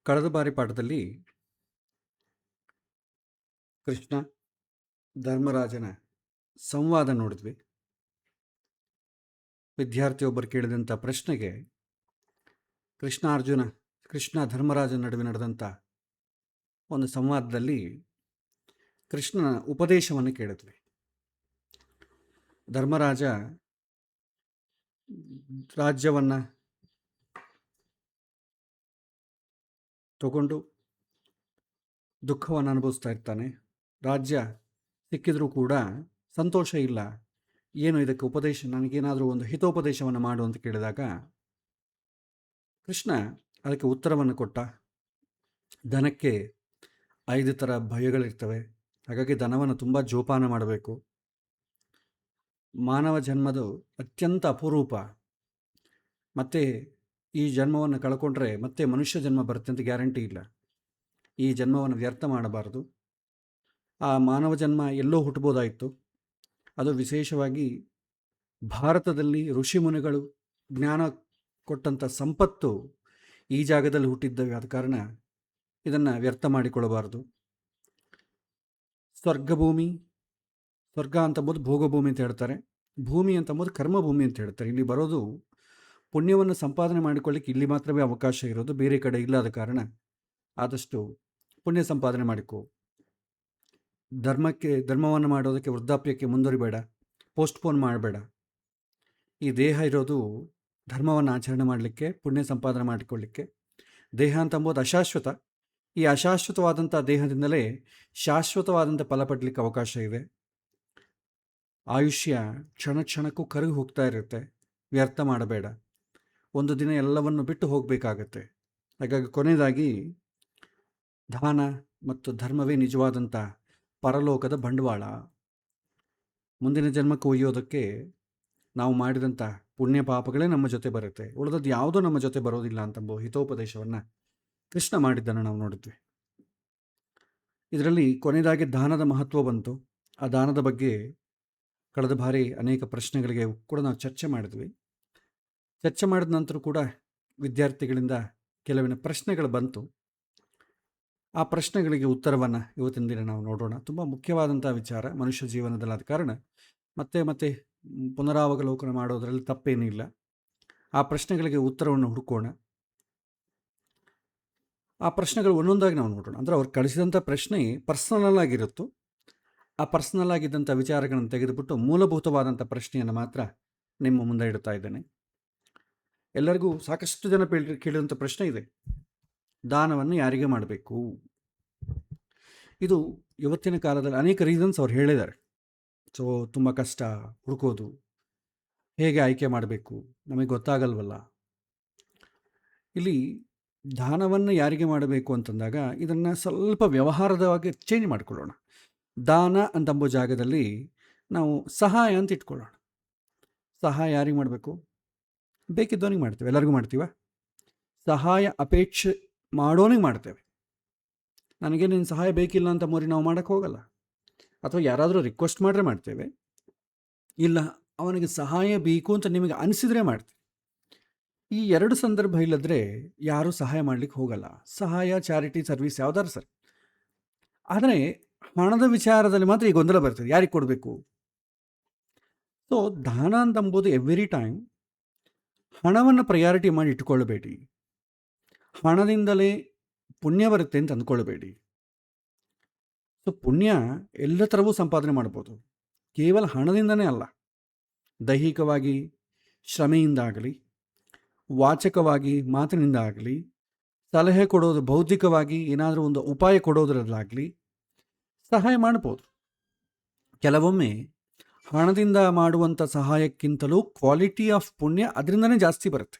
ಕಳೆದ ಬಾರಿ ಪಾಠದಲ್ಲಿ ಕೃಷ್ಣ ಧರ್ಮರಾಜನ ಸಂವಾದ ನೋಡಿದ್ವಿ. ವಿದ್ಯಾರ್ಥಿಯೊಬ್ಬರು ಕೇಳಿದಂಥ ಪ್ರಶ್ನೆಗೆ ಕೃಷ್ಣ ಧರ್ಮರಾಜನ ನಡುವೆ ನಡೆದಂಥ ಒಂದು ಸಂವಾದದಲ್ಲಿ ಕೃಷ್ಣನ ಉಪದೇಶವನ್ನು ಕೇಳಿದ್ವಿ. ಧರ್ಮರಾಜ ರಾಜ್ಯವನ್ನು ತಗೊಂಡು ದುಃಖವನ್ನು ಅನುಭವಿಸ್ತಾ ಇರ್ತಾನೆ. ರಾಜ್ಯ ಸಿಕ್ಕಿದ್ರೂ ಕೂಡ ಸಂತೋಷ ಇಲ್ಲ. ಏನು ಇದಕ್ಕೆ ಉಪದೇಶ, ನನಗೇನಾದರೂ ಒಂದು ಹಿತೋಪದೇಶವನ್ನು ಮಾಡು ಅಂತ ಕೇಳಿದಾಗ ಕೃಷ್ಣ ಅದಕ್ಕೆ ಉತ್ತರವನ್ನು ಕೊಟ್ಟ. ದನಕ್ಕೆ 5 ಥರ ಭಯಗಳಿರ್ತವೆ, ಹಾಗಾಗಿ ದನವನ್ನು ತುಂಬ ಜೋಪಾನ ಮಾಡಬೇಕು. ಮಾನವ ಜನ್ಮದು ಅತ್ಯಂತ ಅಪರೂಪ, ಮತ್ತು ಈ ಜನ್ಮವನ್ನು ಕಳ್ಕೊಂಡ್ರೆ ಮತ್ತೆ ಮನುಷ್ಯ ಜನ್ಮ ಬರುತ್ತೆ ಅಂತ ಗ್ಯಾರಂಟಿ ಇಲ್ಲ. ಈ ಜನ್ಮವನ್ನು ವ್ಯರ್ಥ ಮಾಡಬಾರದು. ಆ ಮಾನವ ಜನ್ಮ ಎಲ್ಲೋ ಹುಟ್ಟಬೋದಾಯಿತು, ಅದು ವಿಶೇಷವಾಗಿ ಭಾರತದಲ್ಲಿ ಋಷಿಮುನಿಗಳು ಜ್ಞಾನ ಕೊಟ್ಟಂಥ ಸಂಪತ್ತು ಈ ಜಾಗದಲ್ಲಿ ಹುಟ್ಟಿದ್ದವೆ. ಆದ ಕಾರಣ ಇದನ್ನು ವ್ಯರ್ಥ ಮಾಡಿಕೊಳ್ಳಬಾರದು. ಸ್ವರ್ಗ ಅಂತಂಬೋದು ಭೋಗಭೂಮಿ ಅಂತ ಹೇಳ್ತಾರೆ, ಭೂಮಿ ಅಂತಂಬೋದು ಕರ್ಮಭೂಮಿ ಅಂತ ಹೇಳ್ತಾರೆ. ಇಲ್ಲಿ ಬರೋದು ಪುಣ್ಯವನ್ನು ಸಂಪಾದನೆ ಮಾಡಿಕೊಳ್ಳಿಕ್ಕೆ ಇಲ್ಲಿ ಮಾತ್ರವೇ ಅವಕಾಶ ಇರೋದು, ಬೇರೆ ಕಡೆ ಇಲ್ಲದ ಕಾರಣ ಆದಷ್ಟು ಪುಣ್ಯ ಸಂಪಾದನೆ ಮಾಡಿಕೊ. ಧರ್ಮವನ್ನು ಮಾಡೋದಕ್ಕೆ ವೃದ್ಧಾಪ್ಯಕ್ಕೆ ಮುಂದುವರಿಬೇಡ, ಪೋಸ್ಟ್ಪೋನ್ ಮಾಡಬೇಡ. ಈ ದೇಹ ಇರೋದು ಧರ್ಮವನ್ನು ಆಚರಣೆ ಮಾಡಲಿಕ್ಕೆ, ಪುಣ್ಯ ಸಂಪಾದನೆ ಮಾಡಿಕೊಳ್ಳಿಕ್ಕೆ. ದೇಹ ಅಂತಂಬೋದು ಅಶಾಶ್ವತ. ಈ ಅಶಾಶ್ವತವಾದಂಥ ದೇಹದಿಂದಲೇ ಶಾಶ್ವತವಾದಂಥ ಫಲ ಪಡಲಿಕ್ಕೆ ಅವಕಾಶ ಇದೆ. ಆಯುಷ್ಯ ಕ್ಷಣಕ್ಕೂ ಕರಗಿ ಹೋಗ್ತಾ ಇರುತ್ತೆ, ವ್ಯರ್ಥ ಮಾಡಬೇಡ. ಒಂದು ದಿನ ಎಲ್ಲವನ್ನು ಬಿಟ್ಟು ಹೋಗಬೇಕಾಗತ್ತೆ. ಹಾಗಾಗಿ ಕೊನೆಯದಾಗಿ ದಾನ ಮತ್ತು ಧರ್ಮವೇ ನಿಜವಾದಂಥ ಪರಲೋಕದ ಬಂಡವಾಳ. ಮುಂದಿನ ಜನ್ಮಕ್ಕೆ ಒಯ್ಯೋದಕ್ಕೆ ನಾವು ಮಾಡಿದಂಥ ಪುಣ್ಯ ಪಾಪಗಳೇ ನಮ್ಮ ಜೊತೆ ಬರುತ್ತೆ, ಉಳಿದದ್ದು ಯಾವುದೂ ನಮ್ಮ ಜೊತೆ ಬರೋದಿಲ್ಲ ಅಂತಂಬೋ ಹಿತೋಪದೇಶವನ್ನು ಕೃಷ್ಣ ಮಾಡಿದ್ದನ್ನು ನಾವು ನೋಡಿದ್ವಿ. ಇದರಲ್ಲಿ ಕೊನೆಯದಾಗಿ ದಾನದ ಮಹತ್ವ ಬಂತು. ಆ ದಾನದ ಬಗ್ಗೆ ಕಳೆದ ಬಾರಿ ಅನೇಕ ಪ್ರಶ್ನೆಗಳಿಗೆ ಕೂಡ ನಾವು ಚರ್ಚೆ ಮಾಡಿದ್ವಿ. ಚರ್ಚೆ ಮಾಡಿದ ನಂತರ ಕೂಡ ವಿದ್ಯಾರ್ಥಿಗಳಿಂದ ಕೆಲವಿನ ಪ್ರಶ್ನೆಗಳು ಬಂತು. ಆ ಪ್ರಶ್ನೆಗಳಿಗೆ ಉತ್ತರವನ್ನು ಇವತ್ತಿನ ದಿನ ನಾವು ನೋಡೋಣ. ತುಂಬ ಮುಖ್ಯವಾದಂಥ ವಿಚಾರ ಮನುಷ್ಯ ಜೀವನದಲ್ಲಿ. ಆದ ಕಾರಣ ಮತ್ತೆ ಪುನರಾವಲೋಕನ ಮಾಡೋದರಲ್ಲಿ ತಪ್ಪೇನಿಲ್ಲ. ಆ ಪ್ರಶ್ನೆಗಳಿಗೆ ಉತ್ತರವನ್ನು ಹುಡುಕೋಣ. ಆ ಪ್ರಶ್ನೆಗಳು ಒಂದೊಂದಾಗಿ ನಾವು ನೋಡೋಣ. ಅಂದರೆ ಅವ್ರು ಕಳಿಸಿದಂಥ ಪ್ರಶ್ನೆ ಪರ್ಸನಲ್ ಆಗಿರುತ್ತೋ, ಆ ಪರ್ಸನಲ್ ಆಗಿದ್ದಂಥ ವಿಚಾರಗಳನ್ನು ತೆಗೆದುಬಿಟ್ಟು ಮೂಲಭೂತವಾದಂಥ ಪ್ರಶ್ನೆಯನ್ನು ಮಾತ್ರ ನಿಮ್ಮ ಮುಂದೆ ಇಡ್ತಾ ಇದ್ದೇನೆ. ಎಲ್ಲರಿಗೂ ಸಾಕಷ್ಟು ಜನ ಕೇಳಿದಂಥ ಪ್ರಶ್ನೆ ಇದೆ, ದಾನವನ್ನು ಯಾರಿಗೆ ಮಾಡಬೇಕು? ಇದು ಇವತ್ತಿನ ಕಾಲದಲ್ಲಿ ಅನೇಕ ರೀಸನ್ಸ್ ಅವ್ರು ಹೇಳಿದ್ದಾರೆ. ಸೊ ತುಂಬ ಕಷ್ಟ ಹುಡುಕೋದು, ಹೇಗೆ ಆಯ್ಕೆ ಮಾಡಬೇಕು, ನಮಗೆ ಗೊತ್ತಾಗಲ್ವಲ್ಲ. ಇಲ್ಲಿ ದಾನವನ್ನು ಯಾರಿಗೆ ಮಾಡಬೇಕು ಅಂತಂದಾಗ ಇದನ್ನು ಸ್ವಲ್ಪ ವ್ಯವಹಾರದವಾಗಿ ಚೇಂಜ್ ಮಾಡಿಕೊಳ್ಳೋಣ. ದಾನ ಅಂತಂಬೋ ಜಾಗದಲ್ಲಿ ನಾವು ಸಹಾಯ ಅಂತ ಇಟ್ಕೊಳ್ಳೋಣ. ಸಹಾಯ ಯಾರಿಗೆ ಮಾಡಬೇಕು? ಬೇಕಿದ್ದವನಿಗೆ ಮಾಡ್ತೇವೆ, ಎಲ್ಲರಿಗೂ ಮಾಡ್ತೀವ? ಸಹಾಯ ಅಪೇಕ್ಷೆ ಮಾಡೋನಿಗೆ ಮಾಡ್ತೇವೆ. ನನಗೆ ನಿನ್ನ ಸಹಾಯ ಬೇಕಿಲ್ಲ ಅಂತ ನಾವು ಮಾಡೋಕ್ಕೆ ಹೋಗಲ್ಲ. ಅಥವಾ ಯಾರಾದರೂ ರಿಕ್ವೆಸ್ಟ್ ಮಾಡಿದ್ರೆ ಮಾಡ್ತೇವೆ, ಇಲ್ಲ ಅವನಿಗೆ ಸಹಾಯ ಬೇಕು ಅಂತ ನಿಮಗೆ ಅನಿಸಿದರೆ ಮಾಡ್ತೇವೆ. ಈ 2 ಸಂದರ್ಭ ಇಲ್ಲದ್ರೆ ಯಾರೂ ಸಹಾಯ ಮಾಡಲಿಕ್ಕೆ ಹೋಗಲ್ಲ. ಸಹಾಯ, ಚಾರಿಟಿ, ಸರ್ವಿಸ್ ಯಾವ್ದಾದ್ರು ಸರಿ. ಆದರೆ ಹಣದ ವಿಚಾರದಲ್ಲಿ ಮಾತ್ರ ಈ ಗೊಂದಲ ಬರ್ತದೆ, ಯಾರಿಗೆ ಕೊಡಬೇಕು? ಸೊ ದಾನ ಅಂತಂಬೋದು ಎವ್ರಿ ಟೈಮ್ ಹಣವನ್ನು ಪ್ರಯಾರಿಟಿ ಮಾಡಿ ಇಟ್ಕೊಳ್ಬೇಡಿ. ಹಣದಿಂದಲೇ ಪುಣ್ಯ ಬರುತ್ತೆ ಅಂತ ಅಂದ್ಕೊಳ್ಬೇಡಿ. ಸೊ ಪುಣ್ಯ ಎಲ್ಲ ಥರವೂ ಸಂಪಾದನೆ ಮಾಡ್ಬೋದು, ಕೇವಲ ಹಣದಿಂದನೇ ಅಲ್ಲ. ದೈಹಿಕವಾಗಿ ಶ್ರಮೆಯಿಂದ ಆಗಲಿ, ವಾಚಕವಾಗಿ ಮಾತಿನಿಂದ ಆಗಲಿ, ಸಲಹೆ ಕೊಡೋದು, ಬೌದ್ಧಿಕವಾಗಿ ಏನಾದರೂ ಒಂದು ಉಪಾಯ ಕೊಡೋದ್ರಲ್ಲಾಗಲಿ ಸಹಾಯ ಮಾಡ್ಬೋದು. ಕೆಲವೊಮ್ಮೆ ಹಣದಿಂದ ಮಾಡುವಂಥ ಸಹಾಯಕ್ಕಿಂತಲೂ ಕ್ವಾಲಿಟಿ ಆಫ್ ಪುಣ್ಯ ಅದರಿಂದನೇ ಜಾಸ್ತಿ ಬರುತ್ತೆ.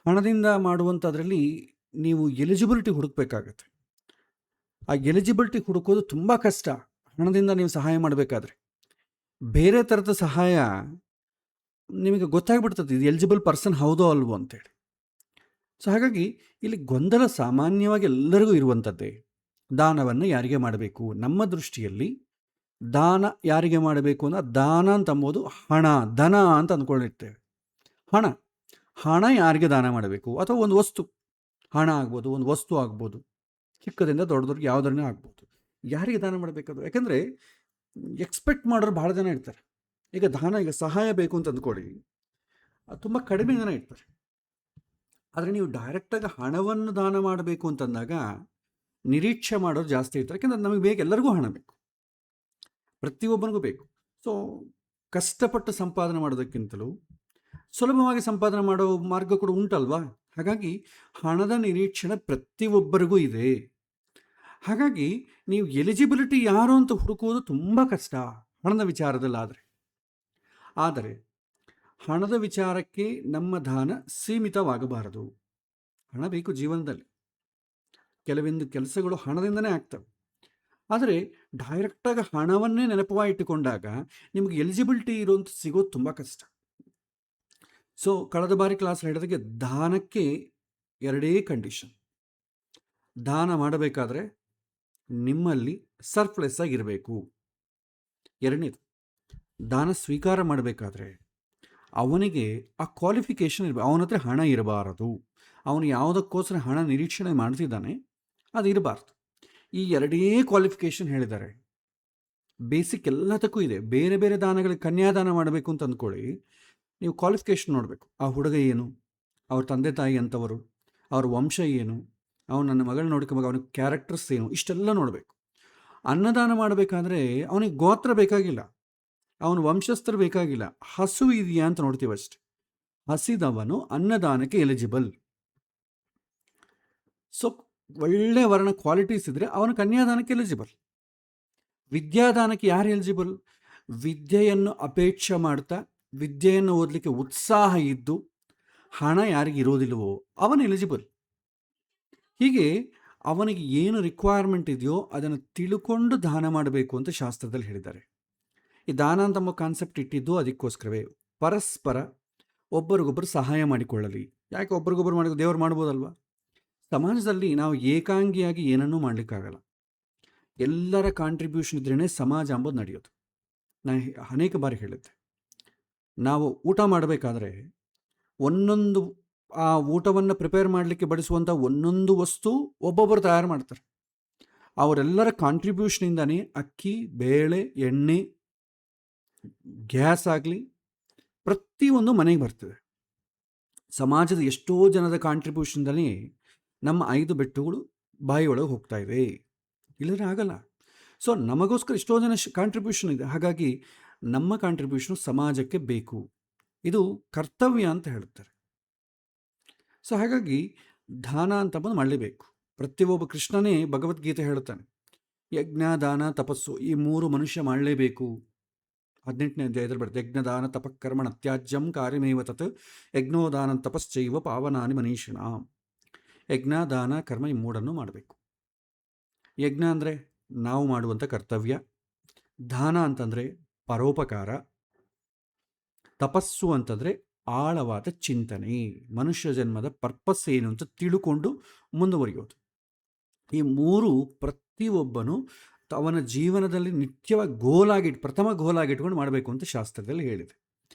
ಹಣದಿಂದ ಮಾಡುವಂಥದ್ರಲ್ಲಿ ನೀವು ಎಲಿಜಿಬಿಲಿಟಿ ಹುಡುಕಬೇಕಾಗತ್ತೆ. ಆ ಎಲಿಜಿಬಿಲಿಟಿ ಹುಡುಕೋದು ತುಂಬ ಕಷ್ಟ. ಹಣದಿಂದ ನೀವು ಸಹಾಯ ಮಾಡಬೇಕಾದ್ರೆ ಬೇರೆ ಥರದ ಸಹಾಯ ನಿಮಗೆ ಗೊತ್ತಾಗ್ಬಿಡ್ತದೆ, ಇದು ಎಲಿಜಿಬಲ್ ಪರ್ಸನ್ ಹೌದೋ ಅಲ್ವೋ ಅಂತೇಳಿ. ಸೊ ಹಾಗಾಗಿ ಇಲ್ಲಿ ಗೊಂದಲ ಸಾಮಾನ್ಯವಾಗಿ ಎಲ್ಲರಿಗೂ ಇರುವಂಥದ್ದೇ. ದಾನವನ್ನು ಯಾರಿಗೆ ಮಾಡಬೇಕು? ನಮ್ಮ ದೃಷ್ಟಿಯಲ್ಲಿ ದಾನ ಯಾರಿಗೆ ಮಾಡಬೇಕು ಅಂದ್ರೆ ದಾನ ಅಂತಂಬೋದು ಹಣ, ಧನ ಅಂತ ಅಂದ್ಕೊಂಡಿರ್ತೇವೆ. ಹಣ ಯಾರಿಗೆ ದಾನ ಮಾಡಬೇಕು? ಅಥವಾ ಒಂದು ವಸ್ತು, ಹಣ ಆಗ್ಬೋದು, ಒಂದು ವಸ್ತು ಆಗ್ಬೋದು, ಚಿಕ್ಕದಿಂದ ದೊಡ್ಡದವ್ರಿಗೆ ಯಾವುದನ್ನೇ ಆಗ್ಬೋದು. ಯಾರಿಗೆ ದಾನ ಮಾಡಬೇಕದು? ಯಾಕಂದರೆ ಎಕ್ಸ್ಪೆಕ್ಟ್ ಮಾಡೋರು ಭಾಳ ಜನ ಇರ್ತಾರೆ. ಈಗ ಸಹಾಯ ಬೇಕು ಅಂತ ಅಂದ್ಕೊಳ್ಳಿ, ತುಂಬ ಕಡಿಮೆ ಜನ ಇರ್ತಾರೆ. ಆದರೆ ನೀವು ಡೈರೆಕ್ಟಾಗಿ ಹಣವನ್ನು ದಾನ ಮಾಡಬೇಕು ಅಂತಂದಾಗ ನಿರೀಕ್ಷೆ ಮಾಡೋರು ಜಾಸ್ತಿ ಇರ್ತಾರೆ. ಯಾಕೆಂದರೆ ನಮಗೆ ಬೇಕು, ಎಲ್ಲರಿಗೂ ಹಣ ಬೇಕು, ಪ್ರತಿಯೊಬ್ಬನಿಗೂ ಬೇಕು. ಸೊ ಕಷ್ಟಪಟ್ಟು ಸಂಪಾದನೆ ಮಾಡೋದಕ್ಕಿಂತಲೂ ಸುಲಭವಾಗಿ ಸಂಪಾದನೆ ಮಾಡೋ ಮಾರ್ಗ ಕೂಡ ಉಂಟಲ್ವಾ? ಹಾಗಾಗಿ ಹಣದ ನಿರೀಕ್ಷಣೆ ಪ್ರತಿಯೊಬ್ಬರಿಗೂ ಇದೆ. ಹಾಗಾಗಿ ನೀವು ಎಲಿಜಿಬಿಲಿಟಿ ಯಾರು ಅಂತ ಹುಡುಕುವುದು ತುಂಬ ಕಷ್ಟ ಹಣದ ವಿಚಾರದಲ್ಲಾದರೆ. ಆದರೆ ಹಣದ ವಿಚಾರಕ್ಕೆ ನಮ್ಮ ದಾನ ಸೀಮಿತವಾಗಬಾರದು. ಹಣ ಬೇಕು ಜೀವನದಲ್ಲಿ, ಕೆಲವೊಂದು ಕೆಲಸಗಳು ಹಣದಿಂದನೇ ಆಗ್ತವೆ. ಆದರೆ ಡೈರೆಕ್ಟಾಗಿ ಹಣವನ್ನೇ ನೆನಪವಾಗಿಟ್ಟುಕೊಂಡಾಗ ನಿಮಗೆ ಎಲಿಜಿಬಿಲಿಟಿ ಇರುವಂಥ ಸಿಗೋದು ತುಂಬ ಕಷ್ಟ. ಸೊ ಕಳೆದ ಬಾರಿ ಕ್ಲಾಸ್ ಹೇಳಿದಾಗೆ ದಾನಕ್ಕೆ ಎರಡೇ ಕಂಡೀಷನ್. ದಾನ ಮಾಡಬೇಕಾದ್ರೆ ನಿಮ್ಮಲ್ಲಿ ಸರ್ಪ್ಲೆಸ್ ಆಗಿರಬೇಕು. ಎರಡನೇದು, ದಾನ ಸ್ವೀಕಾರ ಮಾಡಬೇಕಾದ್ರೆ ಅವನಿಗೆ ಆ ಕ್ವಾಲಿಫಿಕೇಷನ್ ಇರಬೇಕು. ಅವನ ಹತ್ರ ಹಣ ಇರಬಾರದು. ಅವನು ಯಾವುದಕ್ಕೋಸ್ಕರ ಹಣ ನಿರೀಕ್ಷಣೆ ಮಾಡ್ತಿದ್ದಾನೆ ಅದು ಇರಬಾರ್ದು. ಈ ಎರಡೇ ಕ್ವಾಲಿಫಿಕೇಷನ್ ಹೇಳಿದ್ದಾರೆ. ಬೇಸಿಕ್ ಎಲ್ಲದಕ್ಕೂ ಇದೆ. ಬೇರೆ ಬೇರೆ ದಾನಗಳಿಗೆ ಕನ್ಯಾದಾನ ಮಾಡಬೇಕು ಅಂತ ಅಂದ್ಕೊಳ್ಳಿ, ನೀವು ಕ್ವಾಲಿಫಿಕೇಷನ್ ನೋಡಬೇಕು. ಆ ಹುಡುಗ ಏನು, ಅವ್ರ ತಂದೆ ತಾಯಿ ಅಂಥವರು, ಅವ್ರ ವಂಶ ಏನು, ಅವನು ನನ್ನ ಮಗಳು ನೋಡ್ಕೊಬೇಕು, ಅವನ ಕ್ಯಾರೆಕ್ಟರ್ಸ್ ಏನು, ಇಷ್ಟೆಲ್ಲ ನೋಡಬೇಕು. ಅನ್ನದಾನ ಮಾಡಬೇಕಾದ್ರೆ ಅವನಿಗೆ ಗೋತ್ರ ಬೇಕಾಗಿಲ್ಲ, ಅವನ ವಂಶಸ್ಥರು ಬೇಕಾಗಿಲ್ಲ, ಹಸು ಇದೆಯಾ ಅಂತ ನೋಡ್ತೀವಿ ಅಷ್ಟೆ. ಹಸಿದವನು ಅನ್ನದಾನಕ್ಕೆ ಎಲಿಜಿಬಲ್. ಸೊ ಒಳ್ಳೆ ವರ್ಣ ಕ್ವಾಲಿಟೀಸ್ ಇದ್ದರೆ ಅವನು ಕನ್ಯಾದಾನಕ್ಕೆ ಎಲಿಜಿಬಲ್. ವಿದ್ಯಾದಾನಕ್ಕೆ ಯಾರು ಎಲಿಜಿಬಲ್? ವಿದ್ಯೆಯನ್ನು ಅಪೇಕ್ಷೆ ಮಾಡ್ತಾ ವಿದ್ಯೆಯನ್ನು ಓದಲಿಕ್ಕೆ ಉತ್ಸಾಹ ಇದ್ದು ಹಣ ಯಾರಿಗೆ ಇರೋದಿಲ್ವೋ ಅವನು ಎಲಿಜಿಬಲ್. ಹೀಗೆ ಅವನಿಗೆ ಏನು ರಿಕ್ವೈರ್ಮೆಂಟ್ ಇದೆಯೋ ಅದನ್ನು ತಿಳ್ಕೊಂಡು ದಾನ ಮಾಡಬೇಕು ಅಂತ ಶಾಸ್ತ್ರದಲ್ಲಿ ಹೇಳಿದ್ದಾರೆ. ಈ ದಾನ ಅಂತ ಕಾನ್ಸೆಪ್ಟ್ ಇಟ್ಟಿದ್ದು ಅದಕ್ಕೋಸ್ಕರವೇ. ಪರಸ್ಪರ ಒಬ್ಬರಿಗೊಬ್ಬರು ಸಹಾಯ ಮಾಡಿಕೊಳ್ಳಲಿ. ಯಾಕೆ ಒಬ್ರಿಗೊಬ್ಬರು ಮಾಡಿ ದೇವರು ಮಾಡ್ಬೋದಲ್ವ? ಸಮಾಜದಲ್ಲಿ ನಾವು ಏಕಾಂಗಿಯಾಗಿ ಏನನ್ನೂ ಮಾಡಲಿಕ್ಕಾಗಲ್ಲ. ಎಲ್ಲರ ಕಾಂಟ್ರಿಬ್ಯೂಷನ್ ಇದ್ರೇ ಸಮಾಜ ಅಂಬೋದು ನಡೆಯೋದು. ನಾನು ಅನೇಕ ಬಾರಿ ಹೇಳಿದ್ದೆ, ನಾವು ಊಟ ಮಾಡಬೇಕಾದ್ರೆ ಒಂದೊಂದು ಆ ಊಟವನ್ನು ಪ್ರಿಪೇರ್ ಮಾಡಲಿಕ್ಕೆ ಬಡಿಸುವಂಥ ಒಂದೊಂದು ವಸ್ತು ಒಬ್ಬೊಬ್ಬರು ತಯಾರು ಮಾಡ್ತಾರೆ. ಅವರೆಲ್ಲರ ಕಾಂಟ್ರಿಬ್ಯೂಷನಿಂದನೇ ಅಕ್ಕಿ, ಬೇಳೆ, ಎಣ್ಣೆ, ಗ್ಯಾಸ್ ಆಗಲಿ ಪ್ರತಿಯೊಂದು ಮನೆಗೆ ಬರ್ತದೆ. ಸಮಾಜದ ಎಷ್ಟೋ ಜನದ ಕಾಂಟ್ರಿಬ್ಯೂಷನ್ದನೇ ನಮ್ಮ 5 ಬೆಟ್ಟುಗಳು ಬಾಯಿಯೊಳಗೆ ಹೋಗ್ತಾ ಇದೆ, ಇಲ್ಲದ್ರೆ ಆಗಲ್ಲ. ಸೊ ನಮಗೋಸ್ಕರ ಎಷ್ಟೋ ಜನ ಕಾಂಟ್ರಿಬ್ಯೂಷನ್ ಇದೆ. ಹಾಗಾಗಿ ನಮ್ಮ ಕಾಂಟ್ರಿಬ್ಯೂಷನು ಸಮಾಜಕ್ಕೆ ಬೇಕು, ಇದು ಕರ್ತವ್ಯ ಅಂತ ಹೇಳುತ್ತಾರೆ. ಸೊ ಹಾಗಾಗಿ ದಾನ ಅಂತ ಬಂದು ಮಾಡಲೇಬೇಕು. ಪ್ರತಿಯೊಬ್ಬ ಕೃಷ್ಣನೇ ಭಗವದ್ಗೀತೆ ಹೇಳುತ್ತಾನೆ, ಯಜ್ಞ, ದಾನ, ತಪಸ್ಸು ಈ 3 ಮನುಷ್ಯ ಮಾಡಲೇಬೇಕು. 18ನೇ ಅಧ್ಯಾಯದಲ್ಲಿ ಬರುತ್ತೆ, ಯಜ್ಞದಾನ ತಪಕರ್ಮಣ ತ್ಯಾಜ್ಯಂ ಕಾರ್ಯಮೇವ ತತ್ ಯಜ್ಞೋದಾನ ತಪಶ್ಚೈವ ಪಾವನಾನಿ ಮನೀಷಿಣ. ಯಜ್ಞ, ದಾನ, ಕರ್ಮ ಈ 3 ಮಾಡಬೇಕು. ಯಜ್ಞ ಅಂದರೆ ನಾವು ಮಾಡುವಂಥ ಕರ್ತವ್ಯ, ದಾನ ಅಂತಂದರೆ ಪರೋಪಕಾರ, ತಪಸ್ಸು ಅಂತಂದರೆ ಆಳವಾದ ಚಿಂತನೆ, ಮನುಷ್ಯ ಜನ್ಮದ ಪರ್ಪಸ್ ಏನು ಅಂತ ತಿಳ್ಕೊಂಡು ಮುಂದುವರಿಯೋದು. ಈ 3 ಪ್ರತಿಯೊಬ್ಬನು ಅವನ ಜೀವನದಲ್ಲಿ ನಿತ್ಯವಾಗಿ ಪ್ರಥಮ ಗೋಲಾಗಿಟ್ಕೊಂಡು ಮಾಡಬೇಕು ಅಂತ ಶಾಸ್ತ್ರದಲ್ಲಿ ಹೇಳಿದೆ.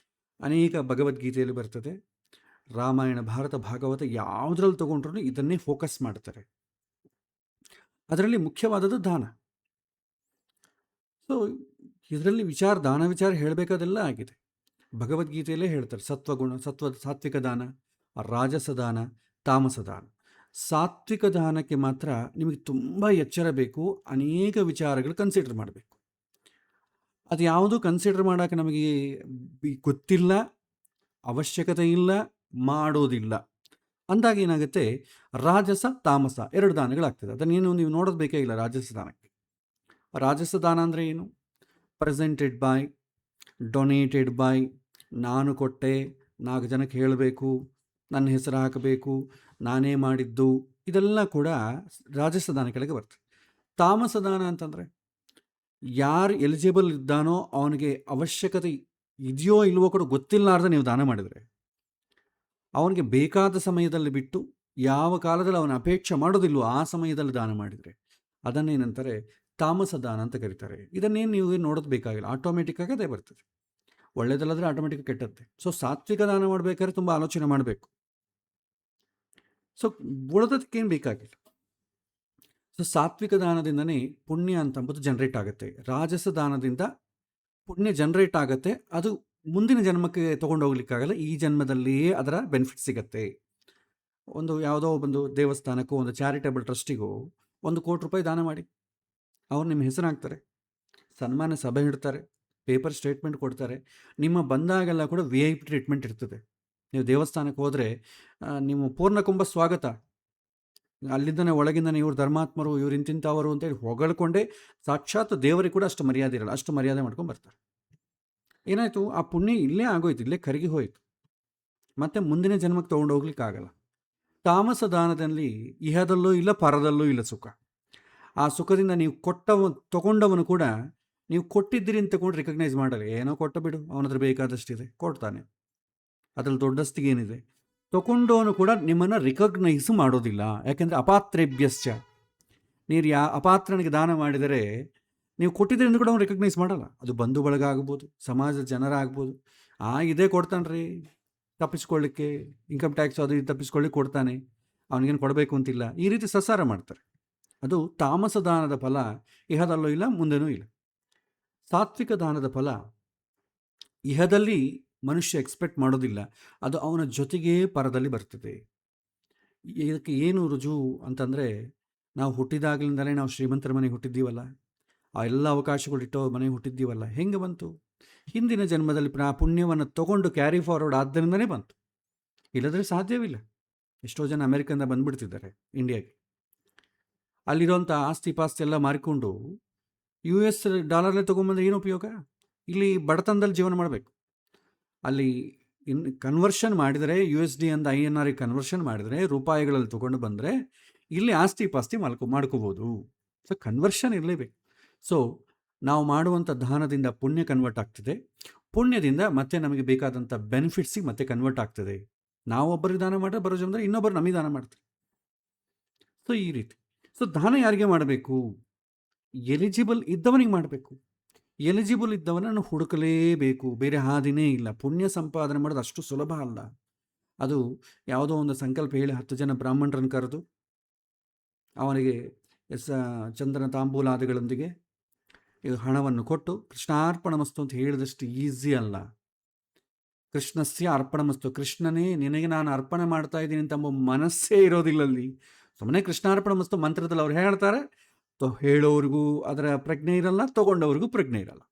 ಅನೇಕ ಭಗವದ್ಗೀತೆಯಲ್ಲಿ ಬರ್ತದೆ, ರಾಮಾಯಣ, ಭಾರತ, ಭಾಗವತ ಯಾವುದ್ರಲ್ಲಿ ತಗೊಂಡ್ರೂ ಇದನ್ನೇ ಫೋಕಸ್ ಮಾಡ್ತಾರೆ. ಅದರಲ್ಲಿ ಮುಖ್ಯವಾದದ್ದು ದಾನ. ಸೊ ಇದರಲ್ಲಿ ದಾನ ವಿಚಾರ ಹೇಳಬೇಕಾದೆಲ್ಲ ಆಗಿದೆ. ಭಗವದ್ಗೀತೆಯಲ್ಲೇ ಹೇಳ್ತಾರೆ, ಸಾತ್ವಿಕ ದಾನ, ರಾಜಸ ದಾನ, ತಾಮಸ ದಾನ. ಸಾತ್ವಿಕ ದಾನಕ್ಕೆ ಮಾತ್ರ ನಿಮಗೆ ತುಂಬ ಎಚ್ಚರ ಬೇಕು, ಅನೇಕ ವಿಚಾರಗಳು ಕನ್ಸಿಡರ್ ಮಾಡಬೇಕು. ಅದು ಯಾವುದು ಕನ್ಸಿಡರ್ ಮಾಡೋಕೆ ನಮಗೆ ಗೊತ್ತಿಲ್ಲ, ಅವಶ್ಯಕತೆ ಇಲ್ಲ, ಮಾಡೋದಿಲ್ಲ ಅಂದಾಗ ಏನಾಗುತ್ತೆ, ರಾಜಸ, ತಾಮಸ 2 ದಾನಗಳಾಗ್ತದೆ. ಅದನ್ನೇನು ನೀವು ನೋಡೋದು ಬೇಕೇ ಇಲ್ಲ. ರಾಜಸ ದಾನಕ್ಕೆ, ರಾಜಸ ದಾನ ಅಂದರೆ ಏನು? ಪ್ರೆಸೆಂಟೆಡ್ ಬೈ, ಡೊನೇಟೆಡ್ ಬೈ, ನಾನು ಕೊಟ್ಟೆ, 4 ಜನಕ್ಕೆ ಹೇಳಬೇಕು, ನನ್ನ ಹೆಸರು ಹಾಕಬೇಕು, ನಾನೇ ಮಾಡಿದ್ದು, ಇದೆಲ್ಲ ಕೂಡ ರಾಜಸ ದಾನ ಕೆಳಗೆ ಬರ್ತದೆ. ತಾಮಸ ದಾನ ಅಂತಂದರೆ ಯಾರು ಎಲಿಜಿಬಲ್ ಇದ್ದಾನೋ ಅವನಿಗೆ ಅವಶ್ಯಕತೆ ಇದೆಯೋ ಇಲ್ವೋ ಕೂಡ ಗೊತ್ತಿಲ್ಲಾರ್ದೆ ನೀವು ದಾನ ಮಾಡಿದರೆ, ಅವನಿಗೆ ಬೇಕಾದ ಸಮಯದಲ್ಲಿ ಬಿಟ್ಟು ಯಾವ ಕಾಲದಲ್ಲಿ ಅವನ ಅಪೇಕ್ಷೆ ಮಾಡೋದಿಲ್ವೋ ಆ ಸಮಯದಲ್ಲಿ ದಾನ ಮಾಡಿದರೆ ಅದನ್ನೇನಂತಾರೆ ತಾಮಸ ದಾನ ಅಂತ ಕರೀತಾರೆ. ಇದನ್ನೇನು ನೀವು ನೋಡೋದು ಬೇಕಾಗಿಲ್ಲ, ಆಟೋಮೆಟಿಕ್ಕಾಗಿ ಅದೇ ಬರ್ತದೆ. ಒಳ್ಳೆಯದಲ್ಲಾದರೆ ಆಟೋಮೆಟಿಕ್ ಕೆಟ್ಟತ್ತೆ. ಸೊ ಸಾತ್ವಿಕ ದಾನ ಮಾಡಬೇಕಾದ್ರೆ ತುಂಬ ಆಲೋಚನೆ ಮಾಡಬೇಕು. ಸೊ ಉಳಿದದಕ್ಕೇನು ಬೇಕಾಗಿಲ್ಲ. ಸೊ ಸಾತ್ವಿಕ ದಾನದಿಂದನೇ ಪುಣ್ಯ ಅಂತಂಬುದು ಜನರೇಟ್ ಆಗುತ್ತೆ. ರಾಜಸ ದಾನದಿಂದ ಪುಣ್ಯ ಜನರೇಟ್ ಆಗುತ್ತೆ. ಅದು ಮುಂದಿನ ಜನ್ಮಕ್ಕೆ ತೊಗೊಂಡು ಹೋಗ್ಲಿಕ್ಕಾಗಲ್ಲ. ಈ ಜನ್ಮದಲ್ಲಿಯೇ ಅದರ ಬೆನಿಫಿಟ್ ಸಿಗತ್ತೆ. ಒಂದು ಯಾವುದೋ ಒಂದು ದೇವಸ್ಥಾನಕ್ಕೋ ಒಂದು ಚಾರಿಟಬಲ್ ಟ್ರಸ್ಟಿಗೋ ₹1,00,00,000 ದಾನ ಮಾಡಿ, ಅವ್ರು ನಿಮ್ಮ ಹೆಸರು ಹಾಕ್ತಾರೆ, ಸನ್ಮಾನ ಸಭೆ ಇಡ್ತಾರೆ, ಪೇಪರ್ ಸ್ಟೇಟ್ಮೆಂಟ್ ಕೊಡ್ತಾರೆ. ನಿಮ್ಮ ಬಂದಾಗೆಲ್ಲ ಕೂಡ VIP ಟ್ರೀಟ್ಮೆಂಟ್ ಇರ್ತದೆ. ನೀವು ದೇವಸ್ಥಾನಕ್ಕೆ ಹೋದರೆ ನೀವು ಪೂರ್ಣಕುಂಭ ಸ್ವಾಗತ, ಅಲ್ಲಿಂದನೇ ಒಳಗಿಂದನೇ ಇವ್ರು ಧರ್ಮಾತ್ಮರು, ಇವ್ರು ಇಂತಿಂಥವರು ಅಂತೇಳಿ ಹೊಗಳ್ಕೊಂಡೇ ಸಾಕ್ಷಾತ್ ದೇವರಿಗೆ ಕೂಡ ಅಷ್ಟು ಮರ್ಯಾದೆ ಇರಲ್ಲ, ಅಷ್ಟು ಮರ್ಯಾದೆ ಮಾಡ್ಕೊಂಡು ಬರ್ತಾರೆ. ಏನಾಯಿತು, ಆ ಪುಣ್ಯ ಇಲ್ಲೇ ಆಗೋಯ್ತು, ಇಲ್ಲೇ ಕರಗಿ ಹೋಯಿತು. ಮತ್ತೆ ಮುಂದಿನ ಜನ್ಮಕ್ಕೆ ತೊಗೊಂಡು ಹೋಗ್ಲಿಕ್ಕಾಗಲ್ಲ. ತಾಮಸ ದಾನದಲ್ಲಿ ಇಹದಲ್ಲೂ ಇಲ್ಲ, ಪರದಲ್ಲೂ ಇಲ್ಲ ಸುಖ. ಆ ಸುಖದಿಂದ ನೀವು ತಗೊಂಡವನು ಕೂಡ ನೀವು ಕೊಟ್ಟಿದ್ದೀರಿ ಅಂತ ತಗೊಂಡು ರಿಕಗ್ನೈಸ್ ಮಾಡಲ್ಲ. ಏನೋ ಕೊಟ್ಟ ಬಿಡು, ಅವನ ಹತ್ರ ಬೇಕಾದಷ್ಟಿದೆ, ಕೊಡ್ತಾನೆ, ಅದ್ರಲ್ಲಿ ದೊಡ್ಡಸ್ತಿಗೆ ಏನಿದೆ. ತಗೊಂಡವನು ಕೂಡ ನಿಮ್ಮನ್ನು ರಿಕಗ್ನೈಸ್ ಮಾಡೋದಿಲ್ಲ. ಯಾಕೆಂದರೆ ಅಪಾತ್ರೇಭ್ಯಶ್ಚ, ನೀವು ಅಪಾತ್ರನಿಗೆ ದಾನ ಮಾಡಿದರೆ ನೀವು ಕೊಟ್ಟಿದ್ದರಿಂದ ಕೂಡ ಅವ್ನು ರಿಕಗ್ನೈಸ್ ಮಾಡಲ್ಲ. ಅದು ಬಂಧು ಬಳಗ ಆಗ್ಬೋದು, ಸಮಾಜದ ಜನರಾಗ್ಬೋದು. ಇದೇ ಕೊಡ್ತಾನೆ ತಪ್ಪಿಸ್ಕೊಳ್ಳಿಕ್ಕೆ, ಇನ್ಕಮ್ ಟ್ಯಾಕ್ಸ್ ಅದು ಇದು ತಪ್ಪಿಸ್ಕೊಳ್ಳಿಕ್ಕೆ ಕೊಡ್ತಾನೆ, ಅವನಿಗೇನು ಕೊಡಬೇಕು ಅಂತಿಲ್ಲ, ಈ ರೀತಿ ಸಸಾರ ಮಾಡ್ತಾರೆ. ಅದು ತಾಮಸ ದಾನದ ಫಲ ಇಹದಲ್ಲೂ ಇಲ್ಲ, ಮುಂದೆನೂ ಇಲ್ಲ. ಸಾತ್ವಿಕ ದಾನದ ಫಲ ಇಹದಲ್ಲಿ ಮನುಷ್ಯ ಎಕ್ಸ್ಪೆಕ್ಟ್ ಮಾಡೋದಿಲ್ಲ, ಅದು ಅವನ ಜೊತೆಗೇ ಪರದಲ್ಲಿ ಬರ್ತದೆ. ಇದಕ್ಕೆ ಏನು ರುಜು ಅಂತಂದರೆ, ನಾವು ಹುಟ್ಟಿದಾಗಲಿಂದಲೇ ನಾವು ಶ್ರೀಮಂತರ ಮನೆಗೆ ಹುಟ್ಟಿದ್ದೀವಲ್ಲ, ಆ ಎಲ್ಲ ಅವಕಾಶಗಳಿಟ್ಟೋ ಮನೆಗೆ ಹುಟ್ಟಿದ್ದೀವಲ್ಲ, ಹೆಂಗೆ ಬಂತು? ಹಿಂದಿನ ಜನ್ಮದಲ್ಲಿ ಪುಣ್ಯವನ್ನು ತಗೊಂಡು ಕ್ಯಾರಿ ಫಾರ್ವರ್ಡ್ ಆದ್ದರಿಂದನೇ ಬಂತು, ಇಲ್ಲದ್ರೆ ಸಾಧ್ಯವಿಲ್ಲ. ಎಷ್ಟೋ ಜನ ಅಮೆರಿಕದಿಂದ ಬಂದುಬಿಡ್ತಿದ್ದಾರೆ ಇಂಡಿಯಾಗೆ, ಅಲ್ಲಿರೋಂಥ ಆಸ್ತಿ ಪಾಸ್ತಿ ಎಲ್ಲ ಮಾರಿಕೊಂಡು US ಡಾಲರ್ಲೇ ತೊಗೊಂಬಂದ್ರೆ ಏನು ಉಪಯೋಗ? ಇಲ್ಲಿ ಬಡತನದಲ್ಲಿ ಜೀವನ ಮಾಡಬೇಕು. ಅಲ್ಲಿ ಕನ್ವರ್ಷನ್ ಮಾಡಿದರೆ USD ಅಂತ INR ಕನ್ವರ್ಷನ್ ಮಾಡಿದರೆ ರೂಪಾಯಿಗಳಲ್ಲಿ ತೊಗೊಂಡು ಬಂದರೆ ಇಲ್ಲಿ ಆಸ್ತಿ ಪಾಸ್ತಿ ಮಾಡ್ಕೋಬೋದು. ಸೊ ಕನ್ವರ್ಷನ್ ಇರಲೇಬೇಕು. ಸೊ ನಾವು ಮಾಡುವಂಥ ದಾನದಿಂದ ಪುಣ್ಯ ಕನ್ವರ್ಟ್ ಆಗ್ತದೆ, ಪುಣ್ಯದಿಂದ ಮತ್ತೆ ನಮಗೆ ಬೇಕಾದಂಥ ಬೆನಿಫಿಟ್ಸಿಗೆ ಮತ್ತೆ ಕನ್ವರ್ಟ್ ಆಗ್ತದೆ. ನಾವು ಒಬ್ಬರಿಗೆ ದಾನ ಮಾಡಿದ್ರೆ ಬರೋ ಜನ್ಮದಲ್ಲಿ ಇನ್ನೊಬ್ಬರು ನಮಗೆ ದಾನ ಮಾಡ್ತಾರೆ. ಸೊ ಈ ರೀತಿ. ಸೊ ದಾನ ಯಾರಿಗೆ ಮಾಡಬೇಕು? ಎಲಿಜಿಬಲ್ ಇದ್ದವನಿಗೆ ಮಾಡಬೇಕು. ಎಲಿಜಿಬಲ್ ಇದ್ದವನನ್ನು ಹುಡುಕಲೇಬೇಕು, ಬೇರೆ ಹಾದಿನೇ ಇಲ್ಲ. ಪುಣ್ಯ ಸಂಪಾದನೆ ಮಾಡೋದು ಅಷ್ಟು ಸುಲಭ ಅಲ್ಲ. ಅದು ಯಾವುದೋ ಒಂದು ಸಂಕಲ್ಪ ಹೇಳಿ 10 ಜನ ಬ್ರಾಹ್ಮಣರನ್ನು ಕರೆದು ಅವನಿಗೆ ಚಂದನ ತಾಂಬೂಲಾದಿಗಳೊಂದಿಗೆ ಹಣವನ್ನು ಕೊಟ್ಟು ಕೃಷ್ಣಾರ್ಪಣಮಸ್ತು ಅಂತ ಹೇಳಿದಷ್ಟು ಈಸಿ ಅಲ್ಲ. ಕೃಷ್ಣಸ್ಯ ಅರ್ಪಣಮಸ್ತು, ಕೃಷ್ಣನೇ ನಿನಗೆ ನಾನು ಅರ್ಪಣೆ ಮಾಡ್ತಾ ಇದ್ದೀನಿ ಅಂತ ಮನಸ್ಸೇ ಇರೋದಿಲ್ಲ ಅಲ್ಲಿ. ಸುಮ್ಮನೆ ಕೃಷ್ಣಾರ್ಪಣಮಸ್ತು ಮಂತ್ರದಲ್ಲಿ ಅವ್ರು ಹೇಳ್ತಾರೆ, ಹೇಳೋರಿಗೂ ಅದರ ಪ್ರಜ್ಞೆ ಇರಲ್ಲ, ತಗೊಂಡವ್ರಿಗೂ ಪ್ರಜ್ಞೆ ಇರಲ್ಲ,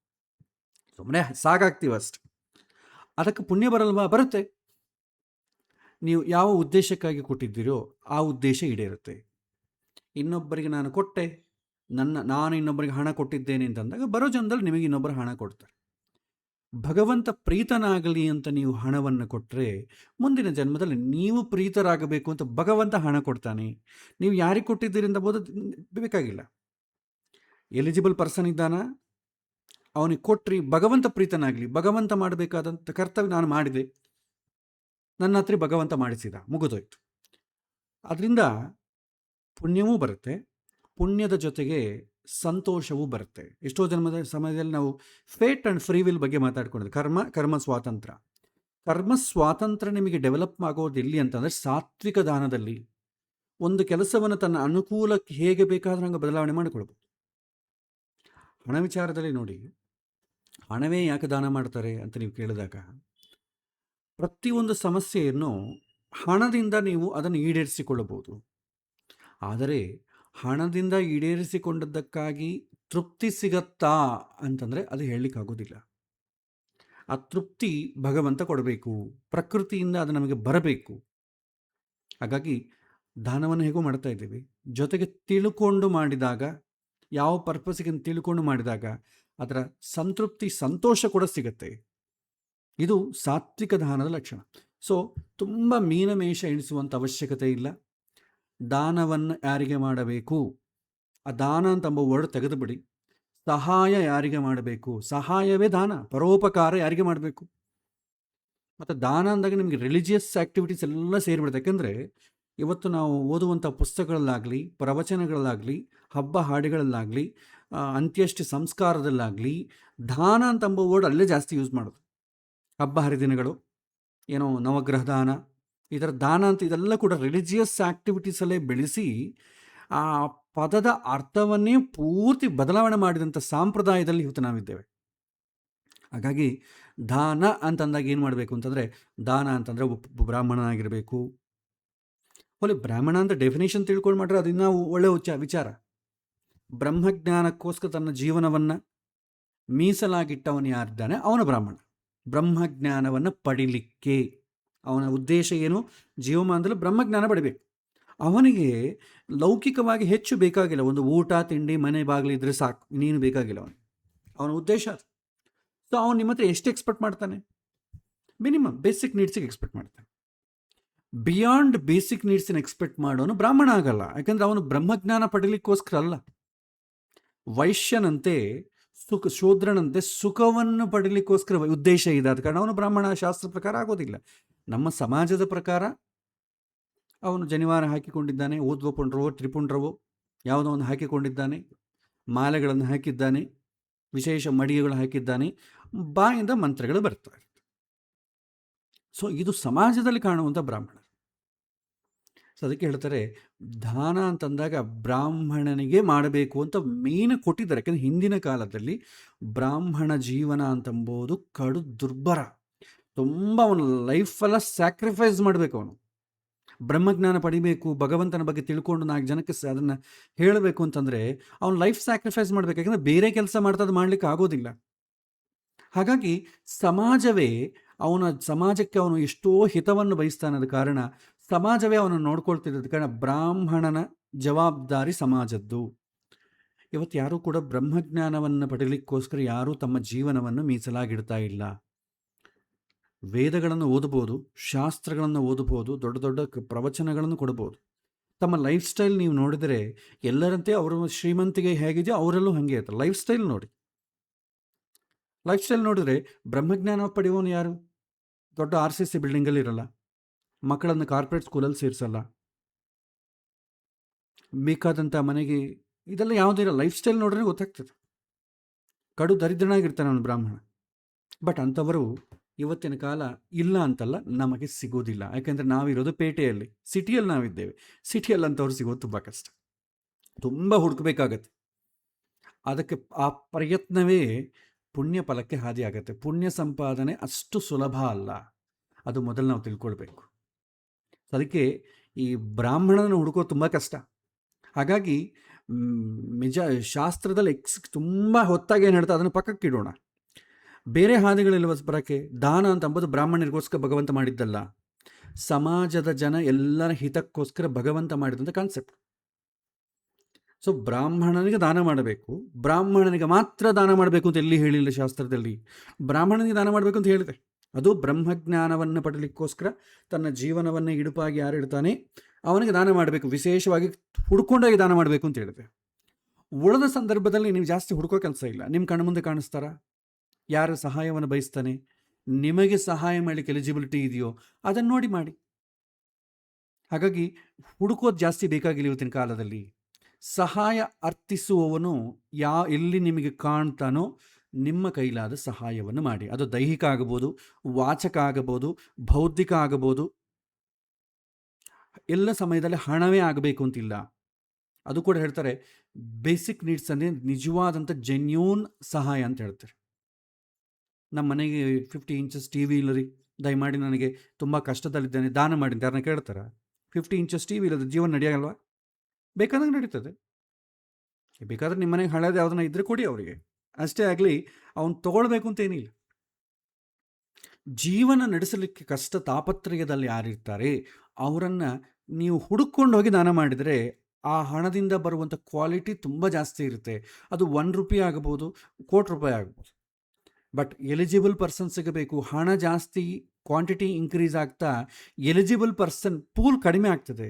ಸುಮ್ಮನೆ ಸಾಕಾಗ್ತೀವಿ ಅಷ್ಟೆ. ಅದಕ್ಕೆ ಪುಣ್ಯ ಬರಲ್ವಾ? ಬರುತ್ತೆ. ನೀವು ಯಾವ ಉದ್ದೇಶಕ್ಕಾಗಿ ಕೊಟ್ಟಿದ್ದೀರೋ ಆ ಉದ್ದೇಶ ಈಡೇರುತ್ತೆ. ಇನ್ನೊಬ್ಬರಿಗೆ ನಾನು ಕೊಟ್ಟೆ, ನಾನು ಇನ್ನೊಬ್ಬರಿಗೆ ಹಣ ಕೊಟ್ಟಿದ್ದೇನೆ ಅಂತಂದಾಗ ಬರೋ ಜನ್ಮದಲ್ಲಿ ನಿಮಗೆ ಇನ್ನೊಬ್ಬರು ಹಣ ಕೊಡ್ತಾರೆ. ಭಗವಂತ ಪ್ರೀತನಾಗಲಿ ಅಂತ ನೀವು ಹಣವನ್ನು ಕೊಟ್ಟರೆ ಮುಂದಿನ ಜನ್ಮದಲ್ಲಿ ನೀವು ಪ್ರೀತರಾಗಬೇಕು ಅಂತ ಭಗವಂತ ಹಣ ಕೊಡ್ತಾನೆ. ನೀವು ಯಾರಿಗೆ ಕೊಟ್ಟಿದ್ದೀರಿ ಅಂತ ಬೇಕಾಗಿಲ್ಲ. ಎಲಿಜಿಬಲ್ ಪರ್ಸನ್ ಇದ್ದಾನ, ಅವನಿಗೆ ಕೊಟ್ರಿ, ಭಗವಂತ ಪ್ರೀತನಾಗಲಿ. ಭಗವಂತ ಮಾಡಬೇಕಾದಂಥ ಕರ್ತವ್ಯ ನಾನು ಮಾಡಿದೆ, ನನ್ನ ಹತ್ರ ಭಗವಂತ ಮಾಡಿಸಿದ, ಮುಗಿದೋಯ್ತು. ಅದರಿಂದ ಪುಣ್ಯವೂ ಬರುತ್ತೆ, ಪುಣ್ಯದ ಜೊತೆಗೆ ಸಂತೋಷವೂ ಬರುತ್ತೆ. ಎಷ್ಟೋ ಜನ್ಮದ ಸಮಯದಲ್ಲಿ ನಾವು ಫೇಟ್ ಆ್ಯಂಡ್ ಫ್ರೀ ವಿಲ್ ಬಗ್ಗೆ ಮಾತಾಡ್ಕೊಂಡಿದ್ದೆ. ಕರ್ಮ ಸ್ವಾತಂತ್ರ್ಯ. ಕರ್ಮ ಸ್ವಾತಂತ್ರ್ಯ ನಿಮಗೆ ಡೆವಲಪ್ ಆಗೋದು ಎಲ್ಲಿ ಅಂತಂದರೆ ಸಾತ್ವಿಕ ದಾನದಲ್ಲಿ. ಒಂದು ಕೆಲಸವನ್ನು ತನ್ನ ಅನುಕೂಲಕ್ಕೆ ಹೇಗೆ ಬೇಕಾದ್ರೂ ಹಂಗೆ ಬದಲಾವಣೆ ಮಾಡಿಕೊಳ್ಬೋದು. ಹಣ ವಿಚಾರದಲ್ಲಿ ನೋಡಿ, ಹಣವೇ ಯಾಕೆ ದಾನ ಮಾಡ್ತಾರೆ ಅಂತ ನೀವು ಕೇಳಿದಾಗ, ಪ್ರತಿಯೊಂದು ಸಮಸ್ಯೆಯನ್ನು ಹಣದಿಂದ ನೀವು ಅದನ್ನು ಈಡೇರಿಸಿಕೊಳ್ಳಬಹುದು. ಆದರೆ ಹಣದಿಂದ ಈಡೇರಿಸಿಕೊಂಡದ್ದಕ್ಕಾಗಿ ತೃಪ್ತಿ ಸಿಗತ್ತಾ ಅಂತಂದರೆ ಅದು ಹೇಳಲಿಕ್ಕಾಗೋದಿಲ್ಲ. ಆ ತೃಪ್ತಿ ಭಗವಂತ ಕೊಡಬೇಕು, ಪ್ರಕೃತಿಯಿಂದ ಅದು ನಮಗೆ ಬರಬೇಕು. ಹಾಗಾಗಿ ದಾನವನ್ನು ಹೇಗೋ ಮಾಡ್ತಾ ಇದ್ದೀವಿ, ಜೊತೆಗೆ ತಿಳ್ಕೊಂಡು ಮಾಡಿದಾಗ, ಯಾವ ಪರ್ಪಸ್ಗೆ ತಿಳ್ಕೊಂಡು ಮಾಡಿದಾಗ ಅದರ ಸಂತೃಪ್ತಿ, ಸಂತೋಷ ಕೂಡ ಸಿಗುತ್ತೆ. ಇದು ಸಾತ್ವಿಕ ದಾನದ ಲಕ್ಷಣ. ಸೊ ತುಂಬ ಮೀನಮೇಷ ಎಣಿಸುವಂಥ ಅವಶ್ಯಕತೆ ಇಲ್ಲ. ದಾನವನ್ನು ಯಾರಿಗೆ ಮಾಡಬೇಕು, ಆ ದಾನ ಅಂತಂಬ ವರ್ಡ್ ತೆಗೆದುಬಿಡಿ. ಸಹಾಯ ಯಾರಿಗೆ ಮಾಡಬೇಕು, ಸಹಾಯವೇ ದಾನ. ಪರೋಪಕಾರ ಯಾರಿಗೆ ಮಾಡಬೇಕು. ಮತ್ತು ದಾನ ಅಂದಾಗ ನಿಮಗೆ ರಿಲಿಜಿಯಸ್ ಆ್ಯಕ್ಟಿವಿಟೀಸ್ ಎಲ್ಲ ಸೇರಿಬಿಡುತ್ತೆ. ಯಾಕೆಂದರೆ ಇವತ್ತು ನಾವು ಓದುವಂಥ ಪುಸ್ತಕಗಳಲ್ಲಾಗಲಿ, ಪ್ರವಚನಗಳಲ್ಲಾಗಲಿ, ಹಬ್ಬ ಹಾಡುಗಳಲ್ಲಾಗಲಿ, ಅಂತ್ಯಷ್ಟಿ ಸಂಸ್ಕಾರದಲ್ಲಾಗಲಿ ದಾನ ಅಂತಂಬ ವರ್ಡ್ ಅಲ್ಲೇ ಜಾಸ್ತಿ ಯೂಸ್ ಮಾಡೋದು. ಹಬ್ಬ ಹರಿದಿನಗಳು, ಏನೋ ನವಗ್ರಹ ದಾನ, ಇದರ ದಾನ ಅಂತ ಇದೆಲ್ಲ ಕೂಡ ರಿಲಿಜಿಯಸ್ ಆಕ್ಟಿವಿಟೀಸಲ್ಲೇ ಬೆಳೆಸಿ ಆ ಪದದ ಅರ್ಥವನ್ನೇ ಪೂರ್ತಿ ಬದಲಾವಣೆ ಮಾಡಿದಂಥ ಸಂಪ್ರದಾಯದಲ್ಲಿ ಇವತ್ತು ನಾವಿದ್ದೇವೆ. ಹಾಗಾಗಿ ದಾನ ಅಂತಂದಾಗ ಏನು ಮಾಡಬೇಕು ಅಂತಂದರೆ, ದಾನ ಅಂತಂದರೆ ಒಬ್ಬ ಬ್ರಾಹ್ಮಣನಾಗಿರಬೇಕು. ಒಳ್ಳೆ ಬ್ರಾಹ್ಮಣ ಅಂತ ಡೆಫಿನೇಷನ್ ತಿಳ್ಕೊಂಡು ಮಾಡ್ರೆ ಅದು ಇನ್ನೂ ಒಳ್ಳೆ ವಿಚಾರ. ಬ್ರಹ್ಮಜ್ಞಾನಕ್ಕೋಸ್ಕರ ತನ್ನ ಜೀವನವನ್ನು ಮೀಸಲಾಗಿಟ್ಟವನು ಯಾರಿದ್ದಾನೆ ಅವನು ಬ್ರಾಹ್ಮಣ. ಬ್ರಹ್ಮಜ್ಞಾನವನ್ನು ಪಡಿಲಿಕ್ಕೆ ಅವನ ಉದ್ದೇಶ ಏನು? ಜೀವಮಾನದಲ್ಲಿ ಬ್ರಹ್ಮಜ್ಞಾನ ಪಡಿಬೇಕು. ಅವನಿಗೆ ಲೌಕಿಕವಾಗಿ ಹೆಚ್ಚು ಬೇಕಾಗಿಲ್ಲ. ಒಂದು ಊಟ ತಿಂಡಿ ಮನೆ ಬಾಗಿಲಿದ್ರೆ ಸಾಕು, ಇನ್ನೇನು ಬೇಕಾಗಿಲ್ಲ ಅವನ ಉದ್ದೇಶ ಅದು. ಸೊ ಅವನು ನಿಮ್ಮ ಹತ್ರ ಎಷ್ಟು ಎಕ್ಸ್ಪೆಕ್ಟ್ ಮಾಡ್ತಾನೆ? ಮಿನಿಮಮ್ ಬೇಸಿಕ್ ನೀಡ್ಸಿಗೆ ಎಕ್ಸ್ಪೆಕ್ಟ್ ಮಾಡ್ತಾನೆ. ಬಿಯಾಂಡ್ ಬೇಸಿಕ್ ನೀಡ್ಸಿನ ಎಕ್ಸ್ಪೆಕ್ಟ್ ಮಾಡೋನು ಬ್ರಾಹ್ಮಣ ಆಗಲ್ಲ. ಯಾಕಂದರೆ ಅವನು ಬ್ರಹ್ಮಜ್ಞಾನ ಪಡೀಲಿಕ್ಕೋಸ್ಕರ ಅಲ್ಲ. ವೈಶ್ಯನಂತೆ ಶೂದ್ರನಂತೆ ಸುಖವನ್ನು ಪಡೀಲಿಕ್ಕೋಸ್ಕರ ಉದ್ದೇಶ ಇದೆ. ಆದ ಕಾರಣ ಅವನು ಬ್ರಾಹ್ಮಣ ಶಾಸ್ತ್ರ ಪ್ರಕಾರ ಆಗೋದಿಲ್ಲ. ನಮ್ಮ ಸಮಾಜದ ಪ್ರಕಾರ ಅವನು ಜನಿವಾರ ಹಾಕಿಕೊಂಡಿದ್ದಾನೆ, ಊರ್ಧ್ವ ಪುಂಡ್ರವೋ ತ್ರಿಪುಂಡ್ರವೋ ಯಾವುದೋ ಒಂದು ಹಾಕಿಕೊಂಡಿದ್ದಾನೆ, ಮಾಲೆಗಳನ್ನು ಹಾಕಿದ್ದಾನೆ, ವಿಶೇಷ ಮಡಿಗೆಗಳು ಹಾಕಿದ್ದಾನೆ, ಬಾಯಿಂದ ಮಂತ್ರಗಳು ಬರ್ತವೆ. ಸೊ ಇದು ಸಮಾಜದಲ್ಲಿ ಕಾಣುವಂಥ ಬ್ರಾಹ್ಮಣ. ಸೊ ಅದಕ್ಕೆ ಹೇಳ್ತಾರೆ ದಾನ ಅಂತಂದಾಗ ಬ್ರಾಹ್ಮಣನಿಗೆ ಮಾಡಬೇಕು ಅಂತ ಮೇನ್ ಕೊಟ್ಟಿದ್ದಾರೆ. ಯಾಕಂದರೆ ಹಿಂದಿನ ಕಾಲದಲ್ಲಿ ಬ್ರಾಹ್ಮಣ ಜೀವನ ಅಂತಂಬೋದು ಕಡು ದುರ್ಭರ. ತುಂಬ ಅವನ ಲೈಫೆಲ್ಲ ಸ್ಯಾಕ್ರಿಫೈಸ್ ಮಾಡಬೇಕು. ಅವನು ಬ್ರಹ್ಮಜ್ಞಾನ ಪಡಿಬೇಕು, ಭಗವಂತನ ಬಗ್ಗೆ ತಿಳ್ಕೊಂಡು 4 ಜನಕ್ಕೆ ಅದನ್ನು ಹೇಳಬೇಕು ಅಂತಂದರೆ ಅವನು ಲೈಫ್ ಸ್ಯಾಕ್ರಿಫೈಸ್ ಮಾಡಬೇಕು. ಯಾಕಂದರೆ ಬೇರೆ ಕೆಲಸ ಮಾಡ್ತದ್ದು ಮಾಡಲಿಕ್ಕೆ ಆಗೋದಿಲ್ಲ. ಹಾಗಾಗಿ ಸಮಾಜಕ್ಕೆ ಅವನು ಎಷ್ಟೋ ಹಿತವನ್ನು ಬಯಸ್ತಾನದ ಕಾರಣ ಸಮಾಜವೇ ಅವನನ್ನು ನೋಡ್ಕೊಳ್ತಿದ್ದ ಕಾರಣ ಬ್ರಾಹ್ಮಣನ ಜವಾಬ್ದಾರಿ ಸಮಾಜದ್ದು. ಇವತ್ತು ಯಾರೂ ಕೂಡ ಬ್ರಹ್ಮಜ್ಞಾನವನ್ನು ಪಡೀಲಿಕ್ಕೋಸ್ಕರ ಯಾರೂ ತಮ್ಮ ಜೀವನವನ್ನು ಮೀಸಲಾಗಿಡ್ತಾ ಇಲ್ಲ. ವೇದಗಳನ್ನು ಓದಬಹುದು, ಶಾಸ್ತ್ರಗಳನ್ನು ಓದಬಹುದು, ದೊಡ್ಡ ದೊಡ್ಡ ಪ್ರವಚನಗಳನ್ನು ಕೊಡಬಹುದು. ತಮ್ಮ ಲೈಫ್ ಸ್ಟೈಲ್ ನೀವು ನೋಡಿದರೆ ಎಲ್ಲರಂತೆ ಅವರ ಶ್ರೀಮಂತಿಗೆ ಹೇಗಿದೆಯೋ ಅವರಲ್ಲೂ ಹಾಗೆ ಇರ್ತಾರೆ. ಲೈಫ್ ಸ್ಟೈಲ್ ನೋಡಿದರೆ ಬ್ರಹ್ಮಜ್ಞಾನ ಪಡೆಯುವವನು ಯಾರು? ದೊಡ್ಡ RCC ಬಿಲ್ಡಿಂಗಲ್ಲಿ ಇರಲ್ಲ, ಮಕ್ಕಳನ್ನು ಕಾರ್ಪೊರೇಟ್ ಸ್ಕೂಲಲ್ಲಿ ಸೇರಿಸಲ್ಲ, ಬೇಕಾದಂಥ ಮನೆಗೆ ಇದೆಲ್ಲ ಯಾವುದೇ ಇಲ್ಲ. ಲೈಫ್ ಸ್ಟೈಲ್ ನೋಡಿದ್ರೆ ಗೊತ್ತಾಗ್ತದೆ. ಕಡು ದರಿದ್ರನಾಗಿರ್ತಾನೆ ಅವನು ಬ್ರಾಹ್ಮಣ. ಬಟ್ ಅಂಥವರು ಇವತ್ತಿನ ಕಾಲ ಇಲ್ಲ ಅಂತಲ್ಲ, ನಮಗೆ ಸಿಗೋದಿಲ್ಲ. ಯಾಕೆಂದರೆ ನಾವಿರೋದು ಪೇಟೆಯಲ್ಲಿ, ಸಿಟಿಯಲ್ಲಿ ನಾವಿದ್ದೇವೆ. ಸಿಟಿಯಲ್ಲಿ ಅಂಥವ್ರು ಸಿಗೋದು ತುಂಬ ಕಷ್ಟ, ತುಂಬ ಹುಡುಕಬೇಕಾಗತ್ತೆ. ಅದಕ್ಕೆ ಆ ಪ್ರಯತ್ನವೇ ಪುಣ್ಯ ಫಲಕ್ಕೆ ಹಾದಿಯಾಗತ್ತೆ. ಪುಣ್ಯ ಸಂಪಾದನೆ ಅಷ್ಟು ಸುಲಭ ಅಲ್ಲ, ಅದು ಮೊದಲು ನಾವು ತಿಳ್ಕೊಳ್ಬೇಕು. ಅದಕ್ಕೆ ಈ ಬ್ರಾಹ್ಮಣನ ಹುಡುಕೋದು ತುಂಬ ಕಷ್ಟ. ಹಾಗಾಗಿ ಶಾಸ್ತ್ರದಲ್ಲಿ ತುಂಬ ಹೊತ್ತಾಗಿ ಏನು ಹೇಳ್ತಾ ಅದನ್ನು ಪಕ್ಕಕ್ಕೆ ಇಡೋಣ. ಬೇರೆ ಹಾದಿಗಳಿಲ್ವ ಬರೋಕ್ಕೆ? ದಾನ ಅಂತ ಅಂಬೋದು ಬ್ರಾಹ್ಮಣರಿಗೋಸ್ಕರ ಭಗವಂತ ಮಾಡಿದ್ದಲ್ಲ, ಸಮಾಜದ ಜನ ಎಲ್ಲರ ಹಿತಕ್ಕೋಸ್ಕರ ಭಗವಂತ ಮಾಡಿದಂಥ ಕಾನ್ಸೆಪ್ಟ್. ಸೊ ಬ್ರಾಹ್ಮಣನಿಗೆ ದಾನ ಮಾಡಬೇಕು, ಬ್ರಾಹ್ಮಣನಿಗೆ ಮಾತ್ರ ದಾನ ಮಾಡಬೇಕು ಅಂತ ಎಲ್ಲಿ ಹೇಳಿಲ್ಲ ಶಾಸ್ತ್ರದಲ್ಲಿ. ಬ್ರಾಹ್ಮಣನಿಗೆ ದಾನ ಮಾಡಬೇಕು ಅಂತ ಹೇಳಿದೆ. ಅದು ಬ್ರಹ್ಮಜ್ಞಾನವನ್ನು ಪಡಲಿಕ್ಕೋಸ್ಕರ ತನ್ನ ಜೀವನವನ್ನು ಇಡುಪಾಗಿ ಯಾರು ಇಡ್ತಾನೆ ಅವನಿಗೆ ದಾನ ಮಾಡಬೇಕು. ವಿಶೇಷವಾಗಿ ಹುಡ್ಕೊಂಡಾಗಿ ದಾನ ಮಾಡಬೇಕು ಅಂತ ಹೇಳಿದೆ. ಉಳಿದ ಸಂದರ್ಭದಲ್ಲಿ ನೀವು ಜಾಸ್ತಿ ಹುಡ್ಕೋ ಕೆಲಸ ಇಲ್ಲ. ನಿಮ್ಮ ಕಣ್ಣ ಮುಂದೆ ಕಾಣಿಸ್ತಾರ ಯಾರು ಸಹಾಯವನ್ನು ಬಯಸ್ತಾನೆ, ನಿಮಗೆ ಸಹಾಯ ಮಾಡಲಿಕ್ಕೆ ಎಲಿಜಿಬಿಲಿಟಿ ಇದೆಯೋ ಅದನ್ನು ನೋಡಿ ಮಾಡಿ. ಹಾಗಾಗಿ ಹುಡುಕೋದು ಜಾಸ್ತಿ ಬೇಕಾಗಿಲ್ಲ ಇವತ್ತಿನ ಕಾಲದಲ್ಲಿ. ಸಹಾಯ ಅರ್ಥಿಸುವವನು ಎಲ್ಲಿ ನಿಮಗೆ ಕಾಣ್ತಾನೋ ನಿಮ್ಮ ಕೈಲಾದ ಸಹಾಯವನ್ನು ಮಾಡಿ. ಅದು ದೈಹಿಕ ಆಗಬಹುದು, ವಾಚಕ ಆಗಬಹುದು, ಬೌದ್ಧಿಕ ಆಗಬಹುದು. ಎಲ್ಲ ಸಮಯದಲ್ಲಿ ಹಣವೇ ಆಗಬೇಕು ಅಂತಿಲ್ಲ. ಅದು ಕೂಡ ಹೇಳ್ತಾರೆ ಬೇಸಿಕ್ ನೀಡ್ಸ್ ಅಂದರೆ ನಿಜವಾದಂಥ ಜೆನ್ಯೂನ್ ಸಹಾಯ ಅಂತ ಹೇಳ್ತಾರೆ. ನಮ್ಮ ಮನೆಗೆ 50 ಇಂಚಸ್ TV ಇಲ್ಲ ರೀ, ದಯಮಾಡಿ ನನಗೆ ತುಂಬ ಕಷ್ಟದಲ್ಲಿದ್ದೇನೆ, ದಾನ ಮಾಡಿ ಅಂತ ಯಾರನ್ನ ಕೇಳ್ತಾರೆ? 50 ಇಂಚಸ್ TV ಇಲ್ಲದ ಜೀವನ ನಡೆಯಲ್ವಾ? ಬೇಕಾದಂಗೆ ನಡೀತದೆ. ಬೇಕಾದ್ರೆ ನಿಮ್ಮ ಮನೆಗೆ ಹಳೇದು ಯಾವುದನ್ನ ಇದ್ದರೆ ಕೊಡಿ ಅವರಿಗೆ, ಅಷ್ಟೇ ಆಗಲಿ. ಅವನು ತೊಗೊಳ್ಬೇಕು ಅಂತ ಏನಿಲ್ಲ. ಜೀವನ ನಡೆಸಲಿಕ್ಕೆ ಕಷ್ಟ ತಾಪತ್ರಯದಲ್ಲಿ ಯಾರಿರ್ತಾರೆ ಅವರನ್ನು ನೀವು ಹುಡುಕೊಂಡು ಹೋಗಿ ದಾನ ಮಾಡಿದರೆ ಆ ಹಣದಿಂದ ಬರುವಂಥ ಕ್ವಾಲಿಟಿ ತುಂಬ ಜಾಸ್ತಿ ಇರುತ್ತೆ. ಅದು ₹1 ಆಗಬಹುದು, ₹1,00,00,000 ಆಗ್ಬೋದು. ಬಟ್ ಎಲಿಜಿಬಲ್ ಪರ್ಸನ್ ಸಿಗಬೇಕು. ಹಣ ಜಾಸ್ತಿ, ಕ್ವಾಂಟಿಟಿ ಇನ್ಕ್ರೀಸ್ ಆಗ್ತಾ ಎಲಿಜಿಬಲ್ ಪರ್ಸನ್ ಪೂಲ್ ಕಡಿಮೆ ಆಗ್ತದೆ.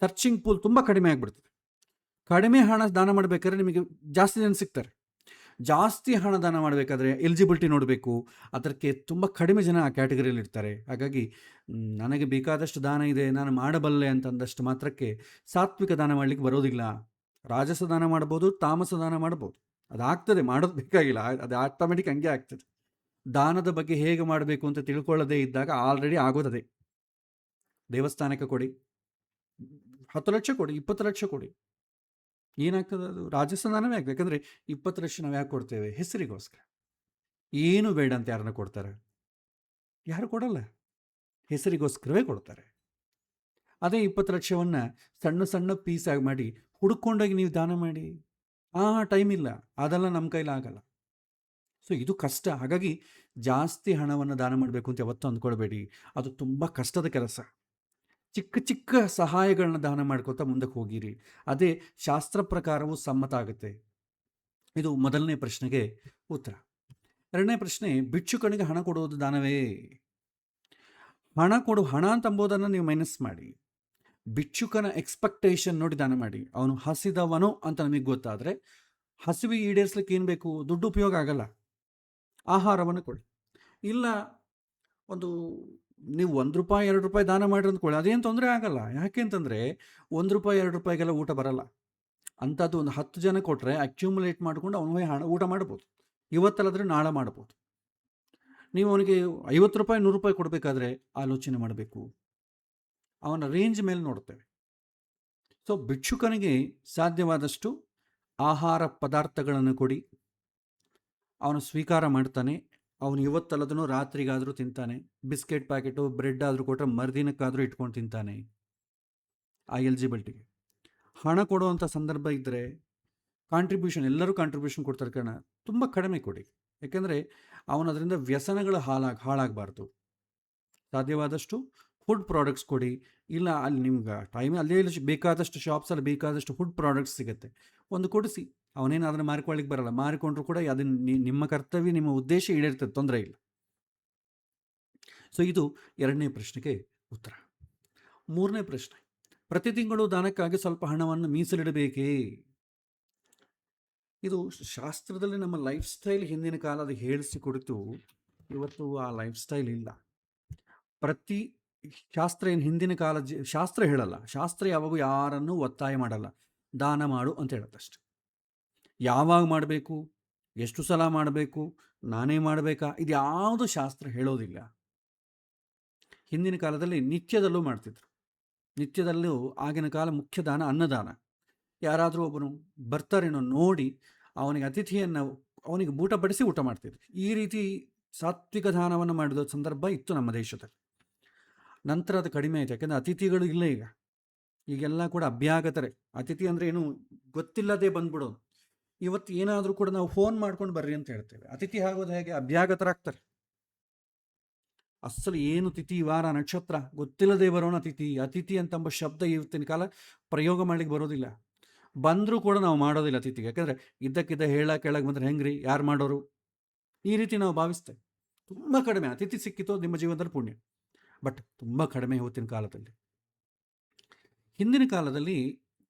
ಸರ್ಚಿಂಗ್ ಪೂಲ್ ತುಂಬ ಕಡಿಮೆ ಆಗಿಬಿಡ್ತದೆ. ಕಡಿಮೆ ಹಣ ದಾನ ಮಾಡಬೇಕಾದ್ರೆ ನಿಮಗೆ ಜಾಸ್ತಿ ಜನ ಸಿಗ್ತಾರೆ. ಜಾಸ್ತಿ ಹಣ ದಾನ ಮಾಡಬೇಕಾದ್ರೆ ಎಲಿಜಿಬಿಲಿಟಿ ನೋಡಬೇಕು. ಅದಕ್ಕೆ ತುಂಬ ಕಡಿಮೆ ಜನ ಆ ಕ್ಯಾಟಗರಿಯಲ್ಲಿ ಇರ್ತಾರೆ. ಹಾಗಾಗಿ ನನಗೆ ಬೇಕಾದಷ್ಟು ದಾನ ಇದೆ, ನಾನು ಮಾಡಬಲ್ಲೆ ಅಂತಂದಷ್ಟು ಮಾತ್ರಕ್ಕೆ ಸಾತ್ವಿಕ ದಾನ ಮಾಡಲಿಕ್ಕೆ ಬರೋದಿಲ್ಲ. ರಾಜಸ ದಾನ ಮಾಡ್ಬೋದು, ತಾಮಸ ದಾನ ಮಾಡ್ಬೋದು, ಅದಾಗ್ತದೆ, ಮಾಡೋದು ಬೇಕಾಗಿಲ್ಲ, ಅದು ಆಟೋಮೆಟಿಕ್ ಹಂಗೆ ಆಗ್ತದೆ. ದಾನದ ಬಗ್ಗೆ ಹೇಗೆ ಮಾಡಬೇಕು ಅಂತ ತಿಳ್ಕೊಳ್ಳದೇ ಇದ್ದಾಗ ಆಲ್ರೆಡಿ ಆಗೋದದೆ. ದೇವಸ್ಥಾನಕ್ಕೆ ಕೊಡಿ, 10 ಲಕ್ಷ ಕೊಡಿ, 20 ಲಕ್ಷ ಕೊಡಿ, ಏನಾಗ್ತದೆ ಅದು ರಾಜಸ್ಥಾನವೇ ಆಗ್ತದೆ. ಯಾಕಂದರೆ 20 ಲಕ್ಷ ನಾವು ಯಾಕೆ ಕೊಡ್ತೇವೆ? ಹೆಸರಿಗೋಸ್ಕರ. ಏನು ಬೇಡ ಅಂತ ಯಾರನ್ನ ಕೊಡ್ತಾರೆ? ಯಾರು ಕೊಡಲ್ಲ, ಹೆಸರಿಗೋಸ್ಕರವೇ ಕೊಡ್ತಾರೆ. ಅದೇ 20 ಲಕ್ಷವನ್ನು ಸಣ್ಣ ಸಣ್ಣ ಪೀಸಾಗಿ ಮಾಡಿ ಹುಡ್ಕೊಂಡೋಗಿ ನೀವು ದಾನ ಮಾಡಿ, ಟೈಮ್ ಇಲ್ಲ, ಅದೆಲ್ಲ ನಮ್ಮ ಕೈಲಾಗಲ್ಲ. ಸೊ ಇದು ಕಷ್ಟ. ಹಾಗಾಗಿ ಜಾಸ್ತಿ ಹಣವನ್ನು ದಾನ ಮಾಡಬೇಕು ಅಂತ ಯಾವತ್ತೂ ಅಂದ್ಕೊಳ್ಬೇಡಿ, ಅದು ತುಂಬ ಕಷ್ಟದ ಕೆಲಸ. ಚಿಕ್ಕ ಚಿಕ್ಕ ಸಹಾಯಗಳನ್ನ ದಾನ ಮಾಡ್ಕೊತಾ ಮುಂದಕ್ಕೆ ಹೋಗಿರಿ, ಅದೇ ಶಾಸ್ತ್ರ ಪ್ರಕಾರವೂ ಸಮ್ಮತ ಆಗುತ್ತೆ. ಇದು ಮೊದಲನೇ ಪ್ರಶ್ನೆಗೆ ಉತ್ತರ. ಎರಡನೇ ಪ್ರಶ್ನೆ, ಭಿಕ್ಷುಕನಿಗೆ ಹಣ ಕೊಡುವುದು ದಾನವೇ? ಹಣ ಅಂತ ಅಂಬೋದನ್ನು ನೀವು ಮೈನಸ್ ಮಾಡಿ, ಭಿಕ್ಷುಕನ ಎಕ್ಸ್ಪೆಕ್ಟೇಷನ್ ನೋಡಿ ದಾನ ಮಾಡಿ. ಅವನು ಹಸಿದವನು ಅಂತ ನಮಗೆ ಗೊತ್ತಾದರೆ, ಹಸಿವಿಗೆ ಈಡೇರಿಸ್ಲಿಕ್ಕೆ ಏನು ಬೇಕು? ದುಡ್ಡು ಉಪಯೋಗ ಆಗಲ್ಲ, ಆಹಾರವನ್ನು ಕೊಡಿ. ಇಲ್ಲ, ಒಂದು ನೀವು ₹1 ₹2 ದಾನ ಮಾಡಿರಿ ಅಂದ್ಕೊಳ್ಳಿ, ಅದೇನು ತೊಂದರೆ ಆಗಲ್ಲ. ಯಾಕೆ ಅಂತಂದರೆ ₹1 ₹2 ಊಟ ಬರಲ್ಲ. ಅಂಥದ್ದು ಒಂದು 10 ಜನ ಕೊಟ್ಟರೆ ಅಕ್ಯುಮುಲೇಟ್ ಮಾಡಿಕೊಂಡು ಅವನು ಊಟ ಮಾಡ್ಬೋದು. ಇವತ್ತಲ್ಲಾದರೆ ನಾಳೆ ಮಾಡ್ಬೋದು. ನೀವು ಅವನಿಗೆ ₹50 ₹100 ಕೊಡಬೇಕಾದ್ರೆ ಆಲೋಚನೆ ಮಾಡಬೇಕು, ಅವನ ರೇಂಜ್ ಮೇಲೆ ನೋಡ್ತೇವೆ. ಸೊ ಭಿಕ್ಷುಕನಿಗೆ ಸಾಧ್ಯವಾದಷ್ಟು ಆಹಾರ ಪದಾರ್ಥಗಳನ್ನು ಕೊಡಿ, ಅವನು ಸ್ವೀಕಾರ ಮಾಡ್ತಾನೆ. ಅವನು ಇವತ್ತಲ್ಲದನು ರಾತ್ರಿಗಾದರೂ ತಿಂತಾನೆ. ಬಿಸ್ಕೆಟ್ ಪ್ಯಾಕೆಟು ಬ್ರೆಡ್ ಆದರೂ ಕೊಟ್ಟರೆ ಮರುದಿನಕ್ಕಾದರೂ ಇಟ್ಕೊಂಡು ತಿಂತಾನೆ. ಆ ಎಲಿಜಿಬಿಲಿಟಿಗೆ ಹಣ ಕೊಡುವಂಥ ಸಂದರ್ಭ ಇದ್ದರೆ ಕಾಂಟ್ರಿಬ್ಯೂಷನ್, ಎಲ್ಲರೂ ಕಾಂಟ್ರಿಬ್ಯೂಷನ್ ಕೊಡ್ತಾರೆ ಕಾರಣ ತುಂಬ ಕಡಿಮೆ ಕೊಡಿ. ಯಾಕೆಂದರೆ ಅವನು ಅದರಿಂದ ವ್ಯಸನಗಳು ಹಾಳಾಗಬಾರ್ದು. ಸಾಧ್ಯವಾದಷ್ಟು ಫುಡ್ ಪ್ರಾಡಕ್ಟ್ಸ್ ಕೊಡಿ. ಇಲ್ಲ, ಅಲ್ಲಿ ನಿಮ್ಗೆ ಅಲ್ಲೇ ಬೇಕಾದಷ್ಟು ಶಾಪ್ಸಲ್ಲಿ ಬೇಕಾದಷ್ಟು ಫುಡ್ ಪ್ರಾಡಕ್ಟ್ಸ್ ಸಿಗುತ್ತೆ, ಒಂದು ಕೊಡಿಸಿ. ಅವನೇನು ಅದನ್ನು ಮಾರಿಕೊಳ್ಳಿಕ್ಕೆ ಬರಲ್ಲ, ಮಾರಿಕೊಂಡ್ರು ಕೂಡ ಅದನ್ನು ನಿಮ್ಮ ಕರ್ತವ್ಯ, ನಿಮ್ಮ ಉದ್ದೇಶ ಈಡೇರ್ತದೆ, ತೊಂದರೆ ಇಲ್ಲ. ಸೊ ಇದು ಎರಡನೇ ಪ್ರಶ್ನೆಗೆ ಉತ್ತರ. ಮೂರನೇ ಪ್ರಶ್ನೆ, ಪ್ರತಿ ತಿಂಗಳು ದಾನಕ್ಕಾಗಿ ಸ್ವಲ್ಪ ಹಣವನ್ನು ಮೀಸಲಿಡಬೇಕೇ? ಇದು ಶಾಸ್ತ್ರದಲ್ಲಿ ನಮ್ಮ ಲೈಫ್ ಸ್ಟೈಲ್ ಹಿಂದಿನ ಕಾಲದ ಹೇಳಿಸಿಕೊಡ್ತು. ಇವತ್ತು ಆ ಲೈಫ್ ಸ್ಟೈಲ್ ಇಲ್ಲ. ಪ್ರತಿ ಶಾಸ್ತ್ರ ಏನು ಹಿಂದಿನ ಕಾಲ ಶಾಸ್ತ್ರ ಹೇಳಲ್ಲ, ಶಾಸ್ತ್ರ ಯಾವಾಗೂ ಯಾರನ್ನೂ ಒತ್ತಾಯ ಮಾಡಲ್ಲ, ದಾನ ಮಾಡು ಅಂತ ಹೇಳುತ್ತಷ್ಟೆ. ಯಾವಾಗ ಮಾಡಬೇಕು, ಎಷ್ಟು ಸಲ ಮಾಡಬೇಕು, ನಾನೇ ಮಾಡಬೇಕಾ, ಇದು ಯಾವುದು ಶಾಸ್ತ್ರ ಹೇಳೋದಿಲ್ಲ. ಹಿಂದಿನ ಕಾಲದಲ್ಲಿ ನಿತ್ಯದಲ್ಲೂ ಮಾಡ್ತಿದ್ರು. ನಿತ್ಯದಲ್ಲೂ ಆಗಿನ ಕಾಲ ಮುಖ್ಯ ದಾನ ಅನ್ನದಾನ. ಯಾರಾದರೂ ಒಬ್ಬನು ಬರ್ತಾರೇನೋ ನೋಡಿ ಅವನಿಗೆ ಅತಿಥಿಯನ್ನು ಅವನಿಗೆ ಊಟ ಬಡಿಸಿ ಊಟ ಮಾಡ್ತಿದ್ರು. ಈ ರೀತಿ ಸಾತ್ವಿಕ ದಾನವನ್ನು ಮಾಡಿದ ಸಂದರ್ಭ ಇತ್ತು ನಮ್ಮ ದೇಶದಲ್ಲಿ. ನಂತರ ಅದು ಕಡಿಮೆ ಆಯಿತು, ಯಾಕೆಂದರೆ ಅತಿಥಿಗಳು ಇಲ್ಲ ಈಗೆಲ್ಲ ಕೂಡ ಅಭ್ಯಾಗತರೆ. ಅತಿಥಿ ಅಂದರೆ ಏನು ಗೊತ್ತಿಲ್ಲದೆ ಬಂದ್ಬಿಡೋದು. ಇವತ್ತು ಏನಾದರೂ ಕೂಡ ನಾವು ಫೋನ್ ಮಾಡ್ಕೊಂಡು ಬರ್ರಿ ಅಂತ ಹೇಳ್ತೇವೆ. ಅತಿಥಿ ಆಗೋದು ಹೇಗೆ? ಅಭ್ಯಾಗತರಾಗ್ತಾರೆ. ಅಸಲು ಏನು ತಿಥಿ ವಾರ ನಕ್ಷತ್ರ ಗೊತ್ತಿಲ್ಲದೆ ಬರೋಣ ಅತಿಥಿ ಅಂತಂಬ ಶಬ್ದ ಇವತ್ತಿನ ಕಾಲ ಪ್ರಯೋಗ ಮಾಡ್ಲಿಕ್ಕೆ ಬರೋದಿಲ್ಲ. ಬಂದರೂ ಕೂಡ ನಾವು ಮಾಡೋದಿಲ್ಲ ಅತಿಥಿಗೆ. ಯಾಕಂದರೆ ಇದ್ದಕ್ಕಿದ್ದ ಕೆಳಗೆ ಬಂದರೆ ಹೆಂಗ್ರಿ, ಯಾರು ಮಾಡೋರು, ಈ ರೀತಿ ನಾವು ಭಾವಿಸ್ತೇವೆ. ತುಂಬ ಕಡಿಮೆ. ಅತಿಥಿ ಸಿಕ್ಕಿತು ನಿಮ್ಮ ಜೀವನದಲ್ಲಿ ಪುಣ್ಯ, ಬಟ್ ತುಂಬ ಕಡಿಮೆ ಇವತ್ತಿನ ಕಾಲದಲ್ಲಿ. ಹಿಂದಿನ ಕಾಲದಲ್ಲಿ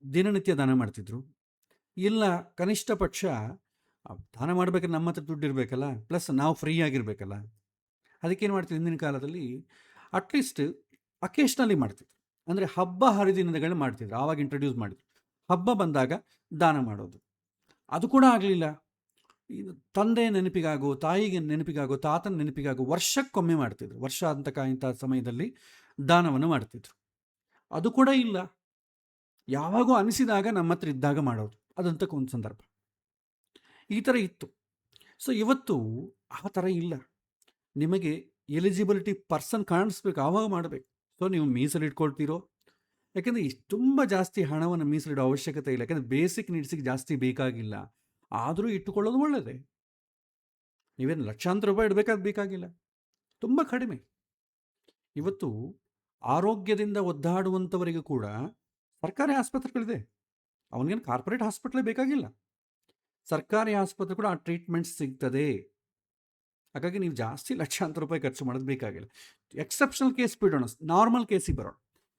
ದಿನನಿತ್ಯ ದಾನ ಮಾಡ್ತಿದ್ರು. ಇಲ್ಲ, ಕನಿಷ್ಠ ಪಕ್ಷ ದಾನ ಮಾಡಬೇಕಾದ್ರೆ ನಮ್ಮ ಹತ್ರ ದುಡ್ಡು ಇರಬೇಕಲ್ಲ, ಪ್ಲಸ್ ನಾವು ಫ್ರೀ ಆಗಿರಬೇಕಲ್ಲ. ಅದಕ್ಕೇನು ಮಾಡ್ತಿದ್ರು ಹಿಂದಿನ ಕಾಲದಲ್ಲಿ? ಅಟ್ಲೀಸ್ಟ್ ಅಕೇಶ್ನಲಿ ಮಾಡ್ತಿದ್ರು. ಅಂದರೆ ಹಬ್ಬ ಹರಿದಿನಗಳು ಮಾಡ್ತಿದ್ರು, ಆವಾಗ ಇಂಟ್ರೊಡ್ಯೂಸ್ ಮಾಡಿದ್ರು. ಹಬ್ಬ ಬಂದಾಗ ದಾನ ಮಾಡೋದು. ಅದು ಕೂಡ ಆಗಲಿಲ್ಲ. ತಂದೆ ನೆನಪಿಗಾಗೋ, ತಾಯಿಗೆ ನೆನಪಿಗಾಗೋ, ತಾತನ ನೆನಪಿಗಾಗೋ ವರ್ಷಕ್ಕೊಮ್ಮೆ ಮಾಡ್ತಿದ್ರು. ವರ್ಷ ಇಂಥ ಸಮಯದಲ್ಲಿ ದಾನವನ್ನು ಮಾಡ್ತಿದ್ರು. ಅದು ಕೂಡ ಇಲ್ಲ. ಯಾವಾಗೂ ಅನಿಸಿದಾಗ ನಮ್ಮ ಹತ್ರ ಇದ್ದಾಗ ಮಾಡೋದು, ಅದಂತಕ್ಕೊಂದು ಸಂದರ್ಭ. ಈ ಥರ ಇತ್ತು. ಸೊ ಇವತ್ತು ಆ ಥರ ಇಲ್ಲ. ನಿಮಗೆ ಎಲಿಜಿಬಿಲಿಟಿ ಪರ್ಸನ್ ಕಾಣಿಸ್ಬೇಕು, ಆವಾಗ ಮಾಡಬೇಕು. ಸೊ ನೀವು ಮೀಸಲಿಟ್ಕೊಳ್ತೀರೋ? ಯಾಕೆಂದರೆ ತುಂಬ ಜಾಸ್ತಿ ಹಣವನ್ನು ಮೀಸಲಿಡೋ ಅವಶ್ಯಕತೆ ಇಲ್ಲ. ಯಾಕೆಂದರೆ ಬೇಸಿಕ್ ನೀಡ್ಸಿಗೆ ಜಾಸ್ತಿ ಬೇಕಾಗಿಲ್ಲ. ಆದರೂ ಇಟ್ಟುಕೊಳ್ಳೋದು ಒಳ್ಳೆಯದೇ. ನೀವೇನು ಲಕ್ಷಾಂತರ ರೂಪಾಯಿ ಬೇಕಾಗಿಲ್ಲ, ತುಂಬ ಕಡಿಮೆ. ಇವತ್ತು ಆರೋಗ್ಯದಿಂದ ಒದ್ದಾಡುವಂಥವರಿಗೆ ಕೂಡ ಸರ್ಕಾರಿ ಆಸ್ಪತ್ರೆಗಳಿದೆ. ಅವನಿಗೇನು ಕಾರ್ಪೊರೇಟ್ ಹಾಸ್ಪಿಟ್ಲೇ ಬೇಕಾಗಿಲ್ಲ, ಸರ್ಕಾರಿ ಆಸ್ಪತ್ರೆ ಕೂಡ ಆ ಟ್ರೀಟ್ಮೆಂಟ್ ಸಿಗ್ತದೆ. ಹಾಗಾಗಿ ನೀವು ಜಾಸ್ತಿ ಲಕ್ಷಾಂತರ ರೂಪಾಯಿ ಖರ್ಚು ಮಾಡೋದು ಬೇಕಾಗಿಲ್ಲ. ಎಕ್ಸೆಪ್ಷನಲ್ ಕೇಸ್ ಬಿಡೋಣ, ನಾರ್ಮಲ್ ಕೇಸಿಗೆ ಬರೋಣ.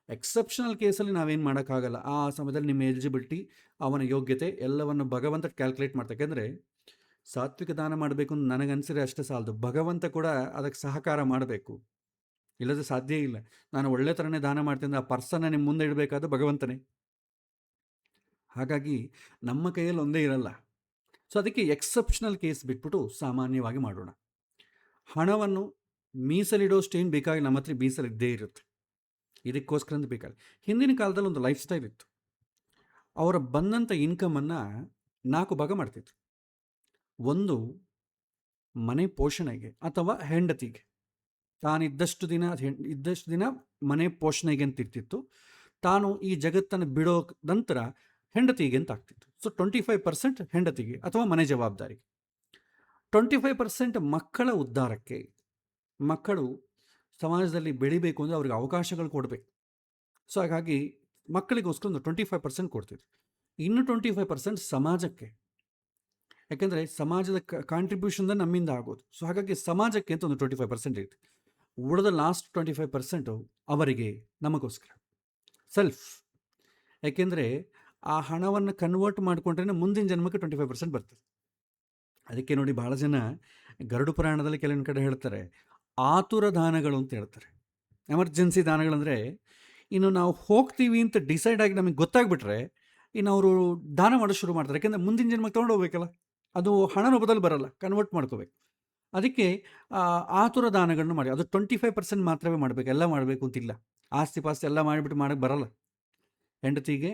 ಎಕ್ಸೆಪ್ಷನಲ್ ಕೇಸಲ್ಲಿ ನಾವೇನು ಮಾಡೋಕ್ಕಾಗಲ್ಲ. ಆ ಸಮಯದಲ್ಲಿ ನಿಮ್ಮ ಎಲಿಜಿಬಿಲಿಟಿ, ಅವನ ಯೋಗ್ಯತೆ ಎಲ್ಲವನ್ನು ಭಗವಂತ ಕ್ಯಾಲ್ಕುಲೇಟ್ ಮಾಡ್ತಾ. ಯಾಕೆಂದರೆ ಸಾತ್ವಿಕ ದಾನ ಮಾಡಬೇಕು ಅಂತ ನನಗನ್ಸಿದ್ರೆ ಅಷ್ಟೇ ಸಾಲದು, ಭಗವಂತ ಕೂಡ ಅದಕ್ಕೆ ಸಹಕಾರ ಮಾಡಬೇಕು. ಇಲ್ಲದೆ ಸಾಧ್ಯ ಇಲ್ಲ. ನಾನು ಒಳ್ಳೆ ಥರನೇ ದಾನ ಮಾಡ್ತೀನಿ, ಆ ಪರ್ಸನ್ನ ನಿಮ್ಮ ಮುಂದೆ ಇಡಬೇಕಾದ ಭಗವಂತನೇ. ಹಾಗಾಗಿ ನಮ್ಮ ಕೈಯಲ್ಲಿ ಒಂದೇ ಇರಲ್ಲ. ಸೊ ಅದಕ್ಕೆ ಎಕ್ಸೆಪ್ಷನಲ್ ಕೇಸ್ ಬಿಟ್ಬಿಟ್ಟು ಸಾಮಾನ್ಯವಾಗಿ ಮಾಡೋಣ. ಹಣವನ್ನು ಮೀಸಲಿಡೋಷ್ಟೇನು ಬೇಕಾಗಿ ನಮ್ಮ ಹತ್ರ ಮೀಸಲಿದ್ದೇ ಇರುತ್ತೆ. ಇದಕ್ಕೋಸ್ಕರ ಅಂತ ಬೇಕಾದ್ರೆ ಹಿಂದಿನ ಕಾಲದಲ್ಲಿ ಒಂದು ಲೈಫ್ ಸ್ಟೈಲ್ ಇತ್ತು. ಅವರ ಬಂದಂಥ ಇನ್ಕಮನ್ನು 4 ಭಾಗ ಮಾಡ್ತಿದ್ರು. ಒಂದು ಮನೆ ಪೋಷಣೆಗೆ ಅಥವಾ ಹೆಂಡತಿಗೆ, ತಾನಿದ್ದಷ್ಟು ದಿನ ಇದ್ದಷ್ಟು ದಿನ ಮನೆ ಪೋಷಣೆಗೆ ಅಂತ ಇರ್ತಿತ್ತು. ತಾನು ಈ ಜಗತ್ತನ್ನು ಬಿಡೋ ನಂತರ ಹೆಂಡತಿಗೆ ಅಂತ ಆಗ್ತಿತ್ತು. ಸೊ 25% ಹೆಂಡತಿಗೆ ಅಥವಾ ಮನೆ ಜವಾಬ್ದಾರಿಗೆ, 25% ಮಕ್ಕಳ ಉದ್ಧಾರಕ್ಕೆ. ಮಕ್ಕಳು ಸಮಾಜದಲ್ಲಿ ಬೆಳಿಬೇಕು ಅಂದರೆ ಅವ್ರಿಗೆ ಅವಕಾಶಗಳು ಕೊಡಬೇಕು. ಸೊ ಹಾಗಾಗಿ ಮಕ್ಕಳಿಗೋಸ್ಕರ ಒಂದು 25% ಕೊಡ್ತಿದ್ರು. ಇನ್ನು 25% ಸಮಾಜಕ್ಕೆ. ಯಾಕೆಂದರೆ ಸಮಾಜದ ಕಾಂಟ್ರಿಬ್ಯೂಷನ್ ನಮ್ಮಿಂದ ಆಗೋದು. ಸೊ ಹಾಗಾಗಿ ಸಮಾಜಕ್ಕೆ ಅಂತ ಒಂದು 25% ಇರುತ್ತೆ. ಉಳಿದ ಲಾಸ್ಟ್ 25% ಅವರಿಗೆ, ನಮಗೋಸ್ಕರ, ಸೆಲ್ಫ್. ಯಾಕೆಂದರೆ ಆ ಹಣವನ್ನು ಕನ್ವರ್ಟ್ ಮಾಡಿಕೊಂಡ್ರೆ ಮುಂದಿನ ಜನ್ಮಕ್ಕೆ 25% ಬರ್ತದೆ. ಅದಕ್ಕೆ ನೋಡಿ ಭಾಳ ಜನ ಗರುಡು ಪುರಾಣದಲ್ಲಿ ಕೆಲವೊಂದು ಕಡೆ ಹೇಳ್ತಾರೆ ಆತುರ ದಾನಗಳು ಅಂತ ಹೇಳ್ತಾರೆ. ಎಮರ್ಜೆನ್ಸಿ ದಾನಗಳಂದರೆ ಇನ್ನು ನಾವು ಹೋಗ್ತೀವಿ ಅಂತ ಡಿಸೈಡ್ ಆಗಿ ನಮಗೆ ಗೊತ್ತಾಗ್ಬಿಟ್ರೆ ಇನ್ನು ಅವರು ದಾನ ಮಾಡೋದು ಶುರು ಮಾಡ್ತಾರೆ. ಯಾಕೆಂದರೆ ಮುಂದಿನ ಜನ್ಮಕ್ಕೆ ತೊಗೊಂಡು ಹೋಗ್ಬೇಕಲ್ಲ, ಅದು ಹಣ ರೂಪದಲ್ಲಿ ಬರಲ್ಲ, ಕನ್ವರ್ಟ್ ಮಾಡ್ಕೋಬೇಕು. ಅದಕ್ಕೆ ಆತುರ ದಾನಗಳನ್ನು ಮಾಡಿ, ಅದು 25% ಮಾತ್ರವೇ ಮಾಡಬೇಕು, ಎಲ್ಲ ಮಾಡಬೇಕು ಅಂತಿಲ್ಲ. ಆಸ್ತಿ ಪಾಸ್ತಿ ಎಲ್ಲ ಮಾಡಿಬಿಟ್ಟು ಮಾಡೋಕ್ಕೆ ಬರಲ್ಲ. ಹೆಂಡತಿಗೆ,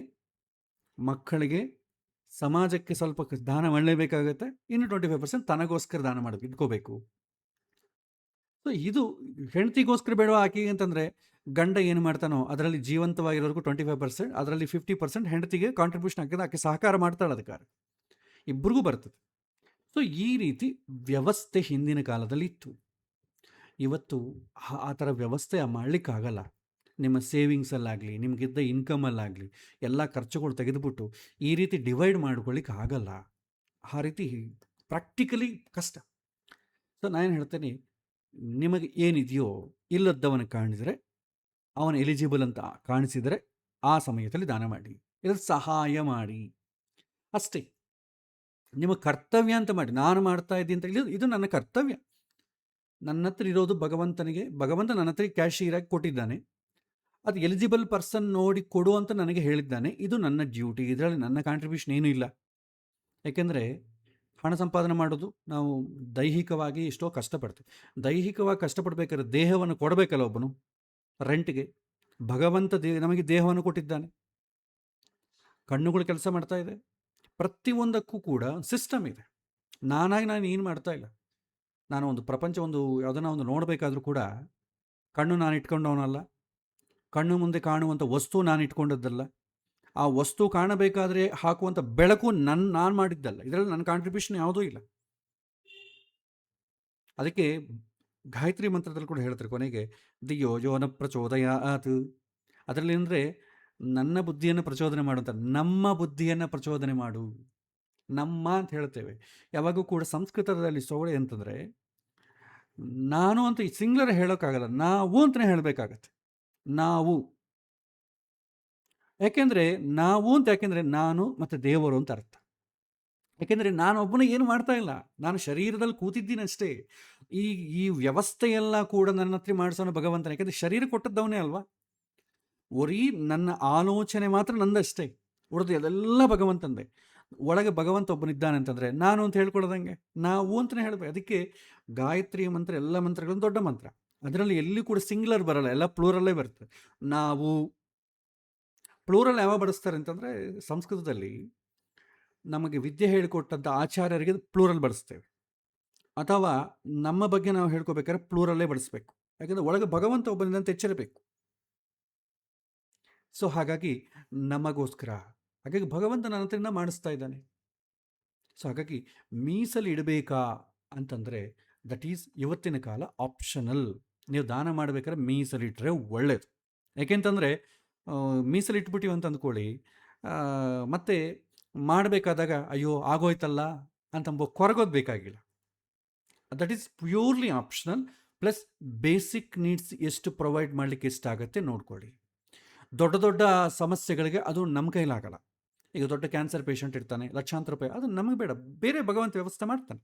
ಮಕ್ಕಳಿಗೆ, ಸಮಾಜಕ್ಕೆ ಸ್ವಲ್ಪ ದಾನ ಮಾಡಲೇಬೇಕಾಗತ್ತೆ. ಇನ್ನು 25% ತನಗೋಸ್ಕರ ದಾನ ಮಾಡಬೇಕು, ಇಟ್ಕೋಬೇಕು. ಸೊ ಇದು ಹೆಂಡತಿಗೋಸ್ಕರ ಬೇಡ ಆಕೆಗೆ ಅಂತಂದರೆ ಗಂಡ ಏನು ಮಾಡ್ತಾನೋ ಅದರಲ್ಲಿ ಜೀವಂತವಾಗಿರೋರ್ಗೂ 25%, ಅದರಲ್ಲಿ 50% ಹೆಂಡತಿಗೆ ಕಾಂಟ್ರಿಬ್ಯೂಷನ್ ಹಾಕಿದ್ರೆ ಆಕೆ ಸಹಕಾರ ಮಾಡ್ತಾಳೆ, ಅದಕ್ಕಾರ ಇಬ್ಬರಿಗೂ ಬರ್ತದೆ. ಸೊ ಈ ರೀತಿ ವ್ಯವಸ್ಥೆ ಹಿಂದಿನ ಕಾಲದಲ್ಲಿ ಇತ್ತು. ಇವತ್ತು ಆ ಥರ ವ್ಯವಸ್ಥೆ ಮಾಡಲಿಕ್ಕಾಗಲ್ಲ. ನಿಮ್ಮ ಸೇವಿಂಗ್ಸಲ್ಲಾಗಲಿ, ನಿಮಗಿದ್ದ ಇನ್ಕಮಲ್ಲಾಗಲಿ ಎಲ್ಲ ಖರ್ಚುಗಳು ತೆಗೆದುಬಿಟ್ಟು ಈ ರೀತಿ ಡಿವೈಡ್ ಮಾಡ್ಕೊಳ್ಳಿಕ್ಕೆ ಆಗಲ್ಲ. ಆ ರೀತಿ ಪ್ರಾಕ್ಟಿಕಲಿ ಕಷ್ಟ. ಸೊ ನಾನೇನು ಹೇಳ್ತೇನೆ, ನಿಮಗೆ ಏನಿದೆಯೋ ಇಲ್ಲದ್ದವನು ಕಾಣಿಸಿದರೆ, ಅವನು ಎಲಿಜಿಬಲ್ ಅಂತ ಕಾಣಿಸಿದರೆ ಆ ಸಮಯದಲ್ಲಿ ದಾನ ಮಾಡಿ, ಇಲ್ಲ ಸಹಾಯ ಮಾಡಿ, ಅಷ್ಟೇ. ನಿಮ್ಮ ಕರ್ತವ್ಯ ಅಂತ ಮಾಡಿ. ನಾನು ಮಾಡ್ತಾ ಇದ್ದೀನಿ ಅಂತ ಹೇಳಿ ಇದು ನನ್ನ ಕರ್ತವ್ಯ. ನನ್ನ ಹತ್ರ ಇರೋದು ಭಗವಂತನಿಗೆ, ಭಗವಂತ ನನ್ನ ಹತ್ರ ಕ್ಯಾಶಿಯರಾಗಿ ಕೊಟ್ಟಿದ್ದಾನೆ, ಅದು ಎಲಿಜಿಬಲ್ ಪರ್ಸನ್ ನೋಡಿ ಕೊಡು ಅಂತ ನನಗೆ ಹೇಳಿದ್ದಾನೆ. ಇದು ನನ್ನ ಡ್ಯೂಟಿ, ಇದರಲ್ಲಿ ನನ್ನ ಕಾಂಟ್ರಿಬ್ಯೂಷನ್ ಏನೂ ಇಲ್ಲ. ಯಾಕೆಂದರೆ ಹಣ ಸಂಪಾದನೆ ಮಾಡೋದು ನಾವು ದೈಹಿಕವಾಗಿ ಎಷ್ಟೋ ಕಷ್ಟಪಡ್ತೀವಿ. ದೈಹಿಕವಾಗಿ ಕಷ್ಟಪಡಬೇಕಾದ್ರೆ ದೇಹವನ್ನು ಕೊಡಬೇಕಲ್ಲ ಒಬ್ಬನು ರೆಂಟ್ಗೆ. ಭಗವಂತ ನಮಗೆ ದೇಹವನ್ನು ಕೊಟ್ಟಿದ್ದಾನೆ, ಕಣ್ಣುಗಳು ಕೆಲಸ ಮಾಡ್ತಾ ಇದೆ, ಪ್ರತಿಯೊಂದಕ್ಕೂ ಕೂಡ ಸಿಸ್ಟಮ್ ಇದೆ. ನಾನು ಏನು ಮಾಡ್ತಾ ಇಲ್ಲ. ನಾನು ಒಂದು ಪ್ರಪಂಚ, ಯಾವುದನ್ನ ಒಂದು ನೋಡಬೇಕಾದ್ರೂ ಕೂಡ ಕಣ್ಣು ನಾನು ಇಟ್ಕೊಂಡವನಲ್ಲ, ಕಣ್ಣು ಮುಂದೆ ಕಾಣುವಂಥ ವಸ್ತು ನಾನು ಇಟ್ಕೊಂಡದ್ದಲ್ಲ, ಆ ವಸ್ತು ಕಾಣಬೇಕಾದ್ರೆ ಹಾಕುವಂಥ ಬೆಳಕು ನಾನು ಮಾಡಿದ್ದಲ್ಲ. ಇದರಲ್ಲಿ ನನ್ನ ಕಾಂಟ್ರಿಬ್ಯೂಷನ್ ಯಾವುದೂ ಇಲ್ಲ. ಅದಕ್ಕೆ ಗಾಯತ್ರಿ ಮಂತ್ರದಲ್ಲಿ ಕೂಡ ಹೇಳ್ತಾರೆ ಕೊನೆಗೆ, ದಿಯೋ ಯೋನ ಪ್ರಚೋದಯಾತ್. ಅದರಲ್ಲಿ ಅಂದರೆ ನನ್ನ ಬುದ್ಧಿಯನ್ನು ಪ್ರಚೋದನೆ ಮಾಡುವಂಥ, ನಮ್ಮ ಬುದ್ಧಿಯನ್ನು ಪ್ರಚೋದನೆ ಮಾಡು. ನಮ್ಮ ಅಂತ ಹೇಳ್ತೇವೆ ಯಾವಾಗೂ ಕೂಡ. ಸಂಸ್ಕೃತದಲ್ಲಿ ಸೊಗಡೆ ಅಂತಂದರೆ ನಾನು ಅಂತ ಈ ಸಿಂಗ್ಲರ್ ಹೇಳೋಕ್ಕಾಗಲ್ಲ, ನಾವು ಅಂತಲೇ ಹೇಳಬೇಕಾಗತ್ತೆ. ನಾವು ಯಾಕೆಂದರೆ ನಾವು ಅಂತ, ಯಾಕೆಂದರೆ ನಾನು ಮತ್ತು ದೇವರು ಅಂತ ಅರ್ಥ. ಯಾಕೆಂದರೆ ನಾನು ಒಬ್ಬನೇ ಏನು ಮಾಡ್ತಾ ಇಲ್ಲ, ನಾನು ಶರೀರದಲ್ಲಿ ಕೂತಿದ್ದೀನಿ ಅಷ್ಟೇ. ಈ ವ್ಯವಸ್ಥೆಯೆಲ್ಲ ಕೂಡ ನನ್ನ ಹತ್ರ ಮಾಡಿಸೋನು ಭಗವಂತನ. ಯಾಕೆಂದರೆ ಶರೀರ ಕೊಟ್ಟದ್ದವನೇ ಅಲ್ವಾ. ಬರೀ ನನ್ನ ಆಲೋಚನೆ ಮಾತ್ರ ನಂದಷ್ಟೇ, ಉಳಿದು ಅದೆಲ್ಲ ಭಗವಂತಂದೆ. ಒಳಗೆ ಭಗವಂತ ಒಬ್ಬನಿದ್ದಾನೆ ಅಂತಂದರೆ ನಾನು ಅಂತ ಹೇಳ್ಕೊಳ್ಳೋದಂಗೆ, ನಾವು ಅಂತಲೇ ಹೇಳಬೇಕು. ಅದಕ್ಕೆ ಗಾಯತ್ರಿ ಮಂತ್ರ, ಎಲ್ಲ ಮಂತ್ರಗಳನ್ನು ದೊಡ್ಡ ಮಂತ್ರ. ಅದರಲ್ಲಿ ಎಲ್ಲಿ ಕೂಡ ಸಿಂಗ್ಯುಲರ್ ಬರಲ್ಲ, ಎಲ್ಲ ಪ್ಲೂರಲ್ಲೇ ಬರ್ತದೆ. ನಾವು ಪ್ಲೂರಲ್ ಯಾವಾಗ ಬಳಸ್ತಾರೆ ಅಂತಂದರೆ, ಸಂಸ್ಕೃತದಲ್ಲಿ ನಮಗೆ ವಿದ್ಯೆ ಹೇಳಿಕೊಟ್ಟಂಥ ಆಚಾರ್ಯರಿಗೆ ಪ್ಲೂರಲ್ ಬಳಸ್ತೇವೆ, ಅಥವಾ ನಮ್ಮ ಬಗ್ಗೆ ನಾವು ಹೇಳ್ಕೋಬೇಕಾದ್ರೆ ಪ್ಲೂರಲ್ಲೇ ಬಳಸಬೇಕು. ಯಾಕೆಂದರೆ ಒಳಗೆ ಭಗವಂತ ಒಬ್ಬನಿಂದಂತ ಎಚ್ಚರಬೇಕು. ಸೊ ಹಾಗಾಗಿ ನಮಗೋಸ್ಕರ, ಹಾಗಾಗಿ ಭಗವಂತ ನನ್ನ ಹತ್ರದಿಂದ ಮಾಡಿಸ್ತಾ ಇದ್ದಾನೆ. ಸೊ ಹಾಗಾಗಿ ಮೀಸಲು ಇಡಬೇಕಾ ಅಂತಂದರೆ ದಟ್ ಈಸ್ ಇವತ್ತಿನ ಕಾಲ ಆಪ್ಷನಲ್. ನೀವು ದಾನ ಮಾಡಬೇಕಾದ್ರೆ ಮೀಸಲಿಟ್ಟರೆ ಒಳ್ಳೆಯದು. ಯಾಕೆಂತಂದರೆ ಮೀಸಲಿಟ್ಬಿಟ್ಟಿವಿ ಅಂತ ಅಂದ್ಕೊಳ್ಳಿ, ಮತ್ತೆ ಮಾಡಬೇಕಾದಾಗ ಅಯ್ಯೋ ಆಗೋಯ್ತಲ್ಲ ಅಂತ ಕೊರಗೋದು ಬೇಕಾಗಿಲ್ಲ. That is purely optional. Plus basic needs ಎಷ್ಟು ಪ್ರೊವೈಡ್ ಮಾಡಲಿಕ್ಕೆ ಎಷ್ಟಾಗತ್ತೆ ನೋಡ್ಕೊಳ್ಳಿ. ದೊಡ್ಡ ದೊಡ್ಡ ಸಮಸ್ಯೆಗಳಿಗೆ ಅದು ನಮ್ಮ ಕೈಲಾಗಲ್ಲ. ಈಗ ದೊಡ್ಡ ಕ್ಯಾನ್ಸರ್ ಪೇಷಂಟ್ ಇರ್ತಾನೆ, ಲಕ್ಷಾಂತರ ರೂಪಾಯಿ, ಅದು ನಮಗೆ ಬೇಡ, ಬೇರೆ ಭಗವಂತ ವ್ಯವಸ್ಥೆ ಮಾಡ್ತಾನೆ.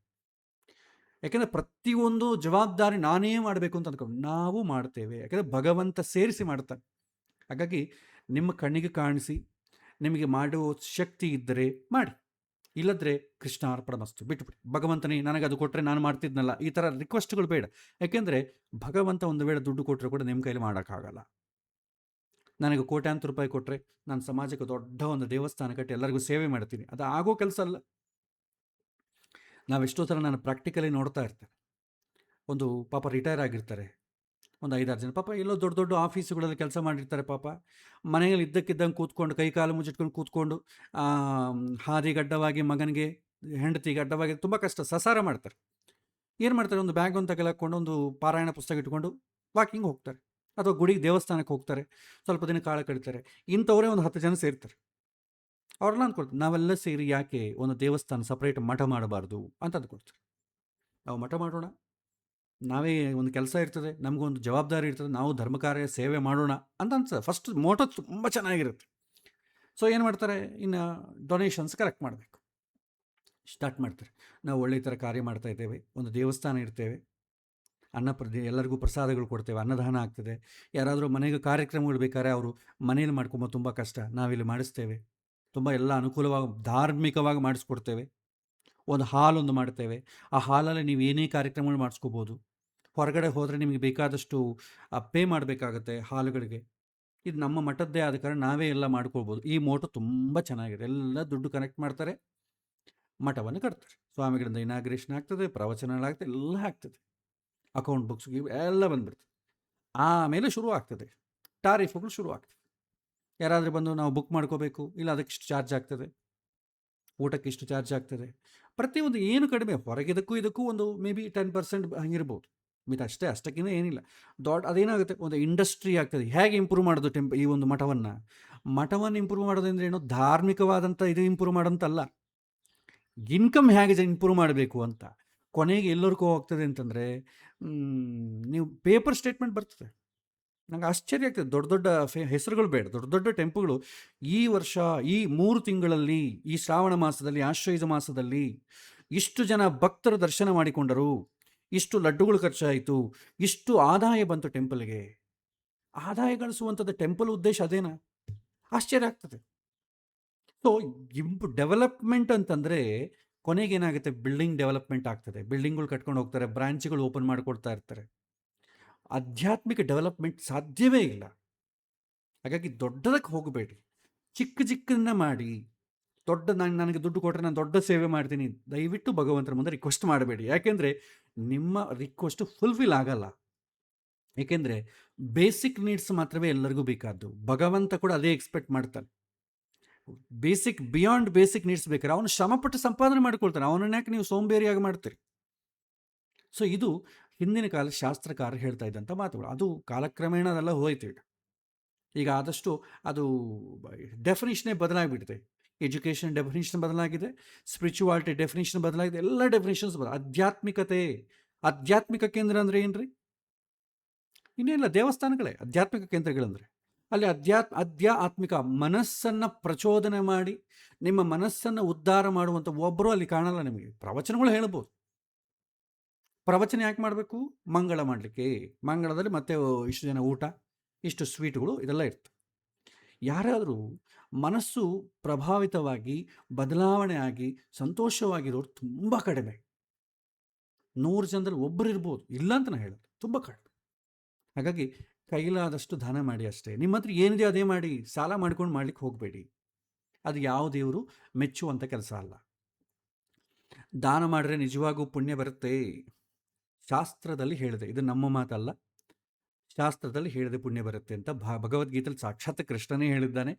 ಯಾಕೆಂದರೆ ಪ್ರತಿಯೊಂದು ಜವಾಬ್ದಾರಿ ನಾನೇ ಮಾಡಬೇಕು ಅಂತ ಅಂದ್ಕೊಂಡು ನಾವು ಮಾಡ್ತೇವೆ, ಯಾಕೆಂದರೆ ಭಗವಂತ ಸೇರಿಸಿ ಮಾಡ್ತಾನೆ. ಹಾಗಾಗಿ ನಿಮ್ಮ ಕಣ್ಣಿಗೆ ಕಾಣಿಸಿ ನಿಮಗೆ ಮಾಡುವ ಶಕ್ತಿ ಇದ್ದರೆ ಮಾಡಿ, ಇಲ್ಲದ್ರೆ ಕೃಷ್ಣಾರ್ಪಣಮಸ್ತು, ಬಿಟ್ಟುಬಿಡಿ. ಭಗವಂತನೇ ನನಗೆ ಅದು ಕೊಟ್ಟರೆ ನಾನು ಮಾಡ್ತಿದ್ನಲ್ಲ, ಈ ಥರ ರಿಕ್ವೆಸ್ಟ್ಗಳು ಬೇಡ. ಯಾಕೆಂದರೆ ಭಗವಂತ ಒಂದು ವೇಳೆ ದುಡ್ಡು ಕೊಟ್ಟರೆ ಕೂಡ ನಿಮ್ಮ ಕೈಲಿ ಮಾಡೋಕ್ಕಾಗಲ್ಲ. ನನಗೆ ಕೋಟ್ಯಾಂತರ ರೂಪಾಯಿ ಕೊಟ್ಟರೆ ನಾನು ಸಮಾಜಕ್ಕೆ ದೊಡ್ಡ ಒಂದು ದೇವಸ್ಥಾನ ಕಟ್ಟಿ ಎಲ್ಲರಿಗೂ ಸೇವೆ ಮಾಡ್ತೀನಿ. ಅದು ಆಗೋ ಕೆಲಸ ಅಲ್ಲ. ನಾವೆಷ್ಟೋ ಥರ ನಾನು ಪ್ರಾಕ್ಟಿಕಲಿ ನೋಡ್ತಾ ಇರ್ತೇನೆ. ಒಂದು ಪಾಪ ರಿಟೈರ್ ಆಗಿರ್ತಾರೆ. ಒಂದು 5-6 ಜನ ಪಾಪ ಎಲ್ಲೋ ದೊಡ್ಡ ದೊಡ್ಡ ಆಫೀಸುಗಳಲ್ಲಿ ಕೆಲಸ ಮಾಡಿರ್ತಾರೆ ಪಾಪ. ಮನೆಯಲ್ಲಿ ಇದ್ದಕ್ಕಿದ್ದಂಗೆ ಕೂತ್ಕೊಂಡು ಕೈ ಕಾಲು ಮುಚ್ಚಿಟ್ಕೊಂಡು ಕೂತ್ಕೊಂಡು ಹಾದಿಗೆ ಅಡ್ಡವಾಗಿ ಮಗನಿಗೆ, ಹೆಂಡತಿಗೆ ಅಡ್ಡವಾಗಿ ತುಂಬ ಕಷ್ಟ ಸಸಾರ ಮಾಡ್ತಾರೆ. ಏನು ಮಾಡ್ತಾರೆ, ಒಂದು ಬ್ಯಾಗ್ ಒಂದು ತಗಲಾಕೊಂಡು ಒಂದು ಪಾರಾಯಣ ಪುಸ್ತಕ ಇಟ್ಕೊಂಡು ವಾಕಿಂಗ್ ಹೋಗ್ತಾರೆ, ಅಥವಾ ಗುಡಿಗೆ ದೇವಸ್ಥಾನಕ್ಕೆ ಹೋಗ್ತಾರೆ, ಸ್ವಲ್ಪ ದಿನ ಕಾಲ ಕಳೀತಾರೆ. ಇಂಥವರೇ ಒಂದು 10 ಜನ ಸೇರ್ತಾರೆ. ಅವ್ರೆಲ್ಲ ಅಂದ್ಕೊಳ್ತಾರೆ, ನಾವೆಲ್ಲ ಸೇರಿ ಯಾಕೆ ಒಂದು ದೇವಸ್ಥಾನ ಸಪ್ರೇಟ್ ಮಠ ಮಾಡಬಾರ್ದು ಅಂತ ಅಂದ್ಕೊಳ್ತಾರೆ. ನಾವು ಮಠ ಮಾಡೋಣ, ನಾವೇ ಒಂದು ಕೆಲಸ ಇರ್ತದೆ, ನಮಗೊಂದು ಜವಾಬ್ದಾರಿ ಇರ್ತದೆ, ನಾವು ಧರ್ಮ ಕಾರ್ಯ ಸೇವೆ ಮಾಡೋಣ ಅಂತ ಅನ್ಸ ಫಸ್ಟ್ ಮೋಟೋ ತುಂಬ ಚೆನ್ನಾಗಿರುತ್ತೆ. ಸೊ ಏನು ಮಾಡ್ತಾರೆ, ಇನ್ನು ಡೊನೇಷನ್ಸ್ ಕಲೆಕ್ಟ್ ಮಾಡಬೇಕು ಸ್ಟಾರ್ಟ್ ಮಾಡ್ತಾರೆ. ನಾವು ಒಳ್ಳೆ ಥರ ಕಾರ್ಯ ಮಾಡ್ತಾ ಇದ್ದೇವೆ, ಒಂದು ದೇವಸ್ಥಾನ ಇರ್ತೇವೆ, ಎಲ್ಲರಿಗೂ ಪ್ರಸಾದಗಳು ಕೊಡ್ತೇವೆ, ಅನ್ನದಾನ ಆಗ್ತದೆ. ಯಾರಾದರೂ ಮನೆಗೆ ಕಾರ್ಯಕ್ರಮಗಳು ಬೇಕಾದ್ರೆ ಅವರು ಮನೇಲಿ ಮಾಡ್ಕೊಂಬೋದು, ತುಂಬ ಕಷ್ಟ, ನಾವಿಲ್ಲಿ ಮಾಡಿಸ್ತೇವೆ, ತುಂಬ ಎಲ್ಲ ಅನುಕೂಲವಾಗಿ ಧಾರ್ಮಿಕವಾಗಿ ಮಾಡಿಸ್ಕೊಡ್ತೇವೆ. ಒಂದು ಹಾಲೊಂದು ಮಾಡ್ತೇವೆ, ಆ ಹಾಲಲ್ಲಿ ನೀವು ಏನೇ ಕಾರ್ಯಕ್ರಮಗಳು ಮಾಡಿಸ್ಕೋಬೋದು. ಹೊರಗಡೆ ಹೋದರೆ ನಿಮಗೆ ಬೇಕಾದಷ್ಟು ಪೇ ಮಾಡಬೇಕಾಗತ್ತೆ ಹಾಲುಗಳಿಗೆ. ಇದು ನಮ್ಮ ಮಠದ್ದೇ ಆದ ಕಾರಣ ನಾವೇ ಎಲ್ಲ ಮಾಡ್ಕೊಳ್ಬೋದು. ಈ ಮೋಟು ತುಂಬ ಚೆನ್ನಾಗಿದೆ. ಎಲ್ಲ ದುಡ್ಡು ಕನೆಕ್ಟ್ ಮಾಡ್ತಾರೆ, ಮಠವನ್ನು ಕಟ್ತಾರೆ. ಸ್ವಾಮಿಗಳಿಂದ ಇನಾಗ್ರೇಷನ್ ಆಗ್ತದೆ, ಪ್ರವಚನಗಳಾಗ್ತದೆ, ಎಲ್ಲ ಆಗ್ತದೆ, ಅಕೌಂಟ್ ಬುಕ್ಸ್ ಎಲ್ಲ ಬಂದ್ಬಿಡ್ತದೆ. ಆಮೇಲೆ ಶುರು ಆಗ್ತದೆ, ಟಾರಿಫ್ಗಳು ಶುರು ಆಗ್ತದೆ. ಯಾರಾದರೂ ಬಂದು ನಾವು ಬುಕ್ ಮಾಡ್ಕೋಬೇಕು, ಇಲ್ಲ ಅದಕ್ಕಿಷ್ಟು ಚಾರ್ಜ್ ಆಗ್ತದೆ, ಊಟಕ್ಕೆ ಇಷ್ಟು ಚಾರ್ಜ್ ಆಗ್ತದೆ, ಪ್ರತಿಯೊಂದು ಏನು ಕಡಿಮೆ. ಹೊರಗಿದಕ್ಕೂ ಇದಕ್ಕೂ ಒಂದು ಮೇ ಬಿ 10% ಹಂಗಿರ್ಬೋದು, ಮಿತ ಅಷ್ಟಕ್ಕಿಂತ ಏನಿಲ್ಲ. ಅದೇನಾಗುತ್ತೆ, ಒಂದು ಇಂಡಸ್ಟ್ರಿ ಆಗ್ತದೆ. ಹೇಗೆ ಇಂಪ್ರೂವ್ ಮಾಡೋದು ಈ ಒಂದು ಮಠವನ್ನು ಇಂಪ್ರೂವ್ ಮಾಡೋದಂದ್ರೆ ಏನೋ ಧಾರ್ಮಿಕವಾದಂಥ ಇದು ಇಂಪ್ರೂವ್ ಮಾಡೋಂತಲ್ಲ, ಇನ್ಕಮ್ ಹೇಗೆ ಇಂಪ್ರೂವ್ ಮಾಡಬೇಕು ಅಂತ. ಕೊನೆಗೆ ಎಲ್ಲರಿಗೂ ಹೋಗ್ತದೆ ಅಂತಂದರೆ, ನೀವು ಪೇಪರ್ ಸ್ಟೇಟ್ಮೆಂಟ್ ಬರ್ತದೆ. ನಂಗೆ ಆಶ್ಚರ್ಯ ಆಗ್ತದೆ. ದೊಡ್ಡ ದೊಡ್ಡ ಹೆಸರುಗಳು ಬೇಡ, ದೊಡ್ಡ ದೊಡ್ಡ ಟೆಂಪುಗಳು ಈ ವರ್ಷ ಈ 3 ತಿಂಗಳಲ್ಲಿ, ಈ ಶ್ರಾವಣ ಮಾಸದಲ್ಲಿ, ಆಶ್ವಯುಜ ಮಾಸದಲ್ಲಿ ಇಷ್ಟು ಜನ ಭಕ್ತರು ದರ್ಶನ ಮಾಡಿಕೊಂಡರು, ಇಷ್ಟು ಲಡ್ಡುಗಳು ಖರ್ಚಾಯಿತು, ಇಷ್ಟು ಆದಾಯ ಬಂತು ಟೆಂಪಲ್ಗೆ. ಆದಾಯ ಗಳಿಸುವಂಥದ್ದು ಟೆಂಪಲ್ ಉದ್ದೇಶ ಅದೇನಾ? ಆಶ್ಚರ್ಯ ಆಗ್ತದೆ. ಸೊ ಡೆವಲಪ್ಮೆಂಟ್ ಅಂತಂದರೆ ಕೊನೆಗೇನಾಗುತ್ತೆ, ಬಿಲ್ಡಿಂಗ್ ಡೆವಲಪ್ಮೆಂಟ್ ಆಗ್ತದೆ, ಬಿಲ್ಡಿಂಗ್ಗಳು ಕಟ್ಕೊಂಡು ಹೋಗ್ತಾರೆ, ಬ್ರಾಂಚ್ಗಳು ಓಪನ್ ಮಾಡಿಕೊಡ್ತಾ ಇರ್ತಾರೆ. ಆಧ್ಯಾತ್ಮಿಕ ಡೆವಲಪ್ಮೆಂಟ್ ಸಾಧ್ಯವೇ ಇಲ್ಲ. ಹಾಗಾಗಿ ದೊಡ್ಡದಕ್ಕೆ ಹೋಗಬೇಡಿ, ಚಿಕ್ಕ ಚಿಕ್ಕದನ್ನ ಮಾಡಿ. ನನಗೆ ದುಡ್ಡು ಕೊಟ್ಟರೆ ನಾನು ದೊಡ್ಡ ಸೇವೆ ಮಾಡ್ತೀನಿ, ದಯವಿಟ್ಟು ಭಗವಂತನ ಮುಂದೆ ರಿಕ್ವೆಸ್ಟ್ ಮಾಡಬೇಡಿ. ಯಾಕೆಂದರೆ ನಿಮ್ಮ ರಿಕ್ವೆಸ್ಟ್ ಫುಲ್ಫಿಲ್ ಆಗಲ್ಲ. ಏಕೆಂದರೆ ಬೇಸಿಕ್ ನೀಡ್ಸ್ ಮಾತ್ರವೇ ಎಲ್ಲರಿಗೂ ಬೇಕಾದ್ದು. ಭಗವಂತ ಕೂಡ ಅದೇ ಎಕ್ಸ್ಪೆಕ್ಟ್ ಮಾಡ್ತಾನೆ. ಬಿಯಾಂಡ್ ಬೇಸಿಕ್ ನೀಡ್ಸ್ ಬೇಕಾದ್ರೆ ಅವನು ಶ್ರಮಪಟ್ಟು ಸಂಪಾದನೆ ಮಾಡಿಕೊಳ್ತಾನೆ, ಅವನನ್ನ ಯಾಕೆ ನೀವು ಸೋಂಬೇರಿಯಾಗಿ ಮಾಡ್ತೀರಿ? ಸೊ ಇದು ಹಿಂದಿನ ಕಾಲ ಶಾಸ್ತ್ರಕಾರರು ಹೇಳ್ತಾ ಇದ್ದಂಥ ಮಾತುಗಳು. ಅದು ಕಾಲಕ್ರಮೇಣ ಅದೆಲ್ಲ ಹೋಯ್ತು. ಈಗ ಆದಷ್ಟು ಅದು ಡೆಫಿನಿಷನೇ ಬದಲಾಗಿಬಿಟ್ಟಿದೆ. ಎಜುಕೇಷನ್ ಡೆಫಿನಿಷನ್ ಬದಲಾಗಿದೆ, ಸ್ಪಿರಿಚುವಾಲಿಟಿ ಡೆಫಿನಿಷನ್ ಬದಲಾಗಿದೆ, ಎಲ್ಲ ಡೆಫಿನಿಷನ್ಸ್ ಆಧ್ಯಾತ್ಮಿಕ ಕೇಂದ್ರ ಅಂದರೆ ಏನು ರೀ? ಇನ್ನೇನಿಲ್ಲ, ದೇವಸ್ಥಾನಗಳೇ ಆಧ್ಯಾತ್ಮಿಕ ಕೇಂದ್ರಗಳಂದರೆ. ಅಲ್ಲಿ ಆಧ್ಯಾತ್ಮಿಕ ಮನಸ್ಸನ್ನು ಪ್ರಚೋದನೆ ಮಾಡಿ ನಿಮ್ಮ ಮನಸ್ಸನ್ನು ಉದ್ಧಾರ ಮಾಡುವಂಥ ಒಬ್ಬರು ಅಲ್ಲಿ ಕಾಣಲ್ಲ ನಿಮಗೆ. ಪ್ರವಚನಗಳು ಹೇಳ್ಬೋದು, ಪ್ರವಚನ ಯಾಕೆ ಮಾಡಬೇಕು? ಮಂಗಳ ಮಾಡಲಿಕ್ಕೆ. ಮಂಗಳದಲ್ಲಿ ಮತ್ತೆ ಇಷ್ಟು ಜನ ಊಟ, ಇಷ್ಟು ಸ್ವೀಟ್ಗಳು, ಇದೆಲ್ಲ ಇರ್ತದೆ. ಯಾರಾದರೂ ಮನಸ್ಸು ಪ್ರಭಾವಿತವಾಗಿ ಬದಲಾವಣೆ ಆಗಿ ಸಂತೋಷವಾಗಿರೋರು ತುಂಬ ಕಡಿಮೆ. 100 ಜನದಲ್ಲಿ ಒಬ್ಬರು ಇರ್ಬೋದು, ಇಲ್ಲ ಅಂತ ನಾನು ಹೇಳೋದು, ತುಂಬ ಕಡಿಮೆ. ಹಾಗಾಗಿ ಕೈಲಾದಷ್ಟು ದಾನ ಮಾಡಿ ಅಷ್ಟೇ. ನಿಮ್ಮ ಹತ್ರ ಏನಿದೆ ಅದೇ ಮಾಡಿ, ಸಾಲ ಮಾಡ್ಕೊಂಡು ಮಾಡ್ಲಿಕ್ಕೆ ಹೋಗಬೇಡಿ. ಅದು ಯಾವ ದೇವರು ಮೆಚ್ಚುವಂಥ ಕೆಲಸ ಅಲ್ಲ. ದಾನ ಮಾಡಿದ್ರೆ ನಿಜವಾಗೂ ಪುಣ್ಯ ಬರುತ್ತೆ. ಶಾಸ್ತ್ರದಲ್ಲಿ ಹೇಳಿದೆ, ಇದು ನಮ್ಮ ಮಾತಲ್ಲ, ಶಾಸ್ತ್ರದಲ್ಲಿ ಹೇಳಿದೆ ಪುಣ್ಯ ಬರುತ್ತೆ ಅಂತ. ಭಗವದ್ಗೀತೆಯಲ್ಲಿ ಸಾಕ್ಷಾತ್ ಕೃಷ್ಣನೇ ಹೇಳಿದ್ದಾನೆ.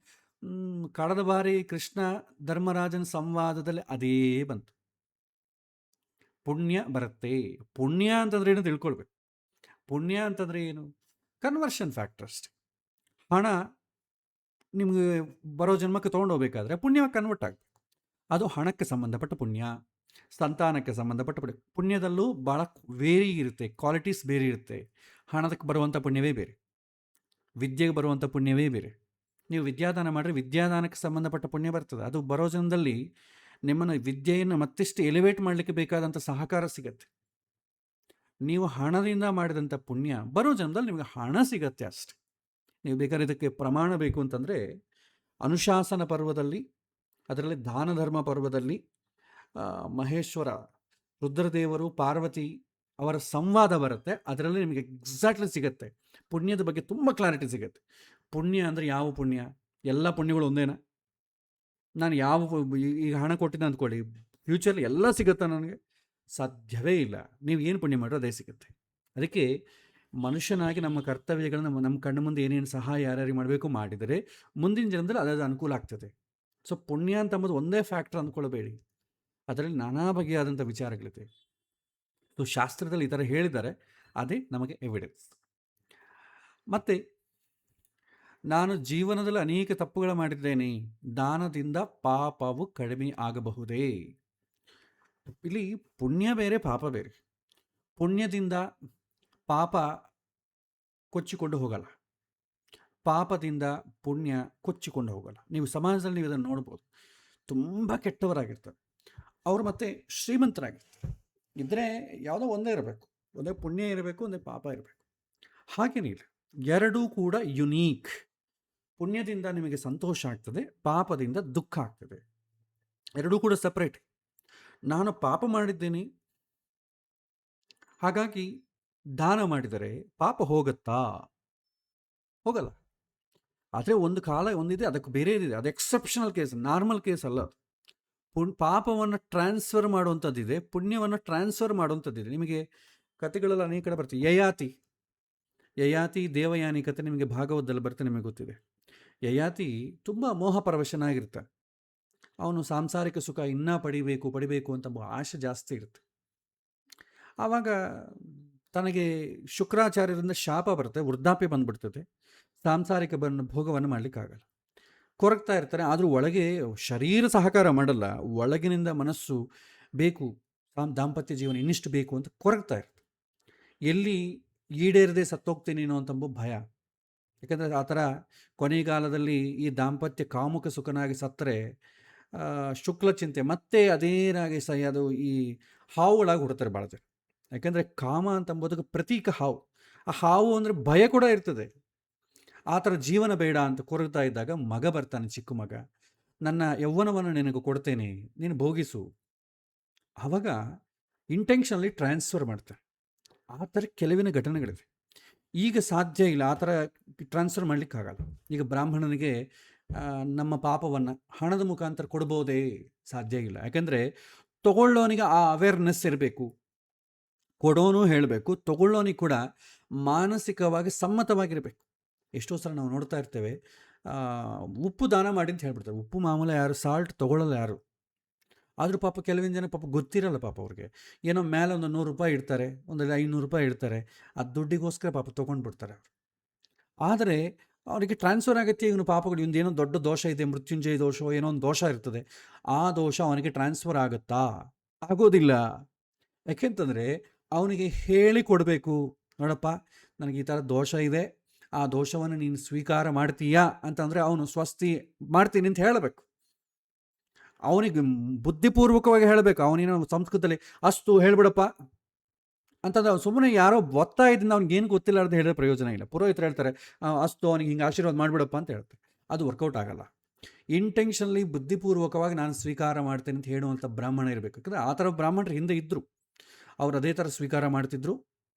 ಕಳೆದ ಬಾರಿ ಕೃಷ್ಣ ಧರ್ಮರಾಜನ ಸಂವಾದದಲ್ಲಿ ಅದೇ ಬಂತು, ಪುಣ್ಯ ಬರುತ್ತೆ. ಪುಣ್ಯ ಅಂತಂದ್ರೆ ಏನು ತಿಳ್ಕೊಳ್ಬೇಕು. ಪುಣ್ಯ ಅಂತಂದರೆ ಏನು? ಕನ್ವರ್ಷನ್ ಫ್ಯಾಕ್ಟರ್ ಅಷ್ಟೆ. ಹಣ ನಿಮಗೆ ಬರೋ ಜನ್ಮಕ್ಕೆ ತೊಗೊಂಡೋಗ್ಬೇಕಾದ್ರೆ ಪುಣ್ಯ ಕನ್ವರ್ಟ್ ಆಗಬೇಕು. ಅದು ಹಣಕ್ಕೆ ಸಂಬಂಧಪಟ್ಟ ಪುಣ್ಯ, ಸಂತಾನಕ್ಕೆ ಸಂಬಂಧಪಟ್ಟ ಪುಣ್ಯದಲ್ಲೂ ಭಾಳ ವೇರಿ ಇರುತ್ತೆ, ಕ್ವಾಲಿಟೀಸ್ ಬೇರೆ ಇರುತ್ತೆ. ಹಣದಕ್ಕೆ ಬರುವಂಥ ಪುಣ್ಯವೇ ಬೇರೆ, ವಿದ್ಯೆಗೆ ಬರುವಂಥ ಪುಣ್ಯವೇ ಬೇರೆ. ನೀವು ವಿದ್ಯಾದಾನ ಮಾಡಿದ್ರೆ ವಿದ್ಯಾದಾನಕ್ಕೆ ಸಂಬಂಧಪಟ್ಟ ಪುಣ್ಯ ಬರ್ತದೆ. ಅದು ಬರೋ ಜನದಲ್ಲಿ ನಿಮ್ಮನ್ನು ವಿದ್ಯೆಯನ್ನು ಮತ್ತಿಷ್ಟು ಎಲಿವೇಟ್ ಮಾಡಲಿಕ್ಕೆ ಬೇಕಾದಂಥ ಸಹಕಾರ ಸಿಗತ್ತೆ. ನೀವು ಹಣದಿಂದ ಮಾಡಿದಂಥ ಪುಣ್ಯ ಬರೋ ಜನದಲ್ಲಿ ನಿಮಗೆ ಹಣ ಸಿಗತ್ತೆ ಅಷ್ಟೆ. ನೀವು ಬೇಕಾದ್ರೆ ಇದಕ್ಕೆ ಪ್ರಮಾಣ ಬೇಕು ಅಂತಂದರೆ ಅನುಶಾಸನ ಪರ್ವದಲ್ಲಿ, ಅದರಲ್ಲಿ ದಾನ ಧರ್ಮ ಪರ್ವದಲ್ಲಿ ಮಹೇಶ್ವರ, ರುದ್ರದೇವರು, ಪಾರ್ವತಿ ಅವರ ಸಂವಾದ ಬರುತ್ತೆ. ಅದರಲ್ಲಿ ನಿಮಗೆ ಎಕ್ಸಾಕ್ಟ್ಲಿ ಸಿಗುತ್ತೆ, ಪುಣ್ಯದ ಬಗ್ಗೆ ತುಂಬ ಕ್ಲಾರಿಟಿ ಸಿಗುತ್ತೆ. ಪುಣ್ಯ ಅಂದರೆ ಯಾವ ಪುಣ್ಯ? ಎಲ್ಲ ಪುಣ್ಯಗಳು ಒಂದೇನಾ? ನಾನು ಈಗ ಹಣ ಕೊಟ್ಟಿದ್ದೆ ಅಂದ್ಕೊಳ್ಳಿ, ಫ್ಯೂಚರ್ಲಿ ಎಲ್ಲ ಸಿಗುತ್ತಾ ನನಗೆ? ಸಾಧ್ಯವೇ ಇಲ್ಲ. ನೀವು ಏನು ಪುಣ್ಯ ಮಾಡಿರೋ ಅದೇ ಸಿಗುತ್ತೆ. ಅದಕ್ಕೆ ಮನುಷ್ಯನಾಗಿ ನಮ್ಮ ಕರ್ತವ್ಯಗಳನ್ನ ನಮ್ಮ ಕಣ್ಣು ಮುಂದೆ ಏನೇನು ಸಹಾಯ ಯಾರ್ಯಾರಿಗೆ ಮಾಡಬೇಕು ಮಾಡಿದರೆ ಮುಂದಿನ ಜನ್ಮದಲ್ಲಿ ಅದಾದ ಅನುಕೂಲ ಆಗ್ತದೆ. ಸೊ ಪುಣ್ಯ ಅಂತ ಅಂಬೋದು ಒಂದೇ ಫ್ಯಾಕ್ಟರ್ ಅಂದ್ಕೊಳ್ಬೇಡಿ, ಅದರಲ್ಲಿ ನಾನಾ ಬಗೆಯಾದಂಥ ವಿಚಾರಗಳಿದೆ. ಸೊ ಶಾಸ್ತ್ರದಲ್ಲಿ ಈ ಥರ ಹೇಳಿದ್ದಾರೆ, ಅದೇ ನಮಗೆ ಎವಿಡೆನ್ಸ್. ಮತ್ತು ನಾನು ಜೀವನದಲ್ಲಿ ಅನೇಕ ತಪ್ಪುಗಳು ಮಾಡಿದ್ದೇನೆ, ದಾನದಿಂದ ಪಾಪವು ಕಡಿಮೆ ಆಗಬಹುದೇ? ಇಲ್ಲಿ ಪುಣ್ಯ ಬೇರೆ ಪಾಪ ಬೇರೆ. ಪುಣ್ಯದಿಂದ ಪಾಪ ಕೊಚ್ಚಿಕೊಂಡು ಹೋಗಲ್ಲ, ಪಾಪದಿಂದ ಪುಣ್ಯ ಕೊಚ್ಚಿಕೊಂಡು ಹೋಗಲ್ಲ. ನೀವು ಸಮಾಜದಲ್ಲಿ ನೀವು ಇದನ್ನು ನೋಡ್ಬೋದು, ತುಂಬ ಕೆಟ್ಟವರಾಗಿರ್ತಾರೆ ಅವರು ಮತ್ತೆ ಶ್ರೀಮಂತರಾಗಿರ್ತಾರೆ. ಇದ್ದರೆ ಯಾವುದೋ ಒಂದೇ ಇರಬೇಕು, ಒಂದೇ ಪುಣ್ಯ ಇರಬೇಕು, ಒಂದೇ ಪಾಪ ಇರಬೇಕು. ಹಾಗೇನಿಲ್ಲ, ಎರಡೂ ಕೂಡ ಯುನೀಕ್. ಪುಣ್ಯದಿಂದ ನಿಮಗೆ ಸಂತೋಷ ಆಗ್ತದೆ, ಪಾಪದಿಂದ ದುಃಖ ಆಗ್ತದೆ. ಎರಡೂ ಕೂಡ ಸಪ್ರೇಟ್. ನಾನು ಪಾಪ ಮಾಡಿದ್ದೇನೆ ಹಾಗಾಗಿ ದಾನ ಮಾಡಿದರೆ ಪಾಪ ಹೋಗುತ್ತಾ? ಹೋಗಲ್ಲ. ಆದರೆ ಒಂದು ಕಾಲ ಒಂದಿದೆ, ಅದಕ್ಕೆ ಬೇರೆ ಇದೆ. ಅದು ಎಕ್ಸೆಪ್ಷನಲ್ ಕೇಸ್, ನಾರ್ಮಲ್ ಕೇಸ್ ಅಲ್ಲ. ಪಾಪವನ್ನು ಟ್ರಾನ್ಸ್ಫರ್ ಮಾಡುವಂಥದ್ದಿದೆ, ಪುಣ್ಯವನ್ನು ಟ್ರಾನ್ಸ್ಫರ್ ಮಾಡುವಂಥದ್ದಿದೆ. ನಿಮಗೆ ಕಥೆಗಳೆಲ್ಲ ಅನೇಕ ಕಡೆ ಬರ್ತದೆ. ಯಯಾತಿ ದೇವಯಾನಿ ಕತೆ ನಿಮಗೆ ಭಾಗವತದಲ್ಲಿ ಬರ್ತದೆ, ನಿಮಗೆ ಗೊತ್ತಿದೆ. ಯಯಾತಿ ತುಂಬ ಮೋಹಪರವಶನಾಗಿರ್ತಾನೆ. ಅವನು ಸಾಂಸಾರಿಕ ಸುಖ ಇನ್ನೂ ಪಡಿಬೇಕು ಅಂತ ಆಸೆ ಜಾಸ್ತಿ ಇರುತ್ತೆ. ಆವಾಗ ತನಗೆ ಶುಕ್ರಾಚಾರ್ಯರಿಂದ ಶಾಪ ಬರುತ್ತೆ, ವೃದ್ಧಾಪ್ಯ ಬಂದ್ಬಿಡ್ತದೆ, ಸಾಂಸಾರಿಕ ಭೋಗವನ್ನು ಮಾಡಲಿಕ್ಕಾಗಲ್ಲ. ಕೊರಗ್ತಾ ಇರ್ತಾರೆ. ಆದರೂ ಒಳಗೆ ಶರೀರ ಸಹಕಾರ ಮಾಡಲ್ಲ, ಒಳಗಿನಿಂದ ಮನಸ್ಸು ಬೇಕು, ದಾಂಪತ್ಯ ಜೀವನ ಇನ್ನಿಷ್ಟು ಬೇಕು ಅಂತ ಕೊರಗ್ತಾ ಇರ್ತದೆ. ಎಲ್ಲಿ ಈಡೇರದೆ ಸತ್ತೋಗ್ತೀನಿ ಅಂತಂಬ ಭಯ. ಯಾಕಂದರೆ ಆ ಥರ ಕೊನೆಗಾಲದಲ್ಲಿ ಈ ದಾಂಪತ್ಯ ಕಾಮುಕ ಸುಖನಾಗಿ ಸತ್ತರೆ ಶುಕ್ಲ ಚಿಂತೆ ಮತ್ತೆ ಅದೇನಾಗಿ ಅದು ಈ ಹಾವುಗಳಾಗಿ ಹುಡ್ತಾರೆ ಭಾಳ ಜನ. ಯಾಕಂದರೆ ಕಾಮ ಅಂತಂಬೋದಕ್ಕೆ ಪ್ರತೀಕ ಹಾವು. ಆ ಹಾವು ಅಂದರೆ ಭಯ ಕೂಡ ಇರ್ತದೆ. ಆ ಥರ ಜೀವನ ಬೇಡ ಅಂತ ಕೊರಗ್ತಾ ಇದ್ದಾಗ ಮಗ ಬರ್ತಾನೆ, ಚಿಕ್ಕ ಮಗ, ನನ್ನ ಯೌವನವನ್ನು ನಿನಗೆ ಕೊಡ್ತೇನೆ, ನೀನು ಭೋಗಿಸು. ಆವಾಗ ಇಂಟೆನ್ಷನಲ್ಲಿ ಟ್ರಾನ್ಸ್ಫರ್ ಮಾಡ್ತಾರೆ. ಆ ಥರ ಕೆಲವಿನ ಘಟನೆಗಳಿದೆ. ಈಗ ಸಾಧ್ಯ ಇಲ್ಲ, ಆ ಥರ ಟ್ರಾನ್ಸ್ಫರ್ ಮಾಡಲಿಕ್ಕಾಗಲ್ಲ. ಈಗ ಬ್ರಾಹ್ಮಣನಿಗೆ ನಮ್ಮ ಪಾಪವನ್ನು ಹಣದ ಮುಖಾಂತರ ಕೊಡ್ಬೋದೇ? ಸಾಧ್ಯ ಇಲ್ಲ. ಯಾಕಂದರೆ ತಗೊಳ್ಳೋನಿಗೆ ಆ ಅವೇರ್ನೆಸ್ ಇರಬೇಕು, ಕೊಡೋನು ಹೇಳಬೇಕು, ತಗೊಳ್ಳೋನಿಗೆ ಕೂಡ ಮಾನಸಿಕವಾಗಿ ಸಮ್ಮತವಾಗಿರಬೇಕು. ಎಷ್ಟೋ ಸಲ ನಾವು ನೋಡ್ತಾ ಇರ್ತೇವೆ, ಉಪ್ಪು ದಾನ ಮಾಡಿ ಅಂತ ಹೇಳ್ಬಿಡ್ತಾರೆ. ಉಪ್ಪು ಮಾಮೂಲಿ ಯಾರು ಸಾಲ್ಟ್ ತೊಗೊಳ್ಳಲ್ಲ ಯಾರು. ಆದರೂ ಪಾಪ ಕೆಲವಿನ ಜನ ಪಾಪ ಗೊತ್ತಿರಲ್ಲ, ಪಾಪ ಅವ್ರಿಗೆ ಏನೋ ಮೇಲೆ ಒಂದು 100 ರೂಪಾಯಿ ಇಡ್ತಾರೆ, ಒಂದು 500 ರೂಪಾಯಿ ಇಡ್ತಾರೆ, ಆ ದುಡ್ಡಿಗೋಸ್ಕರ ಪಾಪ ತೊಗೊಂಡ್ಬಿಡ್ತಾರೆ ಅವರು. ಆದರೆ ಅವರಿಗೆ ಟ್ರಾನ್ಸ್ಫರ್ ಆಗುತ್ತೆ. ಇವನು ಪಾಪಗಳು, ಇವನು ಏನೋ ದೊಡ್ಡ ದೋಷ ಇದೆ, ಮೃತ್ಯುಂಜಯ ದೋಷವೋ ಏನೋ ಒಂದು ದೋಷ ಇರ್ತದೆ, ಆ ದೋಷ ಅವನಿಗೆ ಟ್ರಾನ್ಸ್ಫರ್ ಆಗುತ್ತಾ? ಆಗೋದಿಲ್ಲ. ಯಾಕೆಂತಂದರೆ ಅವನಿಗೆ ಹೇಳಿ ಕೊಡಬೇಕು, ನೋಡಪ್ಪ ನನಗೆ ಈ ಥರ ದೋಷ ಇದೆ, ಆ ದೋಷವನ್ನು ನೀನು ಸ್ವೀಕಾರ ಮಾಡ್ತೀಯಾ ಅಂತಂದರೆ ಅವನು ಸ್ವಸ್ತಿ ಮಾಡ್ತೀನಿ ಅಂತ ಹೇಳಬೇಕು. ಅವನಿಗೆ ಬುದ್ಧಿಪೂರ್ವಕವಾಗಿ ಹೇಳಬೇಕು. ಅವನೇನೋ ಸಂಸ್ಕೃತದಲ್ಲಿ ಅಷ್ಟು ಹೇಳ್ಬಿಡಪ್ಪ ಅಂತಂದ್ರೆ ಸುಮ್ಮನೆ ಯಾರೋ ಒತ್ತಾಯದಿಂದ ಅವ್ನಿಗೇನು ಗೊತ್ತಿಲ್ಲಾರ್ದು ಹೇಳಿದ್ರೆ ಪ್ರಯೋಜನ ಇಲ್ಲ. ಪುರೋಹಿತರು ಹೇಳ್ತಾರೆ ಅಷ್ಟು ಅವನಿಗೆ ಹಿಂಗೆ ಆಶೀರ್ವಾದ ಮಾಡಿಬಿಡಪ್ಪ ಅಂತ ಹೇಳ್ತಾರೆ, ಅದು ವರ್ಕೌಟ್ ಆಗಲ್ಲ. ಇಂಟೆನ್ಷನ್ಲಿ ಬುದ್ಧಿಪೂರ್ವಕವಾಗಿ ನಾನು ಸ್ವೀಕಾರ ಮಾಡ್ತೇನೆ ಅಂತ ಹೇಳುವಂಥ ಬ್ರಾಹ್ಮಣ ಇರಬೇಕು. ಯಾಕಂದರೆ ಆ ಥರ ಬ್ರಾಹ್ಮಣರು ಹಿಂದೆ ಇದ್ದರು, ಅವ್ರು ಅದೇ ಥರ ಸ್ವೀಕಾರ ಮಾಡ್ತಿದ್ರು.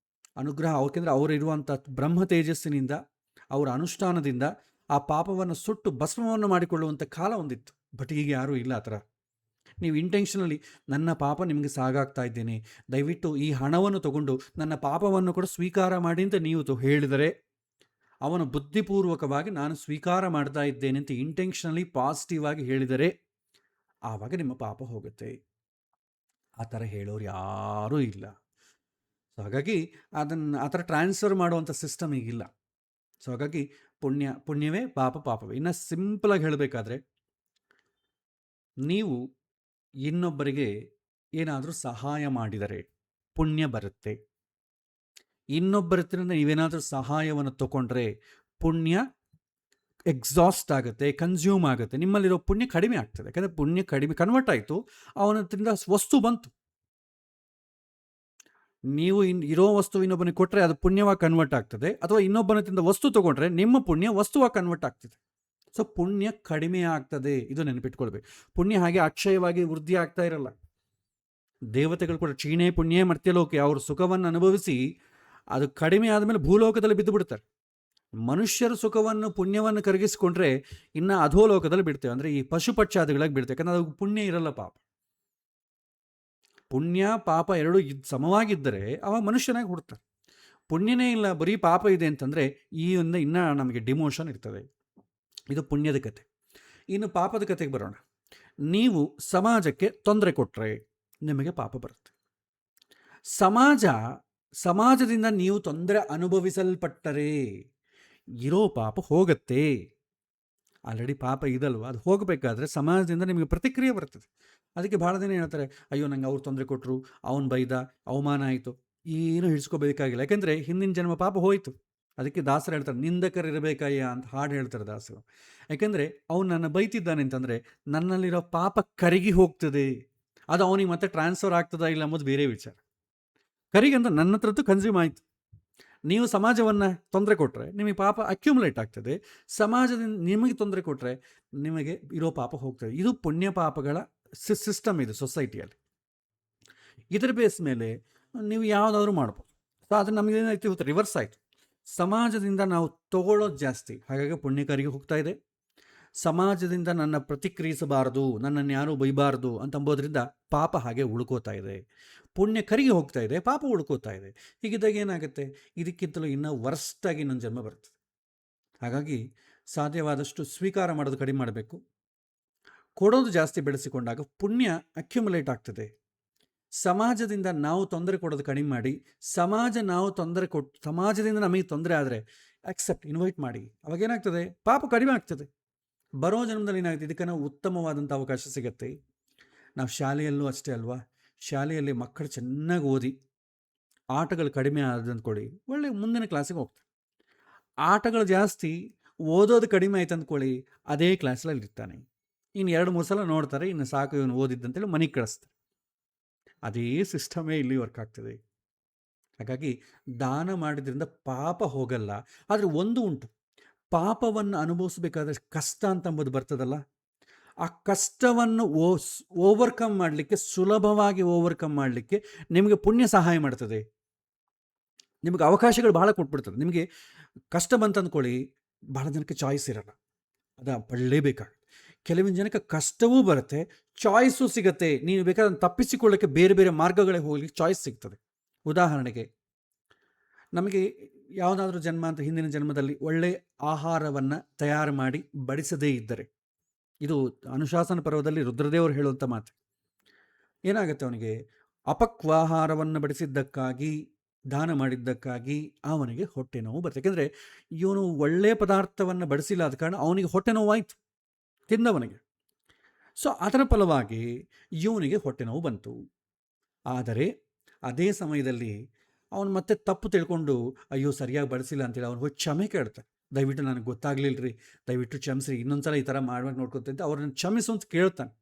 ಅನುಗ್ರಹ ಅವ್ರಿಗೆಂದರೆ ಅವರು ಇರುವಂಥ ಬ್ರಹ್ಮ ತೇಜಸ್ಸಿನಿಂದ, ಅವರ ಅನುಷ್ಠಾನದಿಂದ ಆ ಪಾಪವನ್ನು ಸುಟ್ಟು ಭಸ್ಮವನ್ನು ಮಾಡಿಕೊಳ್ಳುವಂಥ ಕಾಲ ಒಂದಿತ್ತು. ಬಟ್ ಈಗ ಯಾರೂ ಇಲ್ಲ ಆ ಥರ. ನೀವು ಇಂಟೆನ್ಷನಲ್ಲಿ ನನ್ನ ಪಾಪ ನಿಮಗೆ ಸಾಗಾಗ್ತಾ ಇದ್ದೇನೆ, ದಯವಿಟ್ಟು ಈ ಹಣವನ್ನು ತಗೊಂಡು ನನ್ನ ಪಾಪವನ್ನು ಕೂಡ ಸ್ವೀಕಾರ ಮಾಡಿ ಅಂತ ನೀವು ಹೇಳಿದರೆ, ಅವನು ಬುದ್ಧಿಪೂರ್ವಕವಾಗಿ ನಾನು ಸ್ವೀಕಾರ ಮಾಡ್ತಾ ಇದ್ದೇನೆ ಅಂತ ಇಂಟೆನ್ಷನಲಿ ಪಾಸಿಟಿವ್ ಆಗಿ ಹೇಳಿದರೆ, ಆವಾಗ ನಿಮ್ಮ ಪಾಪ ಹೋಗುತ್ತೆ. ಆ ಥರ ಹೇಳೋರು ಯಾರೂ ಇಲ್ಲ. ಸೊ ಹಾಗಾಗಿ ಅದನ್ನು ಆ ಥರ ಟ್ರಾನ್ಸ್ಫರ್ ಮಾಡುವಂಥ ಸಿಸ್ಟಮ್ ಈಗಿಲ್ಲ. ಸೊ ಹಾಗಾಗಿ ಪುಣ್ಯವೇ ಪಾಪವೇ. ಇನ್ನು ಸಿಂಪಲಾಗಿ ಹೇಳಬೇಕಾದ್ರೆ, ನೀವು ಇನ್ನೊಬ್ಬರಿಗೆ ಏನಾದರೂ ಸಹಾಯ ಮಾಡಿದರೆ ಪುಣ್ಯ ಬರುತ್ತೆ. ಇನ್ನೊಬ್ಬರ ಹತ್ರದಿಂದ ನೀವೇನಾದರೂ ಸಹಾಯವನ್ನು ತಗೊಂಡ್ರೆ ಪುಣ್ಯ ಎಕ್ಸಾಸ್ಟ್ ಆಗುತ್ತೆ, ಕನ್ಸ್ಯೂಮ್ ಆಗುತ್ತೆ, ನಿಮ್ಮಲ್ಲಿರೋ ಪುಣ್ಯ ಕಡಿಮೆ ಆಗ್ತದೆ. ಯಾಕಂದರೆ ಪುಣ್ಯ ಕಡಿಮೆ ಕನ್ವರ್ಟ್ ಆಯಿತು, ಅವನ ಹತ್ರದಿಂದ ವಸ್ತು ಬಂತು. ನೀವು ಇರೋ ವಸ್ತು ಇನ್ನೊಬ್ಬನಿಗೆ ಕೊಟ್ಟರೆ ಅದು ಪುಣ್ಯವಾಗಿ ಕನ್ವರ್ಟ್ ಆಗ್ತದೆ, ಅಥವಾ ಇನ್ನೊಬ್ಬನ ಹತ್ರದಿಂದ ವಸ್ತು ತೊಗೊಂಡ್ರೆ ನಿಮ್ಮ ಪುಣ್ಯ ವಸ್ತುವಾಗಿ ಕನ್ವರ್ಟ್ ಆಗ್ತದೆ. ಸೊ ಪುಣ್ಯ ಕಡಿಮೆ ಆಗ್ತದೆ, ಇದು ನೆನಪಿಟ್ಕೊಳ್ಬೇಕು. ಪುಣ್ಯ ಹಾಗೆ ಅಕ್ಷಯವಾಗಿ ವೃದ್ಧಿ ಆಗ್ತಾ ಇರಲ್ಲ. ದೇವತೆಗಳು ಕೂಡ ಕ್ಷೀಣೆ ಪುಣ್ಯ ಮರ್ತ್ಯಲೋಕೆ, ಅವರು ಸುಖವನ್ನು ಅನುಭವಿಸಿ ಅದು ಕಡಿಮೆ ಆದಮೇಲೆ ಭೂಲೋಕದಲ್ಲಿ ಬಿದ್ದು ಬಿಡ್ತಾರೆ. ಮನುಷ್ಯರ ಸುಖವನ್ನು ಪುಣ್ಯವನ್ನು ಕರಗಿಸಿಕೊಂಡ್ರೆ ಇನ್ನು ಅಧೋಲೋಕದಲ್ಲಿ ಬಿಡ್ತೇವೆ, ಅಂದರೆ ಈ ಪಶುಪಕ್ಷಾದಿಗಳಾಗಿ ಬಿಡ್ತೇವೆ. ಯಾಕಂದರೆ ಅದು ಪುಣ್ಯ ಇರಲ್ಲ, ಪಾಪ. ಪುಣ್ಯ ಪಾಪ ಎರಡೂ ಸಮವಾಗಿದ್ದರೆ ಅವ ಮನುಷ್ಯನಾಗಿ ಹುಡ್ತಾರೆ. ಪುಣ್ಯನೇ ಇಲ್ಲ, ಬರೀ ಪಾಪ ಇದೆ ಅಂತಂದರೆ ಈ ಒಂದು ಇನ್ನೂ ನಮಗೆ ಡಿಮೋಷನ್ ಇರ್ತದೆ. ಇದು ಪುಣ್ಯದ ಕತೆ. ಇನ್ನು ಪಾಪದ ಕತೆಗೆ ಬರೋಣ. ನೀವು ಸಮಾಜಕ್ಕೆ ತೊಂದರೆ ಕೊಟ್ಟರೆ ನಿಮಗೆ ಪಾಪ ಬರುತ್ತೆ. ಸಮಾಜದಿಂದ ನೀವು ತೊಂದರೆ ಅನುಭವಿಸಲ್ಪಟ್ಟರೆ ಇರೋ ಪಾಪ ಹೋಗತ್ತೆ. ಆಲ್ರೆಡಿ ಪಾಪ ಇದಲ್ವ, ಅದು ಹೋಗಬೇಕಾದ್ರೆ ಸಮಾಜದಿಂದ ನಿಮಗೆ ಪ್ರತಿಕ್ರಿಯೆ ಬರ್ತದೆ. ಅದಕ್ಕೆ ಭಾಳ ದಿನ ಹೇಳ್ತಾರೆ, ಅಯ್ಯೋ ನಂಗೆ ಅವ್ರು ತೊಂದರೆ ಕೊಟ್ಟರು, ಅವನು ಬೈದ, ಅವಮಾನ ಆಯಿತು, ಏನು ಹಿಡಿಸ್ಕೋಬೇಕಾಗಿಲ್ಲ. ಯಾಕೆಂದರೆ ಹಿಂದಿನ ಜನ್ಮ ಪಾಪ ಹೋಯಿತು. ಅದಕ್ಕೆ ದಾಸರು ಹೇಳ್ತಾರೆ, ನಿಂದಕರಿರಬೇಕಯ್ಯ ಅಂತ ಹಾಡು ಹೇಳ್ತಾರೆ ದಾಸರು. ಯಾಕೆಂದರೆ ಅವನು ನನ್ನ ಬೈತಿದ್ದಾನೆ ಅಂತಂದರೆ ನನ್ನಲ್ಲಿರೋ ಪಾಪ ಕರಗಿ ಹೋಗ್ತದೆ. ಅದು ಅವನಿಗೆ ಮತ್ತೆ ಟ್ರಾನ್ಸ್ಫರ್ ಆಗ್ತದಾ ಇಲ್ಲ ಅಂಬೋದು ಬೇರೆ ವಿಚಾರ. ಕರಿಗೆ ಅಂತ ನನ್ನ ಹತ್ರದ್ದು ಕನ್ಸ್ಯೂಮ್ ಆಯಿತು. ನೀವು ಸಮಾಜವನ್ನು ತೊಂದರೆ ಕೊಟ್ಟರೆ ನಿಮಗೆ ಪಾಪ ಅಕ್ಯುಮುಲೇಟ್ ಆಗ್ತದೆ. ಸಮಾಜದಿಂದ ನಿಮಗೆ ತೊಂದರೆ ಕೊಟ್ಟರೆ ನಿಮಗೆ ಇರೋ ಪಾಪ ಹೋಗ್ತದೆ. ಇದು ಪುಣ್ಯ ಪಾಪಗಳ ಸಿಸ್ಟಮ್ ಇದೆ ಸೊಸೈಟಿಯಲ್ಲಿ. ಇದರ ಬೇಸ್ ಮೇಲೆ ನೀವು ಯಾವುದಾದ್ರೂ ಮಾಡ್ಬೋದು. ಸೊ ಅದು ನಮಗೇನಾಯ್ತು, ಇವತ್ತು ರಿವರ್ಸ್ ಆಯಿತು. ಸಮಾಜದಿಂದ ನಾವು ತಗೊಳ್ಳೋದು ಜಾಸ್ತಿ, ಹಾಗಾಗಿ ಪುಣ್ಯಕಾರಿಗೆ ಹೋಗ್ತಾ ಇದೆ. ಸಮಾಜದಿಂದ ನನ್ನ ಪ್ರತಿಕ್ರಿಯಿಸಬಾರದು, ನನ್ನನ್ನು ಯಾರೂ ಬೈಬಾರ್ದು ಅಂತಂಬೋದ್ರಿಂದ ಪಾಪ ಹಾಗೆ ಉಳ್ಕೋತಾ ಇದೆ. ಪುಣ್ಯ ಕರಿಗೆ ಹೋಗ್ತಾ ಇದೆ, ಪಾಪ ಉಳ್ಕೋತಾ ಇದೆ. ಹೀಗಿದ್ದಾಗ ಏನಾಗುತ್ತೆ, ಇದಕ್ಕಿಂತಲೂ ಇನ್ನೂ ವರ್ಸ್ಟಾಗಿ ನನ್ನ ಜನ್ಮ ಬರ್ತದೆ. ಹಾಗಾಗಿ ಸಾಧ್ಯವಾದಷ್ಟು ಸ್ವೀಕಾರ ಮಾಡೋದು ಕಡಿಮೆ ಮಾಡಬೇಕು. ಕೊಡೋದು ಜಾಸ್ತಿ ಬೆಳೆಸಿಕೊಂಡಾಗ ಪುಣ್ಯ ಅಕ್ಯುಮುಲೇಟ್ ಆಗ್ತದೆ. ಸಮಾಜದಿಂದ ನಾವು ತೊಂದರೆ ಕೊಡೋದು ಕಡಿಮೆ ಮಾಡಿ, ಸಮಾಜದಿಂದ ನಮಗೆ ತೊಂದರೆ ಆದರೆ ಅಕ್ಸೆಪ್ಟ್, ಇನ್ವೈಟ್ ಮಾಡಿ. ಅವಾಗೇನಾಗ್ತದೆ, ಪಾಪ ಕಡಿಮೆ ಆಗ್ತದೆ. ಬರೋ ಜನ್ಮದಲ್ಲಿ ಏನಾಗ್ತದೆ, ಇದಕ್ಕೆ ನಾವು ಉತ್ತಮವಾದಂಥ ಅವಕಾಶ ಸಿಗುತ್ತೆ. ನಾವು ಶಾಲೆಯಲ್ಲೂ ಅಷ್ಟೇ ಅಲ್ವಾ, ಶಾಲೆಯಲ್ಲಿ ಮಕ್ಕಳು ಚೆನ್ನಾಗಿ ಓದಿ ಆಟಗಳು ಕಡಿಮೆ ಆದಂದ್ಕೊಳ್ಳಿ, ಒಳ್ಳೆ ಮುಂದಿನ ಕ್ಲಾಸಿಗೆ ಹೋಗ್ತಾರೆ. ಆಟಗಳು ಜಾಸ್ತಿ, ಓದೋದು ಕಡಿಮೆ ಆಯ್ತು ಅಂದ್ಕೊಳ್ಳಿ, ಅದೇ ಕ್ಲಾಸಲ್ಲಿ ಇರ್ತಾನೆ. ಇನ್ನು 2-3 ಸಲ ನೋಡ್ತಾರೆ, ಇನ್ನು ಸಾಕು ಇವನು ಓದಿದ್ದಂತೇಳಿ ಮನೆಗೆ ಕಳಿಸ್ತಾರೆ. ಅದೇ ಸಿಸ್ಟಮೇ ಇಲ್ಲಿ ವರ್ಕ್ ಆಗ್ತದೆ. ಹಾಗಾಗಿ ದಾನ ಮಾಡಿದ್ರಿಂದ ಪಾಪ ಹೋಗಲ್ಲ. ಆದರೆ ಒಂದು ಉಂಟು, ಪಾಪವನ್ನು ಅನುಭವಿಸ್ಬೇಕಾದ್ರೆ ಕಷ್ಟ ಅಂತಂಬುದು ಬರ್ತದಲ್ಲ, ಆ ಕಷ್ಟವನ್ನು ಓವರ್ಕಮ್ ಮಾಡಲಿಕ್ಕೆ, ಸುಲಭವಾಗಿ ಓವರ್ಕಮ್ ಮಾಡಲಿಕ್ಕೆ ನಿಮಗೆ ಪುಣ್ಯ ಸಹಾಯ ಮಾಡ್ತದೆ. ನಿಮಗೆ ಅವಕಾಶಗಳು ಭಾಳ ಕೊಟ್ಬಿಡ್ತದೆ. ನಿಮಗೆ ಕಷ್ಟ ಬಂತಂದ್ಕೊಳ್ಳಿ, ಭಾಳ ಜನಕ್ಕೆ ಚಾಯ್ಸ್ ಇರಲ್ಲ, ಅದು ಪಡಲೇಬೇಕಾಗುತ್ತೆ. ಕೆಲವಿನ ಜನಕ್ಕೆ ಕಷ್ಟವೂ ಬರುತ್ತೆ, ಚಾಯ್ಸು ಸಿಗುತ್ತೆ. ನೀವು ಬೇಕಾದ್ರೆ ತಪ್ಪಿಸಿಕೊಳ್ಳೋಕ್ಕೆ ಬೇರೆ ಬೇರೆ ಮಾರ್ಗಗಳಿಗೆ ಹೋಗ್ಲಿಕ್ಕೆ ಚಾಯ್ಸ್ ಸಿಗ್ತದೆ. ಉದಾಹರಣೆಗೆ, ನಮಗೆ ಯಾವುದಾದ್ರೂ ಜನ್ಮ ಅಂತ ಹಿಂದಿನ ಜನ್ಮದಲ್ಲಿ ಒಳ್ಳೆ ಆಹಾರವನ್ನು ತಯಾರು ಮಾಡಿ ಬಡಿಸದೇ ಇದ್ದರೆ, ಇದು ಅನುಶಾಸನ ಪರ್ವದಲ್ಲಿ ರುದ್ರದೇವರು ಹೇಳುವಂಥ ಮಾತು. ಏನಾಗುತ್ತೆ, ಅವನಿಗೆ ಅಪಕ್ವಾಹಾರವನ್ನು ಬಡಿಸಿದ್ದಕ್ಕಾಗಿ, ದಾನ ಮಾಡಿದ್ದಕ್ಕಾಗಿ ಅವನಿಗೆ ಹೊಟ್ಟೆ ನೋವು ಬರುತ್ತೆ. ಯಾಕೆಂದರೆ ಇವನು ಒಳ್ಳೆಯ ಪದಾರ್ಥವನ್ನು ಬಡಿಸಿಲ್ಲ, ಆದ ಕಾರಣ ಅವನಿಗೆ ಹೊಟ್ಟೆ ನೋವಾಯಿತು ತಿಂದವನಿಗೆ. ಸೊ ಅದರ ಫಲವಾಗಿ ಇವನಿಗೆ ಹೊಟ್ಟೆ ನೋವು ಬಂತು. ಆದರೆ ಅದೇ ಸಮಯದಲ್ಲಿ ಅವನು ಮತ್ತೆ ತಪ್ಪು ತಿಳ್ಕೊಂಡು, ಅಯ್ಯೋ ಸರಿಯಾಗಿ ಬಡಿಸಿಲ್ಲ ಅಂತೇಳಿ ಅವನು ಹೋಗಿ ಕ್ಷಮೆ ಕೇಳ್ತಾನೆ. ದಯವಿಟ್ಟು ನನಗೆ ಗೊತ್ತಾಗ್ಲಿಲ್ಲ ರೀ, ದಯವಿಟ್ಟು ಕ್ಷಮಿಸ್ರಿ, ಇನ್ನೊಂದ್ಸಲ ಈ ಥರ ಮಾಡುವಾಗ ನೋಡ್ಕೊತಂತೆ ಅವ್ರನ್ನ ಕ್ಷಮಿಸು ಅಂತ ಕೇಳ್ತಾನೆ.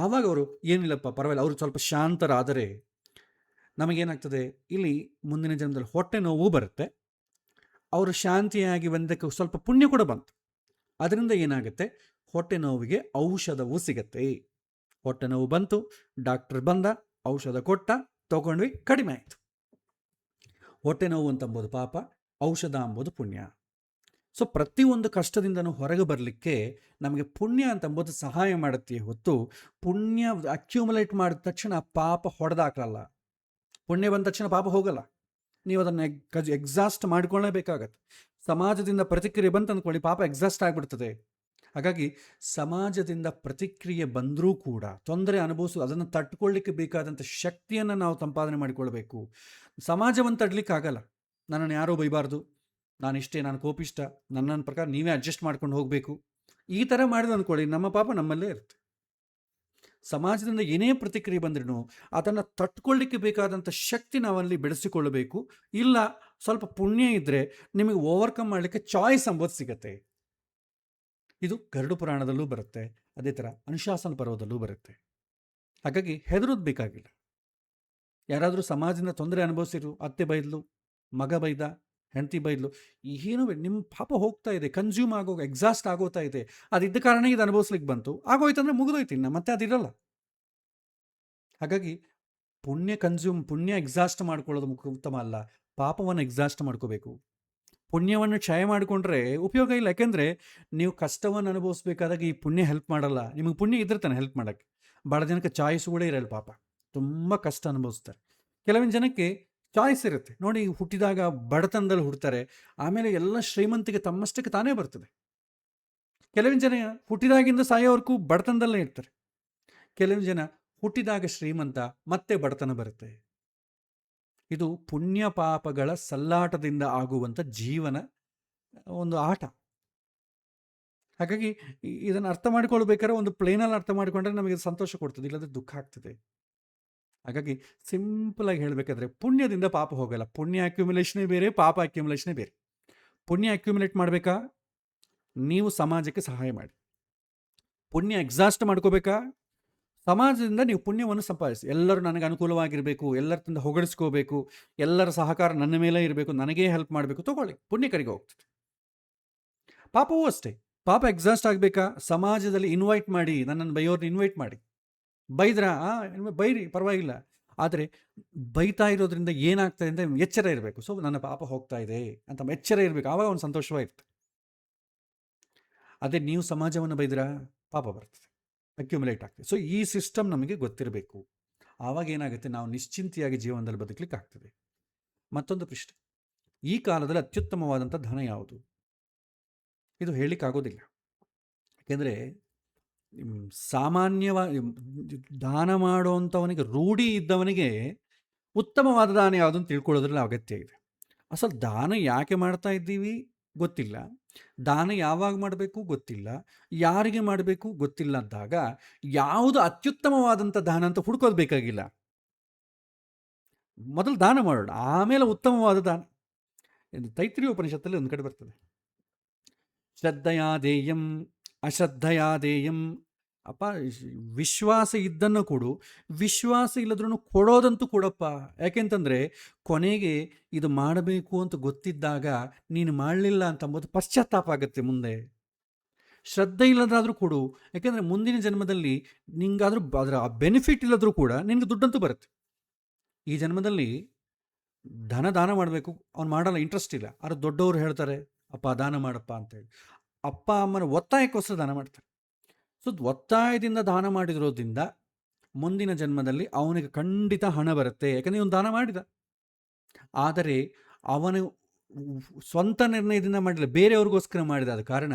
ಆವಾಗ ಅವರು ಏನಿಲ್ಲಪ್ಪ ಪರವಾಗಿಲ್ಲ, ಅವರು ಸ್ವಲ್ಪ ಶಾಂತರಾದರೆ ನಮಗೇನಾಗ್ತದೆ, ಇಲ್ಲಿ ಮುಂದಿನ ಜನ್ಮದಲ್ಲಿ ಹೊಟ್ಟೆ ನೋವು ಬರುತ್ತೆ. ಅವರು ಶಾಂತಿಯಾಗಿ ಬಂದಕ್ಕೆ ಸ್ವಲ್ಪ ಪುಣ್ಯ ಕೂಡ ಬಂತು. ಅದರಿಂದ ಏನಾಗುತ್ತೆ, ಹೊಟ್ಟೆ ನೋವಿಗೆ ಔಷಧವೂ ಸಿಗತ್ತೆ. ಹೊಟ್ಟೆ ನೋವು ಬಂತು, ಡಾಕ್ಟರ್ ಬಂದ, ಔಷಧ ಕೊಟ್ಟ, ತಗೊಂಡ್ವಿ, ಕಡಿಮೆ ಆಯಿತು. ಹೊಟ್ಟೆ ನೋವು ಅಂತಂಬೋದು ಪಾಪ, ಔಷಧ ಅಂಬೋದು ಪುಣ್ಯ. ಸೊ ಪ್ರತಿಯೊಂದು ಕಷ್ಟದಿಂದನೂ ಹೊರಗೆ ಬರಲಿಕ್ಕೆ ನಮಗೆ ಪುಣ್ಯ ಅಂತಂಬೋದು ಸಹಾಯ ಮಾಡುತ್ತೆ ಹೊತ್ತು, ಪುಣ್ಯ ಅಕ್ಯುಮುಲೇಟ್ ಮಾಡಿದ ತಕ್ಷಣ ಪಾಪ ಹೊಡೆದಾಕಲ್ಲ. ಪುಣ್ಯ ಬಂದ ತಕ್ಷಣ ಪಾಪ ಹೋಗಲ್ಲ, ನೀವು ಅದನ್ನು ಎಕ್ಸಾಸ್ಟ್ ಮಾಡಿಕೊಳ್ಳೇಬೇಕಾಗತ್ತೆ. ಸಮಾಜದಿಂದ ಪ್ರತಿಕ್ರಿಯೆ ಬಂತು ಅಂದ್ಕೊಳ್ಳಿ, ಪಾಪ ಎಕ್ಸಾಸ್ಟ್ ಆಗಿಬಿಡ್ತದೆ. ಹಾಗಾಗಿ ಸಮಾಜದಿಂದ ಪ್ರತಿಕ್ರಿಯೆ ಬಂದರೂ ಕೂಡ ತೊಂದರೆ ಅನುಭವಿಸೋದು, ಅದನ್ನು ತಟ್ಕೊಳ್ಳಿಕ್ಕೆ ಬೇಕಾದಂಥ ಶಕ್ತಿಯನ್ನು ನಾವು ಸಂಪಾದನೆ ಮಾಡಿಕೊಳ್ಬೇಕು. ಸಮಾಜವನ್ನು ತಡಲಿಕ್ಕಾಗಲ್ಲ. ನನ್ನನ್ನು ಯಾರೂ ಬೈಬಾರ್ದು, ನಾನಿಷ್ಟೇ, ನಾನು ಕೋಪಿಷ್ಟ, ನನ್ನ ಪ್ರಕಾರ ನೀವೇ ಅಡ್ಜಸ್ಟ್ ಮಾಡ್ಕೊಂಡು ಹೋಗಬೇಕು, ಈ ಥರ ಮಾಡಿದ ಅಂದ್ಕೊಳ್ಳಿ, ನಮ್ಮ ಪಾಪ ನಮ್ಮಲ್ಲೇ ಇರುತ್ತೆ. ಸಮಾಜದಿಂದ ಏನೇ ಪ್ರತಿಕ್ರಿಯೆ ಬಂದ್ರೂ ಅದನ್ನು ತಟ್ಕೊಳ್ಳಿಕ್ಕೆ ಬೇಕಾದಂಥ ಶಕ್ತಿ ನಾವಲ್ಲಿ ಬೆಳೆಸಿಕೊಳ್ಳಬೇಕು. ಇಲ್ಲ, ಸ್ವಲ್ಪ ಪುಣ್ಯ ಇದ್ದರೆ ನಿಮಗೆ ಓವರ್ಕಮ್ ಮಾಡಲಿಕ್ಕೆ ಚಾಯ್ಸ್ ಅಂಬೋದು ಸಿಗತ್ತೆ. ಇದು ಗರುಡ ಪುರಾಣದಲ್ಲೂ ಬರುತ್ತೆ, ಅದೇ ಥರ ಅನುಶಾಸನ ಪರ್ವದಲ್ಲೂ ಬರುತ್ತೆ. ಹಾಗಾಗಿ ಹೆದರೋದು ಬೇಕಾಗಿಲ್ಲ. ಯಾರಾದರೂ ಸಮಾಜದಿಂದ ತೊಂದರೆ ಅನುಭವಿಸಿರು, ಅತ್ತೆ ಬೈದ್ಲು, ಮಗ ಬೈದ, ಹೆಂಡತಿ ಬೈದ್ಲು, ಏನೋ ನಿಮ್ಮ ಪಾಪ ಹೋಗ್ತಾ ಇದೆ, ಕನ್ಸ್ಯೂಮ್ ಎಕ್ಸಾಸ್ಟ್ ಆಗೋತಾ ಇದೆ. ಅದಿದ್ದ ಕಾರಣ ಇದು ಅನುಭವಿಸ್ಲಿಕ್ಕೆ ಬಂತು, ಆಗೋಯ್ತು ಅಂದರೆ ಮುಗಿದೋಯ್ತು, ಇನ್ನು ಮತ್ತೆ ಅದಿರಲ್ಲ. ಹಾಗಾಗಿ ಪುಣ್ಯ ಎಕ್ಸಾಸ್ಟ್ ಮಾಡ್ಕೊಳ್ಳೋದು ಉತ್ತಮ ಅಲ್ಲ, ಪಾಪವನ್ನು ಎಕ್ಸಾಸ್ಟ್ ಮಾಡ್ಕೋಬೇಕು. ಪುಣ್ಯವನ್ನು ಕ್ಷಯ ಮಾಡಿಕೊಂಡ್ರೆ ಉಪಯೋಗ ಇಲ್ಲ. ಯಾಕೆಂದರೆ ನೀವು ಕಷ್ಟವನ್ನು ಅನುಭವಿಸ್ಬೇಕಾದಾಗ ಈ ಪುಣ್ಯ ಹೆಲ್ಪ್ ಮಾಡಲ್ಲ. ನಿಮಗೆ ಪುಣ್ಯ ಇದ್ರೆ ತಾನೆ ಹೆಲ್ಪ್ ಮಾಡೋಕ್ಕೆ. ಭಾಳ ಜನಕ್ಕೆ ಚಾಯ್ಸ್ ಕೂಡ ಇರಲ್ಲ ಪಾಪ, ತುಂಬ ಕಷ್ಟ ಅನುಭವಿಸ್ತಾರೆ. ಕೆಲವೊಂದು ಜನಕ್ಕೆ ಚಾಯ್ಸ್ ಇರುತ್ತೆ ನೋಡಿ, ಹುಟ್ಟಿದಾಗ ಬಡತನದಲ್ಲಿ ಹುಡ್ತಾರೆ, ಆಮೇಲೆ ಎಲ್ಲ ಶ್ರೀಮಂತಿಗೆ ತಮ್ಮಷ್ಟಕ್ಕೆ ತಾನೇ ಬರ್ತದೆ. ಕೆಲವೊಂದು ಜನ ಹುಟ್ಟಿದಾಗಿಂದ ಸಾಯೋವರೆಗೂ ಬಡತನದಲ್ಲೇ ಇರ್ತಾರೆ. ಕೆಲವೊಂದು ಜನ ಹುಟ್ಟಿದಾಗ ಶ್ರೀಮಂತ, ಮತ್ತೆ ಬಡತನ ಬರುತ್ತೆ. ಇದು ಪುಣ್ಯ ಪಾಪಗಳ ಸಲ್ಲಾಟದಿಂದ ಆಗುವಂಥ ಜೀವನ ಒಂದು ಆಟ. ಹಾಗಾಗಿ ಇದನ್ನು ಅರ್ಥ ಮಾಡಿಕೊಳ್ಬೇಕಾದ್ರೆ ಒಂದು ಪ್ಲೇನಲ್ಲಿ ಅರ್ಥ ಮಾಡಿಕೊಂಡ್ರೆ ನಮಗೆ ಸಂತೋಷ ಕೊಡ್ತದೆ, ಇಲ್ಲದ್ರೆ ದುಃಖ ಆಗ್ತದೆ. ಹಾಗಾಗಿ ಸಿಂಪಲಾಗಿ ಹೇಳಬೇಕಾದ್ರೆ ಪುಣ್ಯದಿಂದ ಪಾಪ ಹೋಗಲ್ಲ. ಪುಣ್ಯ ಅಕ್ಯುಮುಲೇಷನೇ ಬೇರೆ, ಪಾಪ ಅಕ್ಯುಮುಲೇಷನೇ ಬೇರೆ. ಪುಣ್ಯ ಅಕ್ಯುಮುಲೇಟ್ ಮಾಡಬೇಕಾ, ನೀವು ಸಮಾಜಕ್ಕೆ ಸಹಾಯ ಮಾಡಿ. ಪುಣ್ಯ ಎಕ್ಸಾಸ್ಟ್ ಮಾಡ್ಕೋಬೇಕಾ, ಸಮಾಜದಿಂದ ನೀವು ಪುಣ್ಯವನ್ನು ಸಂಪಾದಿಸಿ. ಎಲ್ಲರೂ ನನಗೆ ಅನುಕೂಲವಾಗಿರಬೇಕು, ಎಲ್ಲರಿಂದ ಹೊಗಳಿಸ್ಕೋಬೇಕು, ಎಲ್ಲರ ಸಹಕಾರ ನನ್ನ ಮೇಲೆ ಇರಬೇಕು, ನನಗೇ ಹೆಲ್ಪ್ ಮಾಡಬೇಕು, ತಗೊಳ್ಳಿ, ಪುಣ್ಯ ಕಡೆಗೆ ಹೋಗ್ತದೆ. ಪಾಪವೂ ಅಷ್ಟೇ. ಪಾಪ ಎಕ್ಸಾಸ್ಟ್ ಆಗಬೇಕಾ, ಸಮಾಜದಲ್ಲಿ ಇನ್ವೈಟ್ ಮಾಡಿ, ನನ್ನನ್ನು ಬೈಯೋರ್ನ ಇನ್ವೈಟ್ ಮಾಡಿ. ಬೈದ್ರಾ ಬೈರಿ, ಪರವಾಗಿಲ್ಲ. ಆದರೆ ಬೈತಾ ಇರೋದ್ರಿಂದ ಏನಾಗ್ತದೆ ಅಂತ ಎಚ್ಚರ ಇರಬೇಕು. ಸೊ ನನ್ನ ಪಾಪ ಹೋಗ್ತಾ ಇದೆ ಅಂತ ಎಚ್ಚರ ಇರಬೇಕು, ಆವಾಗ ಒಂದು ಸಂತೋಷವಾಗಿರ್ತದೆ. ಅದೇ ನೀವು ಸಮಾಜವನ್ನು ಬೈದ್ರಾ ಪಾಪ ಬರ್ತದೆ, ಅಕ್ಯುಮುಲೇಟ್ ಆಗ್ತದೆ. ಸೊ ಈ ಸಿಸ್ಟಮ್ ನಮಗೆ ಗೊತ್ತಿರಬೇಕು. ಆವಾಗ ಏನಾಗುತ್ತೆ, ನಾವು ನಿಶ್ಚಿಂತೆಯಾಗಿ ಜೀವನದಲ್ಲಿ ಬದುಕಲಿಕ್ಕೆ ಆಗ್ತದೆ. ಮತ್ತೊಂದು ಪ್ರಶ್ನೆ, ಈ ಕಾಲದಲ್ಲಿ ಅತ್ಯುತ್ತಮವಾದಂಥ ಧನ ಯಾವುದು? ಇದು ಹೇಳಲಿಕ್ಕಾಗೋದಿಲ್ಲ. ಯಾಕೆಂದರೆ ಸಾಮಾನ್ಯವಾಗಿ ದಾನ ಮಾಡುವಂಥವನಿಗೆ, ರೂಢಿ ಇದ್ದವನಿಗೆ ಉತ್ತಮವಾದ ದಾನ ಯಾವುದನ್ನು ತಿಳ್ಕೊಳ್ಳೋದ್ರಲ್ಲಿ ಅಗತ್ಯ ಇದೆ. ಅಸಲು ದಾನ ಯಾಕೆ ಮಾಡ್ತಾ ಇದ್ದೀವಿ ಗೊತ್ತಿಲ್ಲ, ದಾನ ಯಾವಾಗ ಮಾಡಬೇಕು ಗೊತ್ತಿಲ್ಲ, ಯಾರಿಗೆ ಮಾಡಬೇಕು ಗೊತ್ತಿಲ್ಲ ಅಂದಾಗ ಯಾವುದು ಅತ್ಯುತ್ತಮವಾದಂಥ ದಾನ ಅಂತ ಹುಡ್ಕೋದು ಬೇಕಾಗಿಲ್ಲ. ಮೊದಲು ದಾನ ಮಾಡೋಣ, ಆಮೇಲೆ ಉತ್ತಮವಾದ ದಾನ. ಎಂದು ತೈತ್ರಿಯ ಉಪನಿಷತ್ತಲ್ಲಿ ಒಂದು ಕಡೆ ಬರ್ತದೆ, ಶ್ರದ್ಧೆಯಾದೇಯಂ ಅಶ್ರದ್ಧೆಯಾದೇಯಂ. ಅಪ್ಪ, ವಿಶ್ವಾಸ ಇದ್ದನ್ನು ಕೊಡು, ವಿಶ್ವಾಸ ಇಲ್ಲದ್ರೂ ಕೊಡೋದಂತೂ ಕೊಡಪ್ಪ. ಯಾಕೆಂತಂದರೆ ಕೊನೆಗೆ ಇದು ಮಾಡಬೇಕು ಅಂತ ಗೊತ್ತಿದ್ದಾಗ ನೀನು ಮಾಡಲಿಲ್ಲ ಅಂತಂಬೋದು ಪಶ್ಚಾತ್ತಾಪ ಆಗುತ್ತೆ ಮುಂದೆ. ಶ್ರದ್ಧೆ ಇಲ್ಲದಾದರೂ ಕೊಡು, ಯಾಕೆಂದರೆ ಮುಂದಿನ ಜನ್ಮದಲ್ಲಿ ನಿಂಗಾದರೂ ಅದರ ಬೆನಿಫಿಟ್ ಇಲ್ಲದ್ರೂ ಕೂಡ ನಿನಗೆ ದುಡ್ಡಂತೂ ಬರುತ್ತೆ. ಈ ಜನ್ಮದಲ್ಲಿ ದಾನ ಮಾಡಬೇಕು, ಅವ್ನು ಮಾಡಲ್ಲ, ಇಂಟ್ರೆಸ್ಟ್ ಇಲ್ಲ. ಆದ್ರೆ ದೊಡ್ಡವರು ಹೇಳ್ತಾರೆ, ಅಪ್ಪ ದಾನ ಮಾಡಪ್ಪ ಅಂತೇಳಿ, ಅಪ್ಪ ಅಮ್ಮನ ಒತ್ತಾಯಕ್ಕೋಸ್ಕರ ದಾನ ಮಾಡ್ತಾರೆ. ಸೊ ಒತ್ತಾಯದಿಂದ ದಾನ ಮಾಡಿರೋದ್ರಿಂದ ಮುಂದಿನ ಜನ್ಮದಲ್ಲಿ ಅವನಿಗೆ ಖಂಡಿತ ಹಣ ಬರುತ್ತೆ, ಯಾಕಂದರೆ ಇವನು ದಾನ ಮಾಡಿದ. ಆದರೆ ಅವನು ಸ್ವಂತ ನಿರ್ಣಯದಿಂದ ಮಾಡಿಲ್ಲ, ಬೇರೆಯವ್ರಿಗೋಸ್ಕರ ಮಾಡಿದ. ಆದ ಕಾರಣ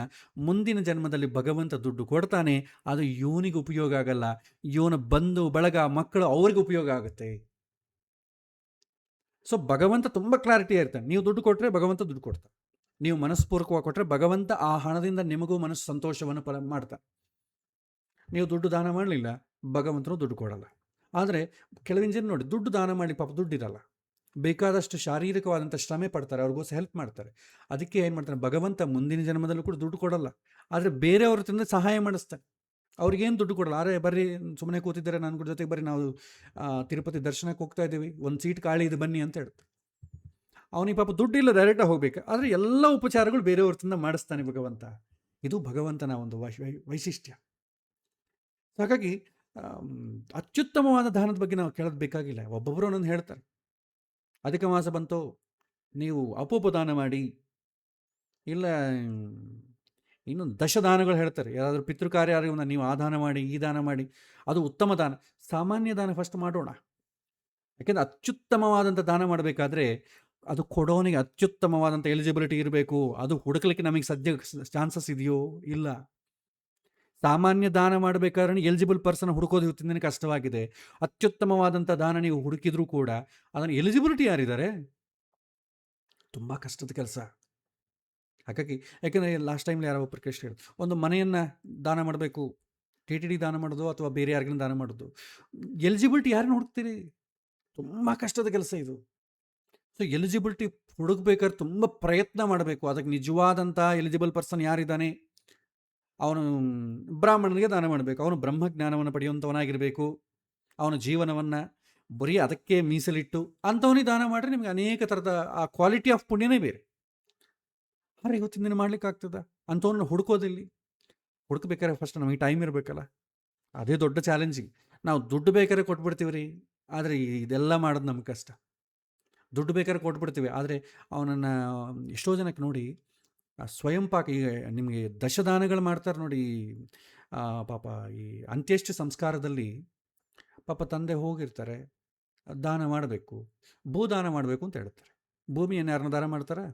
ಮುಂದಿನ ಜನ್ಮದಲ್ಲಿ ಭಗವಂತ ದುಡ್ಡು ಕೊಡ್ತಾನೆ, ಅದು ಇವನಿಗೆ ಉಪಯೋಗ ಆಗಲ್ಲ, ಇವನ ಬಂಧು ಬಳಗ ಮಕ್ಕಳು ಅವ್ರಿಗೆ ಉಪಯೋಗ ಆಗುತ್ತೆ. ಸೊ ಭಗವಂತ ತುಂಬ ಕ್ಲಾರಿಟಿ ಇರ್ತಾನೆ. ನೀವು ದುಡ್ಡು ಕೊಟ್ಟರೆ ಭಗವಂತ ದುಡ್ಡು ಕೊಡ್ತಾನೆ, ನೀವು ಮನಸ್ಪೂರ್ವಕವಾಗಿ ಕೊಟ್ಟರೆ ಭಗವಂತ ಆ ಹಣದಿಂದ ನಿಮಗೂ ಮನಸ್ಸು ಸಂತೋಷವನ್ನು ಮಾಡ್ತಾನೆ. ನೀವು ದುಡ್ಡು ದಾನ ಮಾಡಲಿಲ್ಲ, ಭಗವಂತನು ದುಡ್ಡು ಕೊಡಲ್ಲ. ಆದರೆ ಕೆಲವಿನ ಜನ ನೋಡಿ, ದುಡ್ಡು ದಾನ ಮಾಡಿ ಪಾಪ ದುಡ್ಡಿರಲ್ಲ, ಬೇಕಾದಷ್ಟು ಶಾರೀರಿಕವಾದಂಥ ಶ್ರಮೆ ಪಡ್ತಾರೆ, ಅವ್ರಿಗೋಸ್ಕರ ಹೆಲ್ಪ್ ಮಾಡ್ತಾರೆ. ಅದಕ್ಕೆ ಏನು ಮಾಡ್ತಾನೆ ಭಗವಂತ, ಮುಂದಿನ ಜನ್ಮದಲ್ಲೂ ಕೂಡ ದುಡ್ಡು ಕೊಡಲ್ಲ, ಆದರೆ ಬೇರೆಯವ್ರ ತಿಂದ ಸಹಾಯ ಮಾಡಿಸ್ತಾನೆ. ಅವ್ರಿಗೇನು ದುಡ್ಡು ಕೊಡಲ್ಲ. ಆದರೆ ಬರ್ರಿ, ಸುಮ್ಮನೆ ಕೂತಿದ್ದಾರೆ, ನನ್ನ ಜೊತೆಗೆ ಬರ್ರಿ, ನಾವು ತಿರುಪತಿ ದರ್ಶನಕ್ಕೆ ಹೋಗ್ತಾ ಇದ್ದೀವಿ, ಒಂದು ಸೀಟ್ ಖಾಲಿ ಇದು ಬನ್ನಿ ಅಂತ ಹೇಳ್ತಾರೆ. ಅವನಿಗೆ ಪಾಪ ದುಡ್ಡಿಲ್ಲ, ಡೈರೆಕ್ಟಾಗಿ ಹೋಗ್ಬೇಕು, ಆದರೆ ಎಲ್ಲ ಉಪಚಾರಗಳು ಬೇರೆಯವ್ರ ತಿಂದ ಮಾಡಿಸ್ತಾನೆ ಭಗವಂತ. ಇದು ಭಗವಂತನ ಒಂದು ವೈಶಿಷ್ಟ್ಯ. ಹಾಗಾಗಿ ಅತ್ಯುತ್ತಮವಾದ ದಾನದ ಬಗ್ಗೆ ನಾವು ಕೇಳೋದು ಬೇಕಾಗಿಲ್ಲ. ಒಬ್ಬೊಬ್ಬರು ಒಂದೊಂದು ಹೇಳ್ತಾರೆ. ಅಧಿಕ ಮಾಸ ಬಂತು, ನೀವು ಅಪೋಪ ದಾನ ಮಾಡಿ, ಇಲ್ಲ ಇನ್ನೊಂದು ದಶದಾನಗಳು ಹೇಳ್ತಾರೆ. ಯಾರಾದರೂ ಪಿತೃಕಾರ್ಯ ನೀವು ಆ ದಾನ ಮಾಡಿ, ಈ ದಾನ ಮಾಡಿ, ಅದು ಉತ್ತಮ ದಾನ. ಸಾಮಾನ್ಯ ದಾನ ಫಸ್ಟ್ ಮಾಡೋಣ. ಯಾಕೆಂದರೆ ಅತ್ಯುತ್ತಮವಾದಂಥ ದಾನ ಮಾಡಬೇಕಾದ್ರೆ ಅದು ಕೊಡೋನಿಗೆ ಅತ್ಯುತ್ತಮವಾದಂಥ ಎಲಿಜಿಬಿಲಿಟಿ ಇರಬೇಕು. ಅದು ಹುಡುಕಲಿಕ್ಕೆ ನಮಗೆ ಸದ್ಯ ಚಾನ್ಸಸ್ ಇದೆಯೋ ಇಲ್ಲ. ಸಾಮಾನ್ಯ ದಾನ ಮಾಡಬೇಕಾದ್ರೆ ಎಲಿಜಿಬಲ್ ಪರ್ಸನ್ ಹುಡುಕೋದು ಇವತ್ತಿನ ಕಷ್ಟವಾಗಿದೆ. ಅತ್ಯುತ್ತಮವಾದಂಥ ದಾನ ನೀವು ಹುಡುಕಿದ್ರೂ ಕೂಡ ಅದನ್ನು ಎಲಿಜಿಬಿಲಿಟಿ ಯಾರಿದ್ದಾರೆ, ತುಂಬ ಕಷ್ಟದ ಕೆಲಸ. ಹಾಗಾಗಿ ಯಾಕೆಂದರೆ ಲಾಸ್ಟ್ ಟೈಮ್ಲಿ ಯಾರೋ ಒಬ್ಬರು ಕೇಳಿ ಹೇಳಿದ್ರು, ಒಂದು ಮನೆಯನ್ನು ದಾನ ಮಾಡಬೇಕು, TTD ದಾನ ಮಾಡೋದು ಅಥವಾ ಬೇರೆ ಯಾರಿಗಿನ ದಾನ ಮಾಡೋದು, ಎಲಿಜಿಬಿಲಿಟಿ ಯಾರನ್ನ ಹುಡುಕ್ತೀರಿ? ತುಂಬ ಕಷ್ಟದ ಕೆಲಸ ಇದು. ಸೊ ಎಲಿಜಿಬಿಲಿಟಿ ಹುಡುಕ್ಬೇಕಾದ್ರೆ ತುಂಬ ಪ್ರಯತ್ನ ಮಾಡಬೇಕು. ಅದಕ್ಕೆ ನಿಜವಾದಂಥ ಎಲಿಜಿಬಲ್ ಪರ್ಸನ್ ಯಾರಿದ್ದಾನೆ, ಅವನು ಬ್ರಾಹ್ಮಣನಿಗೆ ದಾನ ಮಾಡಬೇಕು, ಅವನು ಬ್ರಹ್ಮಜ್ಞಾನವನ್ನು ಪಡೆಯುವಂಥವನಾಗಿರಬೇಕು, ಅವನ ಜೀವನವನ್ನು ಬರೀ ಅದಕ್ಕೆ ಮೀಸಲಿಟ್ಟು ಅಂಥವನಿಗೆ ದಾನ ಮಾಡಿದ್ರೆ ನಿಮಗೆ ಅನೇಕ ಥರದ ಆ ಕ್ವಾಲಿಟಿ ಆಫ್ ಪುಣ್ಯನೇ ಬೇರೆ. ಆದರೆ ಇವತ್ತಿನ ದಿನ ಮಾಡ್ಲಿಕ್ಕೆ ಆಗ್ತದ? ಅಂಥವನ್ನ ಹುಡುಕೋದಿಲ್ಲಿ. ಹುಡುಕ್ಬೇಕಾದ್ರೆ ಫಸ್ಟ್ ನಮಗೆ ಟೈಮ್ ಇರಬೇಕಲ್ಲ, ಅದೇ ದೊಡ್ಡ ಚಾಲೆಂಜಿಂಗ್. ನಾವು ದುಡ್ಡು ಬೇಕಾದ್ರೆ ಕೊಟ್ಬಿಡ್ತೀವಿ ರೀ, ಆದರೆ ಇದೆಲ್ಲ ಮಾಡೋದು ನಮ್ಗೆ ಕಷ್ಟ. ದುಡ್ಡು ಬೇಕಾದ್ರೆ ಕೊಟ್ಬಿಡ್ತೀವಿ. ಆದರೆ ಅವನನ್ನು ಎಷ್ಟೋ ಜನಕ್ಕೆ ನೋಡಿ ಸ್ವಯಂ ಪಾಕ ಈಗ ನಿಮಗೆ ದಶದಾನಗಳು ಮಾಡ್ತಾರೆ ನೋಡಿ. ಆ, ಪಾಪ ಈ ಅಂತ್ಯೇಷ್ಟಿ ಸಂಸ್ಕಾರದಲ್ಲಿ ಪಾಪ ತಂದೆ ಹೋಗಿರ್ತಾರೆ, ದಾನ ಮಾಡಬೇಕು, ಭೂದಾನ ಮಾಡಬೇಕು ಅಂತ ಹೇಳ್ತಾರೆ. ಭೂಮಿಯನ್ನು ಯಾರನ್ನ ದಾನ ಮಾಡ್ತಾರೆ?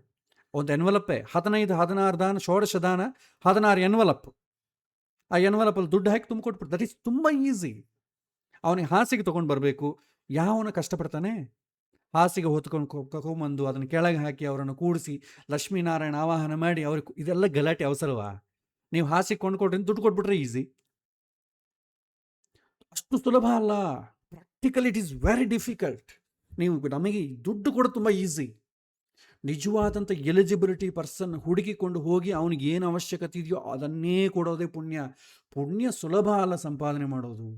ಒಂದು ಎನ್ವಲಪ್ಪೇ 15 16 ದಾನ, ಷೋಡಶ ದಾನ, 16 ಎನ್ವಲಪ್. ಆ ಎನ್ವಲಪಲ್ಲಿ ದುಡ್ಡು ಹಾಕಿ ತುಂಬಿಕೊಟ್ಬಿಟ್ಟು, ದಟ್ ಈಸ್ ತುಂಬ ಈಸಿ. ಅವನಿಗೆ ಹಾಸಿಗೆ ತೊಗೊಂಡು ಬರಬೇಕು, ಯಾವನ ಕಷ್ಟಪಡ್ತಾನೆ? ಹಾಸಿಗೆ ಹೊತ್ಕೊಂಡು ಕರ್ಕೊಂಬಂದು ಅದನ್ನು ಕೆಳಗೆ ಹಾಕಿ ಅವರನ್ನು ಕೂಡಿಸಿ ಲಕ್ಷ್ಮೀನಾರಾಯಣ ಆವಾಹನ ಮಾಡಿ ಅವ್ರಿಗೆ ಇದೆಲ್ಲ ಗಲಾಟೆ ಅವಸರವಾ? ನೀವು ಹಾಸಿಗೆ ಕೊಂಡ್ಕೊಟ್ರಿ ದುಡ್ಡು ಕೊಟ್ಬಿಟ್ರೆ ಈಸಿ. ಅಷ್ಟು ಸುಲಭ ಅಲ್ಲ. Practical it is very difficult. ನೀವು ನಮಗೆ ದುಡ್ಡು ಕೂಡ ತುಂಬ ಈಸಿ. ನಿಜವಾದಂಥ ಎಲಿಜಿಬಿಲಿಟಿ ಪರ್ಸನ್ ಹುಡುಕಿಕೊಂಡು ಹೋಗಿ ಅವನಿಗೆ ಏನು ಅವಶ್ಯಕತೆ ಇದೆಯೋ ಅದನ್ನೇ ಕೊಡೋದೇ ಪುಣ್ಯ. ಪುಣ್ಯ ಸುಲಭ ಅಲ್ಲ ಸಂಪಾದನೆ ಮಾಡೋದು.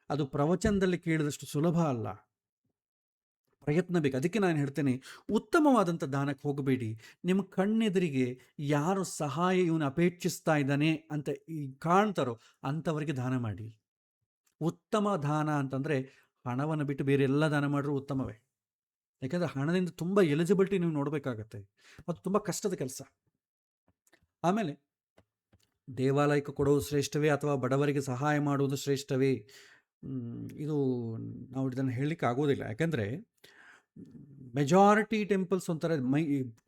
ಅದು ಪ್ರವಚನದಲ್ಲಿ ಕೇಳಿದಷ್ಟು ಸುಲಭ ಅಲ್ಲ, ಪ್ರಯತ್ನ ಬೇಕು. ಅದಕ್ಕೆ ನಾನು ಹೇಳ್ತೇನೆ, ಉತ್ತಮವಾದಂಥ ದಾನಕ್ಕೆ ಹೋಗಬೇಡಿ. ನಿಮ್ಮ ಕಣ್ಣೆದುರಿಗೆ ಯಾರು ಸಹಾಯ ಇವನು ಅಪೇಕ್ಷಿಸ್ತಾ ಇದ್ದಾನೆ ಅಂತ ಕಾಣ್ತಾರೋ ಅಂಥವರಿಗೆ ದಾನ ಮಾಡಿ. ಉತ್ತಮ ದಾನ ಅಂತಂದರೆ ಹಣವನ್ನು ಬಿಟ್ಟು ಬೇರೆ ಎಲ್ಲ ದಾನ ಮಾಡಿದ್ರು ಉತ್ತಮವೇ. ಯಾಕಂದರೆ ಹಣದಿಂದ ತುಂಬ ಎಲಿಜಿಬಿಲಿಟಿ ನೀವು ನೋಡಬೇಕಾಗತ್ತೆ. ಅದು ತುಂಬ ಕಷ್ಟದ ಕೆಲಸ. ಆಮೇಲೆ ದೇವಾಲಯಕ್ಕೆ ಕೊಡೋದು ಶ್ರೇಷ್ಠವೇ ಅಥವಾ ಬಡವರಿಗೆ ಸಹಾಯ ಮಾಡುವುದು ಶ್ರೇಷ್ಠವೇ? ಇದು ನಾವು ಇದನ್ನು ಹೇಳಲಿಕ್ಕೆ ಆಗೋದಿಲ್ಲ. ಯಾಕಂದರೆ ಮೆಜಾರಿಟಿ ಟೆಂಪಲ್ಸ್ ಒಂಥರ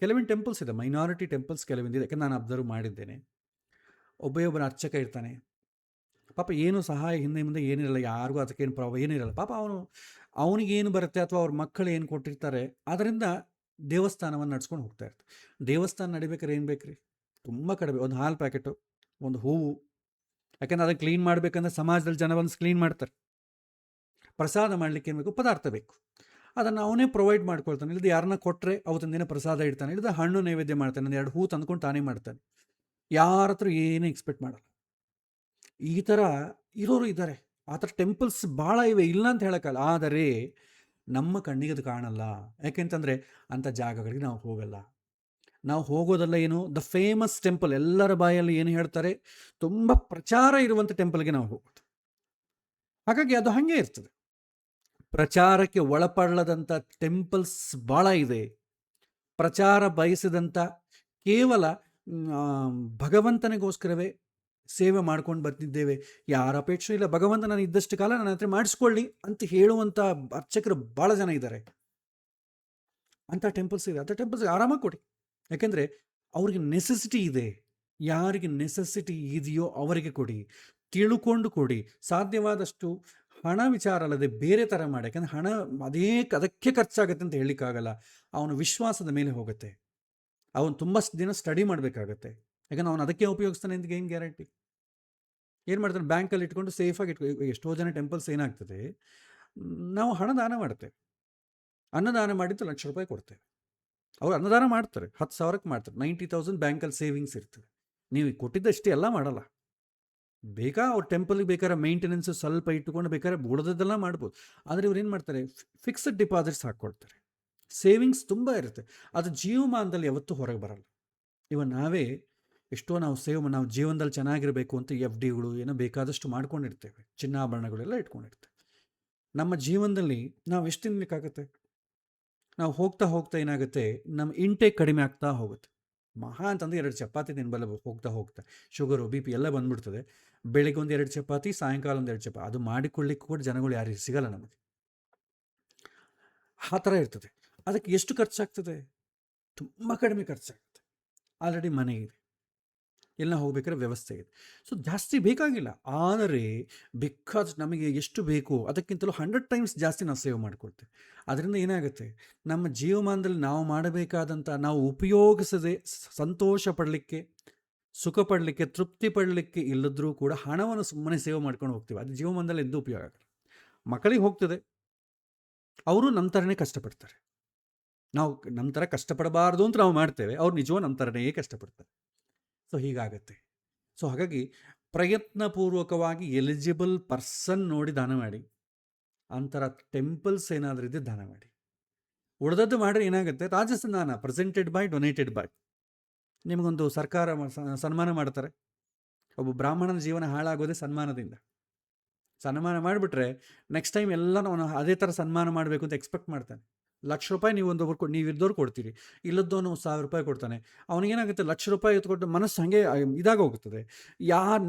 ಕೆಲವಿನ ಟೆಂಪಲ್ಸ್ ಇದೆ, ಮೈನಾರಿಟಿ ಟೆಂಪಲ್ಸ್ ಕೆಲವಿಂದಿದೆ. ಯಾಕಂದ್ರೆ ನಾನು ಅಬ್ಸರ್ವ್ ಮಾಡಿದ್ದೇನೆ. ಒಬ್ಬೊಬ್ಬನ ಅರ್ಚಕ ಇರ್ತಾನೆ, ಪಾಪ ಏನು ಸಹಾಯ ಹಿಂದೆ ಮುಂದೆ ಏನಿರಲ್ಲ, ಯಾರಿಗೂ ಅದಕ್ಕೇನು ಏನಿರಲ್ಲ. ಪಾಪ ಅವನಿಗೇನು ಬರುತ್ತೆ ಅಥವಾ ಅವ್ರ ಮಕ್ಕಳು ಏನು ಕೊಟ್ಟಿರ್ತಾರೆ ಅದರಿಂದ ದೇವಸ್ಥಾನವನ್ನು ನಡ್ಸ್ಕೊಂಡು ಹೋಗ್ತಾ ಇರ್ತಾರೆ. ದೇವಸ್ಥಾನ ನಡಿಬೇಕಾದ್ರೆ ಏನು ಬೇಕ್ರಿ? ತುಂಬ ಕಡಿಮೆ, ಒಂದು ಹಾಲು ಪ್ಯಾಕೆಟು, ಒಂದು ಹೂವು. ಯಾಕೆಂದ್ರೆ ಅದನ್ನು ಕ್ಲೀನ್ ಮಾಡಬೇಕಂದ್ರೆ ಸಮಾಜದಲ್ಲಿ ಜನ ಬಂದು ಕ್ಲೀನ್ ಮಾಡ್ತಾರೆ. ಪ್ರಸಾದ ಮಾಡಲಿಕ್ಕೆ ಏನು ಬೇಕು? ಪದಾರ್ಥ ಬೇಕು. ಅದನ್ನು ಅವನೇ ಪ್ರೊವೈಡ್ ಮಾಡ್ಕೊಳ್ತಾನೆ. ಇಲ್ಲದೆ ಯಾರನ್ನ ಕೊಟ್ಟರೆ ಅವತ್ತಿನ ದಿನ ಪ್ರಸಾದ ಇಡ್ತಾನೆ, ಇಲ್ಲದೆ ಹಣ್ಣು ನೈವೇದ್ಯ ಮಾಡ್ತಾನೆ, ಒಂದು 2 ಹೂ ತಂದ್ಕೊಂಡು ತಾನೇ ಮಾಡ್ತಾನೆ. ಯಾರ ಹತ್ರ ಏನೂ ಎಕ್ಸ್ಪೆಕ್ಟ್ ಮಾಡಲ್ಲ. ಈ ಥರ ಇರೋರು ಇದ್ದಾರೆ. ಆ ಥರ ಟೆಂಪಲ್ಸ್ ಭಾಳ ಇವೆ, ಇಲ್ಲ ಅಂತ ಹೇಳೋಕ್ಕಲ್ಲ. ಆದರೆ ನಮ್ಮ ಕಣ್ಣಿಗೆ ಅದು ಕಾಣಲ್ಲ. ಯಾಕೆಂತಂದರೆ ಅಂಥ ಜಾಗಗಳಿಗೆ ನಾವು ಹೋಗಲ್ಲ. ನಾವು ಹೋಗೋದಲ್ಲ ಏನು, ದ ಫೇಮಸ್ ಟೆಂಪಲ್, ಎಲ್ಲರ ಬಾಯಲ್ಲಿ ಏನು ಹೇಳ್ತಾರೆ, ತುಂಬ ಪ್ರಚಾರ ಇರುವಂಥ ಟೆಂಪಲ್ಗೆ ನಾವು ಹೋಗೋದು. ಹಾಗಾಗಿ ಅದು ಹಾಗೆ ಇರ್ತದೆ. ಪ್ರಚಾರಕ್ಕೆ ಒಳಪಡಲದಂಥ ಟೆಂಪಲ್ಸ್ ಭಾಳ ಇದೆ. ಪ್ರಚಾರ ಬಯಸಿದಂಥ ಕೇವಲ ಭಗವಂತನಿಗೋಸ್ಕರವೇ ಸೇವೆ ಮಾಡ್ಕೊಂಡು ಬರ್ತಿದ್ದೇವೆ, ಯಾರ ಅಪೇಕ್ಷೆ ಇಲ್ಲ, ಭಗವಂತ ನಾನು ಇದ್ದಷ್ಟು ಕಾಲ ನನ್ನ ಹತ್ರ ಮಾಡಿಸ್ಕೊಳ್ಳಿ ಅಂತ ಹೇಳುವಂಥ ಅರ್ಚಕರು ಭಾಳ ಜನ ಇದ್ದಾರೆ. ಅಂಥ ಟೆಂಪಲ್ಸ್ ಇದೆ. ಅಂಥ ಟೆಂಪಲ್ಸ್ ಆರಾಮಾಗಿ ಕೊಡಿ. ಯಾಕೆಂದರೆ ಅವ್ರಿಗೆ ನೆಸೆಸಿಟಿ ಇದೆ. ಯಾರಿಗೆ ನೆಸೆಸಿಟಿ ಇದೆಯೋ ಅವರಿಗೆ ಕೊಡಿ, ತಿಳ್ಕೊಂಡು ಕೊಡಿ. ಸಾಧ್ಯವಾದಷ್ಟು ಹಣ ವಿಚಾರ ಅಲ್ಲದೆ ಬೇರೆ ಥರ ಮಾಡಿ. ಯಾಕಂದರೆ ಹಣ ಅದಕ್ಕೆ ಖರ್ಚಾಗುತ್ತೆ ಅಂತ ಹೇಳಲಿಕ್ಕಾಗಲ್ಲ. ಅವನ ವಿಶ್ವಾಸದ ಮೇಲೆ ಹೋಗುತ್ತೆ. ಅವನು ತುಂಬ ದಿನ ಸ್ಟಡಿ ಮಾಡಬೇಕಾಗತ್ತೆ. ಯಾಕಂದ್ರೆ ಅವನು ಅದಕ್ಕೆ ಉಪಯೋಗಿಸ್ತಾನೆ ಅಂತ ಏನು ಗ್ಯಾರಂಟಿ? ಏನು ಮಾಡ್ತಾನೆ? ಬ್ಯಾಂಕಲ್ಲಿ ಇಟ್ಕೊಂಡು ಸೇಫಾಗಿ ಎಷ್ಟೋ ಜನ ಟೆಂಪಲ್ಸ್ ಏನಾಗ್ತದೆ, ನಾವು ಹಣ ದಾನ ಮಾಡ್ತೇವೆ, ಅನ್ನದಾನ ಮಾಡಿದ್ದು ₹1,00,000 ಕೊಡ್ತೇವೆ. ಅವ್ರು ಅನ್ನದಾನ ಮಾಡ್ತಾರೆ, 10,000ಕ್ಕೆ ಮಾಡ್ತಾರೆ, 90,000 ಬ್ಯಾಂಕಲ್ಲಿ ಸೇವಿಂಗ್ಸ್ ಇರ್ತದೆ. ನೀವು ಕೊಟ್ಟಿದ್ದಷ್ಟೇ ಎಲ್ಲ ಮಾಡಲ್ಲ. ಅವ್ರ ಟೆಂಪಲ್ಗೆ ಬೇಕಾದ್ರೆ ಮೇಂಟೆನೆನ್ಸು ಸ್ವಲ್ಪ ಇಟ್ಟುಕೊಂಡು ಬೇಕಾದ್ರೆ ಉಳಿದದ್ದೆಲ್ಲ ಮಾಡ್ಬೋದು. ಆದರೆ ಇವ್ರು ಏನು ಮಾಡ್ತಾರೆ? Fixed deposits ಹಾಕ್ಕೊಳ್ತಾರೆ. ಸೇವಿಂಗ್ಸ್ ತುಂಬ ಇರುತ್ತೆ. ಅದು ಜೀವಮಾನದಲ್ಲಿ ಯಾವತ್ತೂ ಹೊರಗೆ ಬರಲ್ಲ. ನಾವೇ ಎಷ್ಟೋ ನಾವು ಜೀವನದಲ್ಲಿ ಚೆನ್ನಾಗಿರಬೇಕು ಅಂತ FDಗಳು ಏನೋ ಬೇಕಾದಷ್ಟು ಮಾಡ್ಕೊಂಡಿರ್ತೇವೆ, ಚಿನ್ನಾಭರಣಗಳೆಲ್ಲ ಇಟ್ಕೊಂಡಿರ್ತೇವೆ. ನಮ್ಮ ಜೀವನದಲ್ಲಿ ನಾವು ಎಷ್ಟು ತಿನ್ನಲಿಕ್ಕಾಗತ್ತೆ? ನಾವು ಹೋಗ್ತಾ ಹೋಗ್ತಾ ಏನಾಗುತ್ತೆ, ನಮ್ಮ ಇಂಟೇಕ್ ಕಡಿಮೆ ಆಗ್ತಾ ಹೋಗುತ್ತೆ. ಮಹಾ ಅಂತಂದರೆ 2 ಚಪಾತಿ ತಿನ್ಬಲ್ಲ. ಹೋಗ್ತಾ ಶುಗರು BP ಎಲ್ಲ ಬಂದ್ಬಿಡ್ತದೆ. ಬೆಳಿಗ್ಗೆ ಒಂದು 2 ಚಪಾತಿ, ಸಾಯಂಕಾಲ ಒಂದು 2 ಚಪಾತಿ. ಅದು ಮಾಡಿಕೊಳ್ಳಿಕ್ಕೆ ಕೂಡ ಜನಗಳು ಯಾರು ಸಿಗಲ್ಲ ನಮಗೆ. ಆ ಥರ ಇರ್ತದೆ. ಅದಕ್ಕೆ ಎಷ್ಟು ಖರ್ಚಾಗ್ತದೆ? ತುಂಬ ಕಡಿಮೆ ಖರ್ಚಾಗ್ತದೆ. ಆಲ್ರೆಡಿ ಮನೆ ಇದೆ, ಎಲ್ಲ ಹೋಗ್ಬೇಕಾದ್ರೆ ವ್ಯವಸ್ಥೆ ಇದೆ. ಸೊ ಜಾಸ್ತಿ ಬೇಕಾಗಿಲ್ಲ. ಆದರೆ ಬಿಕಾಸ್ ನಮಗೆ ಎಷ್ಟು ಬೇಕು ಅದಕ್ಕಿಂತಲೂ 100 ಟೈಮ್ಸ್ ಜಾಸ್ತಿ ನಾವು ಸೇವ್ ಮಾಡ್ಕೊಳ್ತೇವೆ. ಅದರಿಂದ ಏನಾಗುತ್ತೆ, ನಮ್ಮ ಜೀವಮಾನದಲ್ಲಿ ನಾವು ಮಾಡಬೇಕಾದಂಥ, ನಾವು ಉಪಯೋಗಿಸದೆ ಸಂತೋಷ ಪಡಲಿಕ್ಕೆ, ಸುಖ ಪಡಲಿಕ್ಕೆ, ತೃಪ್ತಿ ಪಡಲಿಕ್ಕೆ ಇಲ್ಲದ್ರೂ ಕೂಡ ಹಣವನ್ನು ಸುಮ್ಮನೆ ಸೇವ್ ಮಾಡ್ಕೊಂಡು ಹೋಗ್ತೀವಿ. ಅದು ಜೀವಮಾನದಲ್ಲಿ ಎಂದೂ ಉಪಯೋಗ ಆಗಲ್ಲ. ಮಕ್ಕಳಿಗೆ ಹೋಗ್ತದೆ, ಅವರು ನಮ್ಮ ಥರನೇ ಕಷ್ಟಪಡ್ತಾರೆ. ನಾವು ನಮ್ಮ ಥರ ಕಷ್ಟಪಡಬಾರ್ದು ಅಂತ ನಾವು ಮಾಡ್ತೇವೆ, ಅವ್ರು ನಿಜವೂ ನಮ್ಮ ಥರನೇ ಕಷ್ಟಪಡ್ತಾರೆ. ಸೊ ಹೀಗಾಗತ್ತೆ. ಸೊ ಹಾಗಾಗಿ ಪ್ರಯತ್ನಪೂರ್ವಕವಾಗಿ ಎಲಿಜಿಬಲ್ ಪರ್ಸನ್ ನೋಡಿ ದಾನ ಮಾಡಿ. ಅಂತರ ಟೆಂಪಲ್ಸ್ ಏನಾದರೂ ಇದ್ದರೆ ದಾನ ಮಾಡಿ. ಉಳಿದದ್ದು ಮಾಡಿದ್ರೆ ಏನಾಗುತ್ತೆ, ರಾಜಸನ್ಮಾನ ಪ್ರೆಸೆಂಟೆಡ್ ಬೈ, ಡೊನೇಟೆಡ್ ಬೈ. ನಿಮಗೊಂದು ಸರ್ಕಾರ ಸನ್ಮಾನ ಮಾಡ್ತಾರೆ. ಒಬ್ಬ ಬ್ರಾಹ್ಮಣನ ಜೀವನ ಹಾಳಾಗೋದೇ ಸನ್ಮಾನದಿಂದ. ಸನ್ಮಾನ ಮಾಡಿಬಿಟ್ರೆ ನೆಕ್ಸ್ಟ್ ಟೈಮ್ ಎಲ್ಲ ಅವನು ಅದೇ ಥರ ಸನ್ಮಾನ ಮಾಡಬೇಕು ಅಂತ ಎಕ್ಸ್ಪೆಕ್ಟ್ ಮಾಡ್ತಾನೆ. ₹1,00,000 ನೀವು ಇದ್ದವ್ರು ಕೊಡ್ತೀರಿ. ಇಲ್ಲದವನು ₹1,000 ಕೊಡ್ತಾನೆ. ಅವನಿಗೇನಾಗುತ್ತೆ ₹1,00,000 ಎತ್ಕೊಟ್ಟು ಮನಸ್ಸು ಹಾಗೆ ಇದಾಗೋಗುತ್ತದೆ.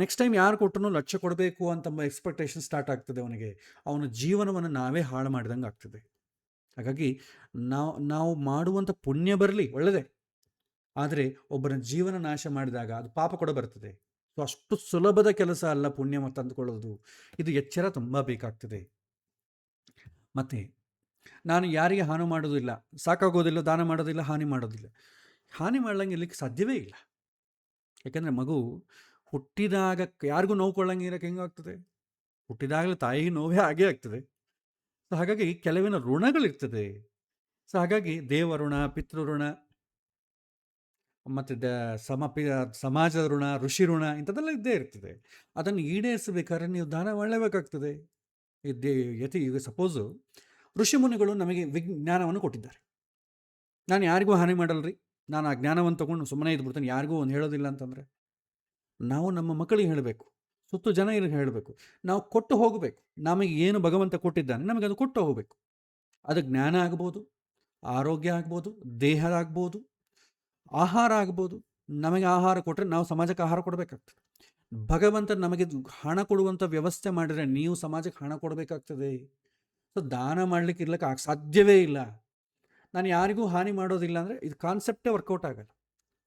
ನೆಕ್ಸ್ಟ್ ಟೈಮ್ ಯಾರು ಕೊಟ್ಟರು ಲಕ್ಷ ಕೊಡಬೇಕು ಅಂತ ಎಕ್ಸ್ಪೆಕ್ಟೇಷನ್ ಸ್ಟಾರ್ಟ್ ಆಗ್ತದೆ ಅವನಿಗೆ. ಅವನ ಜೀವನವನ್ನು ನಾವೇ ಹಾಳು ಮಾಡಿದಂಗೆ ಆಗ್ತದೆ. ಹಾಗಾಗಿ ನಾವು ಮಾಡುವಂಥ ಪುಣ್ಯ ಬರಲಿ ಒಳ್ಳೆಯದೇ, ಆದರೆ ಒಬ್ಬರ ಜೀವನ ನಾಶ ಮಾಡಿದಾಗ ಅದು ಪಾಪ ಕೂಡ ಬರ್ತದೆ. ಸೊ ಅಷ್ಟು ಸುಲಭದ ಕೆಲಸ ಅಲ್ಲ ಪುಣ್ಯ ತಂದುಕೊಳ್ಳೋದು. ಇದು ಎಚ್ಚರ ತುಂಬ ಬೇಕಾಗ್ತದೆ. ಮತ್ತು ನಾನು ಯಾರಿಗೆ ಹಾನಿ ಮಾಡೋದಿಲ್ಲ, ಸಾಕಾಗೋದಿಲ್ಲ, ದಾನ ಮಾಡೋದಿಲ್ಲ, ಹಾನಿ ಮಾಡೋದಿಲ್ಲ. ಹಾನಿ ಮಾಡ್ಲಂಗೆ ಇರ್ಲಿಕ್ಕೆ ಸಾಧ್ಯವೇ ಇಲ್ಲ. ಯಾಕೆಂದರೆ ಮಗು ಹುಟ್ಟಿದಾಗ ಯಾರಿಗೂ ನೋವು ಕೊಳ್ಳಂಗೆ ಇರೋಕ್ಕೆ ಹೆಂಗಾಗ್ತದೆ? ಹುಟ್ಟಿದಾಗಲೇ ತಾಯಿಗೆ ನೋವೇ ಆಗೇ ಆಗ್ತದೆ. ಸೊ ಹಾಗಾಗಿ ಕೆಲವಿನ ಋಣಗಳಿರ್ತದೆ. ಸೊ ಹಾಗಾಗಿ ದೇವಋಣ, ಪಿತೃಋಣ, ಮತ್ತು ಸಮಾಜದ ಋಣ, ಋಷಿ ಋಣ ಇಂಥದ್ದೆಲ್ಲ ಇದ್ದೇ ಇರ್ತದೆ. ಅದನ್ನು ಈಡೇರಿಸಬೇಕಾದ್ರೆ ನೀವು ದಾನ ಮಾಡಲೇಬೇಕಾಗ್ತದೆ. ಈಗ ಸಪೋಸು ಋಷಿ ಮುನಿಗಳು ನಮಗೆ ವಿಜ್ಞಾನವನ್ನು ಕೊಟ್ಟಿದ್ದಾರೆ. ನಾನು ಯಾರಿಗೂ ಹಾನಿ ಮಾಡಲ್ರಿ, ನಾನು ಆ ಜ್ಞಾನವನ್ನು ತೊಗೊಂಡು ಸುಮ್ಮನೆ ಇದ್ಬಿಡ್ತೇನೆ, ಯಾರಿಗೂ ಒಂದು ಹೇಳೋದಿಲ್ಲ ಅಂತಂದರೆ ನಾವು ನಮ್ಮ ಮಕ್ಕಳಿಗೆ ಹೇಳಬೇಕು, ಸುತ್ತು ಜನ ಇಲ್ಲಿಗೆ ಹೇಳಬೇಕು. ನಾವು ಕೊಟ್ಟು ಹೋಗಬೇಕು. ನಮಗೆ ಏನು ಭಗವಂತ ಕೊಟ್ಟಿದ್ದಾನೆ ನಮಗೆ ಅದು ಕೊಟ್ಟು ಹೋಗಬೇಕು. ಅದು ಜ್ಞಾನ ಆಗ್ಬೋದು, ಆರೋಗ್ಯ ಆಗ್ಬೋದು, ದೇಹ ಆಗ್ಬೋದು, ಆಹಾರ ಆಗ್ಬೋದು. ನಮಗೆ ಆಹಾರ ಕೊಟ್ಟರೆ ನಾವು ಸಮಾಜಕ್ಕೆ ಆಹಾರ ಕೊಡಬೇಕಾಗ್ತದೆ. ಭಗವಂತ ನಮಗೆ ಹಣ ಕೊಡುವಂಥ ವ್ಯವಸ್ಥೆ ಮಾಡಿದರೆ ನೀವು ಸಮಾಜಕ್ಕೆ ಹಣ ಕೊಡಬೇಕಾಗ್ತದೆ. ಸೊ ದಾನ ಮಾಡಲಿಕ್ಕೆ ಇರ್ಲಿಕ್ಕೆ ಸಾಧ್ಯವೇ ಇಲ್ಲ. ನಾನು ಯಾರಿಗೂ ಹಾನಿ ಮಾಡೋದಿಲ್ಲ ಅಂದರೆ ಇದು ಕಾನ್ಸೆಪ್ಟೇ ವರ್ಕೌಟ್ ಆಗಲ್ಲ.